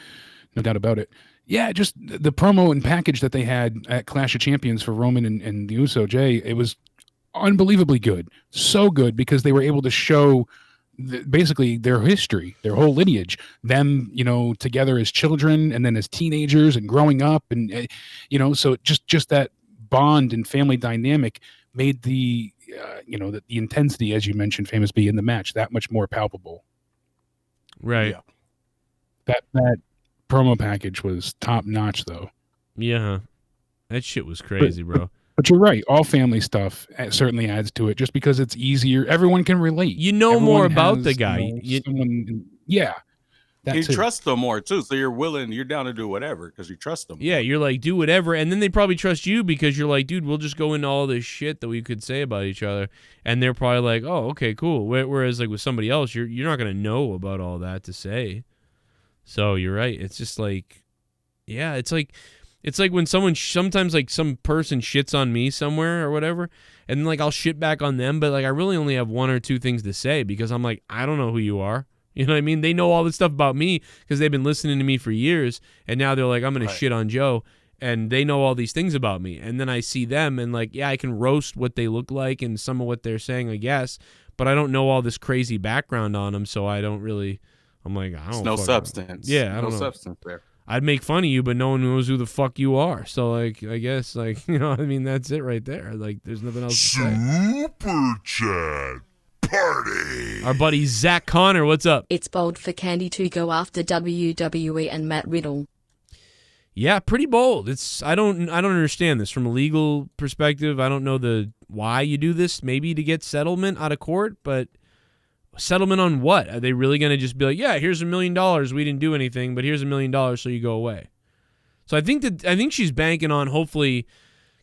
Speaker 1: no doubt about it. Yeah, just the promo and package that they had at Clash of Champions for Roman and the Uso Jay, it was unbelievably good. So good because they were able to show basically their history, their whole lineage, them, together as children and then as teenagers and growing up. And, so just that bond and family dynamic made the intensity, as you mentioned, Famous B, in the match that much more palpable.
Speaker 3: Right.
Speaker 2: Yeah.
Speaker 1: That promo package was top notch, though.
Speaker 3: Yeah, that shit was crazy, bro.
Speaker 1: But you're right. All family stuff certainly adds to it, just because it's easier. Everyone can relate.
Speaker 3: You know
Speaker 1: Everyone
Speaker 3: more about
Speaker 1: has,
Speaker 3: the guy.
Speaker 1: Yeah.
Speaker 2: You trust them more too, so you're down to do whatever because you trust them.
Speaker 3: Yeah, you're like, do whatever, and then they probably trust you because you're like, dude, we'll just go into all this shit that we could say about each other, and they're probably like, oh, okay, cool. Whereas like with somebody else, you're not gonna know about all that to say. So you're right. It's just like, yeah, it's like when sometimes like some person shits on me somewhere or whatever, and like I'll shit back on them, but like I really only have one or two things to say because I'm like, I don't know who you are. You know what I mean? They know all this stuff about me because they've been listening to me for years, and now they're like, I'm going to shit on Joe, and they know all these things about me. And then I see them, and like, yeah, I can roast what they look like and some of what they're saying, I guess, but I don't know all this crazy background on them, so I don't really, I'm like, I don't know.
Speaker 2: No substance.
Speaker 3: Yeah, I don't know.
Speaker 2: Substance there.
Speaker 3: I'd make fun of you, but no one knows who the fuck you are. So, like, I guess, like, I mean, that's it right there. Like, there's nothing else to say.
Speaker 4: Super Chat Party.
Speaker 3: Our buddy Zach Connor, what's up?
Speaker 9: It's bold for Candy to go after WWE and Matt Riddle.
Speaker 3: Yeah, pretty bold. I don't understand this from a legal perspective. I don't know why you do this. Maybe to get settlement out of court, but settlement on what? Are they really going to just be like, yeah, here's $1 million. We didn't do anything, but here's $1 million, so you go away. So I think she's banking on hopefully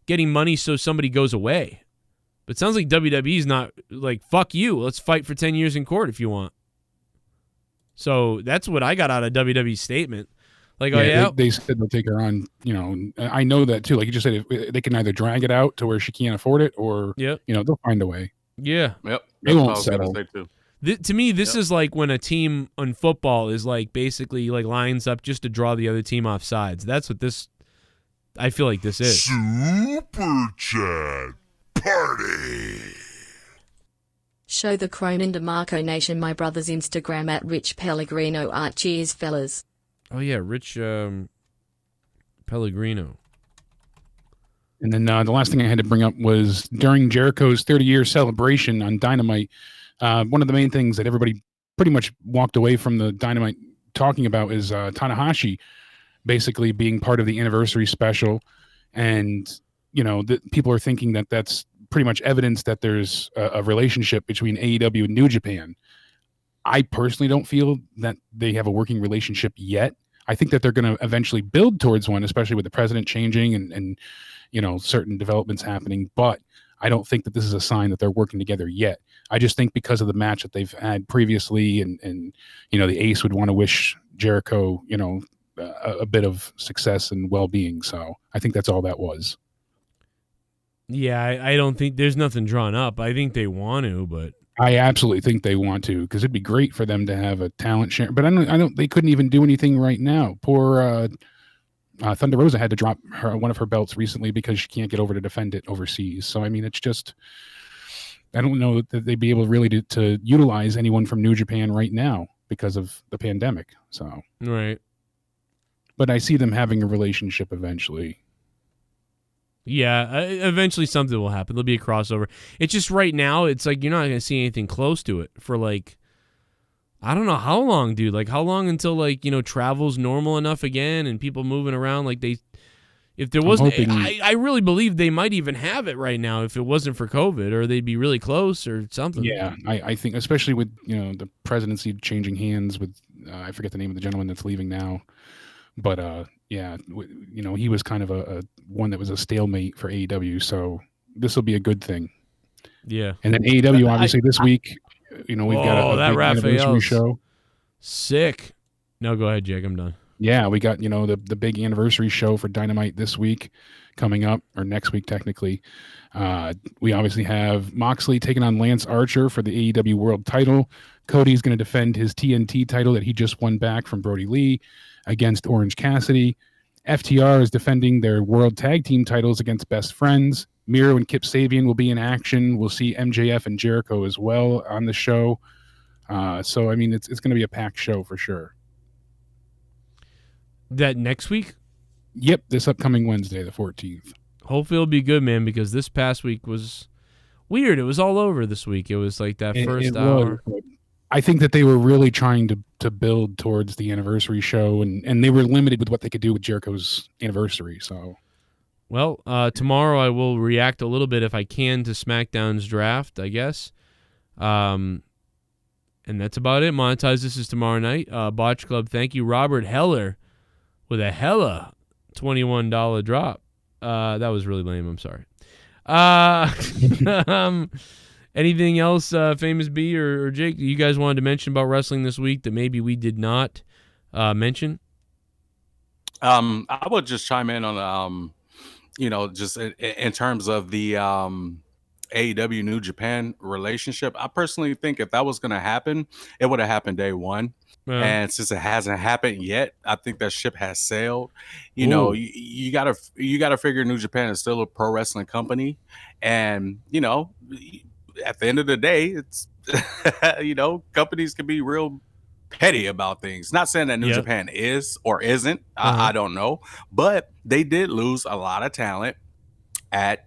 Speaker 3: getting money so somebody goes away. But it sounds like WWE's not like, fuck you. Let's fight for 10 years in court if you want. So that's what I got out of WWE's statement. Like,
Speaker 1: they said they'll take her on. I know that too. Like you just said, if they can either drag it out to where she can't afford it, or they'll find a way.
Speaker 3: Yeah.
Speaker 2: Yep.
Speaker 1: They won't settle.
Speaker 3: To me, this is like when a team on football is like basically like lines up just to draw the other team off sides. That's what this. I feel like this is.
Speaker 4: Super Chat Party.
Speaker 9: Show the Cronin DeMarco Nation my brother's Instagram at Rich Pellegrino art. Cheers, fellas.
Speaker 3: Oh yeah, Rich Pellegrino.
Speaker 1: And then the last thing I had to bring up was during Jericho's 30-year celebration on Dynamite. One of the main things that everybody pretty much walked away from the Dynamite talking about is Tanahashi basically being part of the anniversary special. And, people are thinking that that's pretty much evidence that there's a relationship between AEW and New Japan. I personally don't feel that they have a working relationship yet. I think that they're going to eventually build towards one, especially with the president changing and certain developments happening. But I don't think that this is a sign that they're working together yet. I just think because of the match that they've had previously and the Ace would want to wish Jericho, a bit of success and well-being. So I think that's all that was.
Speaker 3: Yeah, I don't think there's nothing drawn up. I think they want to, but
Speaker 1: I absolutely think they want to, because it'd be great for them to have a talent share. But I don't. They couldn't even do anything right now. Poor Thunder Rosa had to drop one of her belts recently because she can't get over to defend it overseas. So I mean, it's just, I don't know that they'd be able really to utilize anyone from New Japan right now because of the pandemic. So
Speaker 3: right.
Speaker 1: But I see them having a relationship eventually.
Speaker 3: Yeah, eventually something will happen. There'll be a crossover. It's just right now, it's like you're not going to see anything close to it for like, I don't know how long, dude. Like how long until like, travel's normal enough again and people moving around like if there wasn't, I really believe they might even have it right now if it wasn't for COVID, or they'd be really close or something.
Speaker 1: Yeah, I think especially with, the presidency changing hands with, I forget the name of the gentleman that's leaving now. But yeah, he was kind of a one that was a stalemate for AEW, so this will be a good thing.
Speaker 3: Yeah.
Speaker 1: And then AEW, obviously, this week, we've got a big anniversary show.
Speaker 3: Sick. No, go ahead, Jake. I'm done.
Speaker 1: Yeah, we got, the big anniversary show for Dynamite this week coming up, or next week, technically. We obviously have Moxley taking on Lance Archer for the AEW World title. Cody's going to defend his TNT title that he just won back from Brody Lee against Orange Cassidy. FTR is defending their World Tag Team titles against Best Friends. Miro and Kip Sabian will be in action. We'll see MJF and Jericho as well on the show. So, I mean, it's going to be a packed show for sure.
Speaker 3: That next week?
Speaker 1: Yep, this upcoming Wednesday, the 14th.
Speaker 3: Hopefully it'll be good, man, because this past week was weird. It was all over this week. It was like that first hour.
Speaker 1: I think that they were really trying to build towards the anniversary show, and they were limited with what they could do with Jericho's anniversary. So,
Speaker 3: well, tomorrow I will react a little bit if I can to SmackDown's draft, I guess. And that's about it. Monetize this is tomorrow night. Botch Club, thank you. Robert Heller with a hella $21 drop. That was really lame. I'm sorry. Anything else, Famous B or Jake, you guys wanted to mention about wrestling this week that maybe we did not mention?
Speaker 2: I would just chime in on, just in terms of the AEW New Japan relationship. I personally think if that was going to happen, it would have happened day one. And since it hasn't happened yet, I think that ship has sailed. You gotta figure New Japan is still a pro wrestling company, and at the end of the day, it's companies can be real petty about things. Not saying that New Japan is or isn't. I don't know, but they did lose a lot of talent at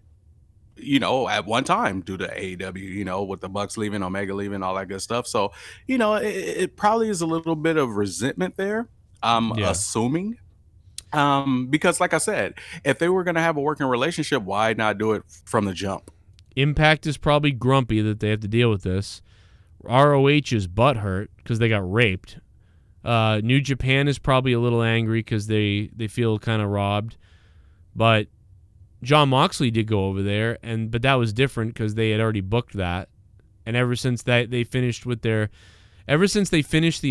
Speaker 2: one time due to AEW, with the Bucks leaving, Omega leaving, all that good stuff. So, it probably is a little bit of resentment there, I'm assuming. Because like I said, if they were going to have a working relationship, why not do it from the jump?
Speaker 3: Impact is probably grumpy that they have to deal with this. ROH is butthurt because they got raped. New Japan is probably a little angry because they feel kind of robbed. But John Moxley did go over there, but that was different because they had already booked that. And ever since they finished the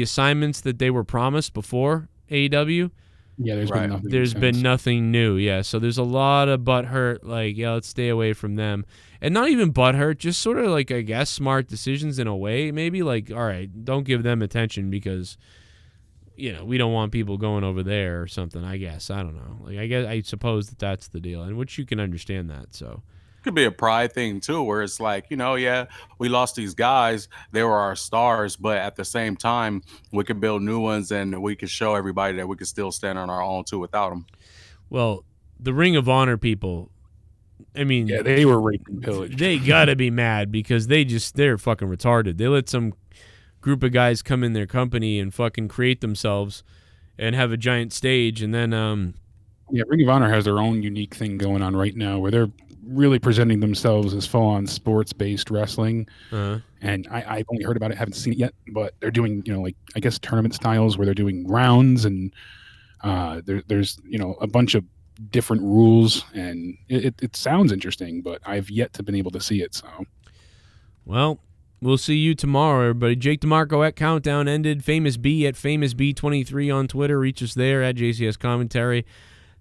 Speaker 3: assignments that they were promised before AEW, there's been nothing new. Yeah, so there's a lot of butthurt, like, let's stay away from them. And not even butthurt, just sort of like, I guess, smart decisions in a way. Maybe like, all right, don't give them attention because, we don't want people going over there or something, I guess. I don't know. Like, I suppose that's the deal, and which you can understand that, so.
Speaker 2: Could be a pride thing too, where it's like, we lost these guys, they were our stars, but at the same time, we could build new ones and we could show everybody that we could still stand on our own too without them.
Speaker 3: Well, the Ring of Honor people, I mean,
Speaker 1: they were raped and pillaged.
Speaker 3: They gotta be mad because they're fucking retarded. They let some group of guys come in their company and fucking create themselves and have a giant stage, and then
Speaker 1: Ring of Honor has their own unique thing going on right now where they're really presenting themselves as full-on sports-based wrestling. And I've only heard about it, haven't seen it yet, but they're doing, I guess tournament styles where they're doing rounds, and there's a bunch of different rules, and it sounds interesting, but I've yet to been able to see it. So,
Speaker 3: well, we'll see you tomorrow, everybody. Jake DeMarco at Countdown Ended. Famous B at FamousB23 on Twitter. Reach us there at JCS Commentary.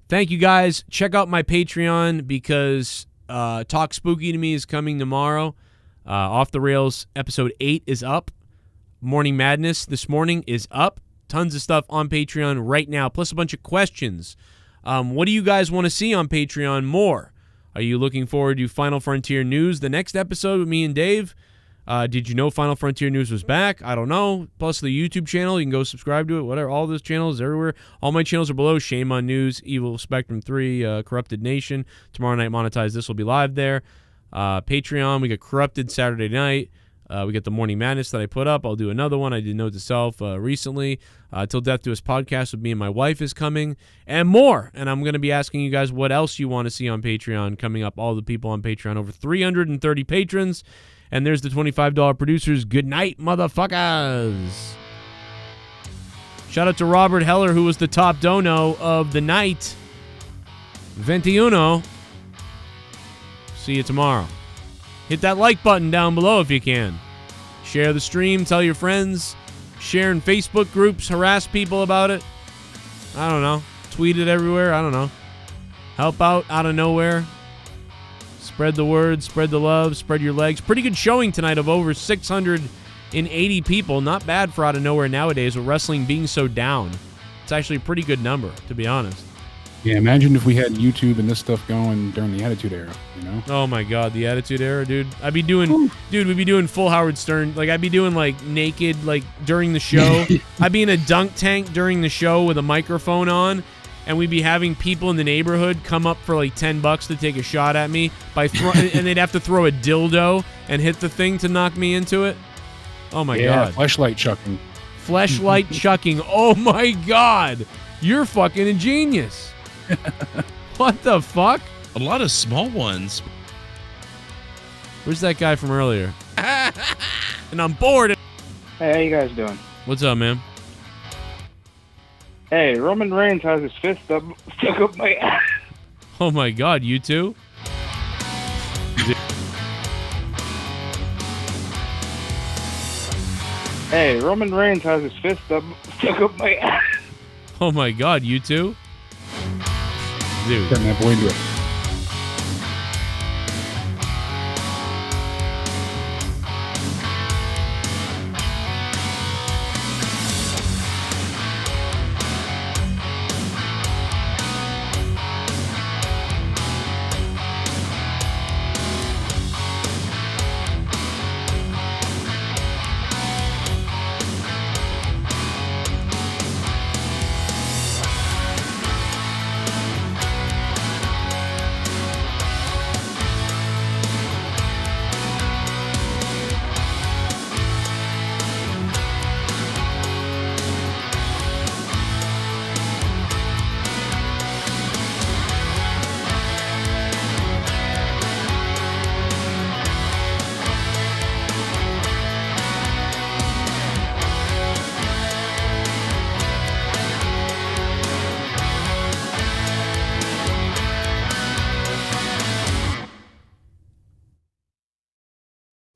Speaker 3: Thank you, guys. Check out my Patreon because Talk Spooky to Me is coming tomorrow. Off the Rails episode 8 is up. Morning Madness this morning is up. Tons of stuff on Patreon right now, plus a bunch of questions. What do you guys want to see on Patreon more? Are you looking forward to Final Frontier News, the next episode with me and Dave? Did you know Final Frontier News was back? I don't know. Plus the YouTube channel, you can go subscribe to it, whatever. All those channels everywhere. All my channels are below. Shame on News, Evil Spectrum 3, Corrupted Nation. Tomorrow night, Monetize This will be live there. Patreon, we got Corrupted Saturday night. We got the Morning Madness that I put up. I'll do another one. I did Note to Self recently. Till Death Do Us podcast with me and my wife is coming, and more. And I'm going to be asking you guys what else you want to see on Patreon coming up. All the people on Patreon, over 330 patrons. And there's the $25 producers. Good night, motherfuckers. Shout out to Robert Heller, who was the top dono of the night. 21. See you tomorrow. Hit that like button down below if you can. Share the stream. Tell your friends. Share in Facebook groups. Harass people about it. I don't know. Tweet it everywhere. I don't know. Help out of nowhere. Spread the word. Spread the love. Spread your legs. Pretty good showing tonight of over 680 people. Not bad for out of nowhere nowadays with wrestling being so down. It's actually a pretty good number, to be honest.
Speaker 1: Yeah, imagine if we had YouTube and this stuff going during the Attitude Era, you know?
Speaker 3: Oh my God, the Attitude Era, dude. We'd be doing full Howard Stern. Like, I'd be doing, like, naked, like, during the show. I'd be in a dunk tank during the show with a microphone on, and we'd be having people in the neighborhood come up for, like, $10 to take a shot at me, and they'd have to throw a dildo and hit the thing to knock me into it. Oh my God.
Speaker 1: Fleshlight chucking.
Speaker 3: Fleshlight chucking. Oh my God. You're fucking a genius. What the fuck?
Speaker 12: A lot of small ones.
Speaker 3: Where's that guy from earlier? And I'm bored.
Speaker 8: Hey, how you guys doing?
Speaker 3: What's up, man?
Speaker 8: Hey, Roman Reigns has his fist stuck up my ass.
Speaker 3: Oh my God, you too?
Speaker 8: Hey, Roman Reigns has his fist stuck up my ass.
Speaker 3: Oh my God, you too? Dude.
Speaker 1: Turn that boy into it.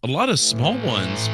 Speaker 12: A lot of small ones.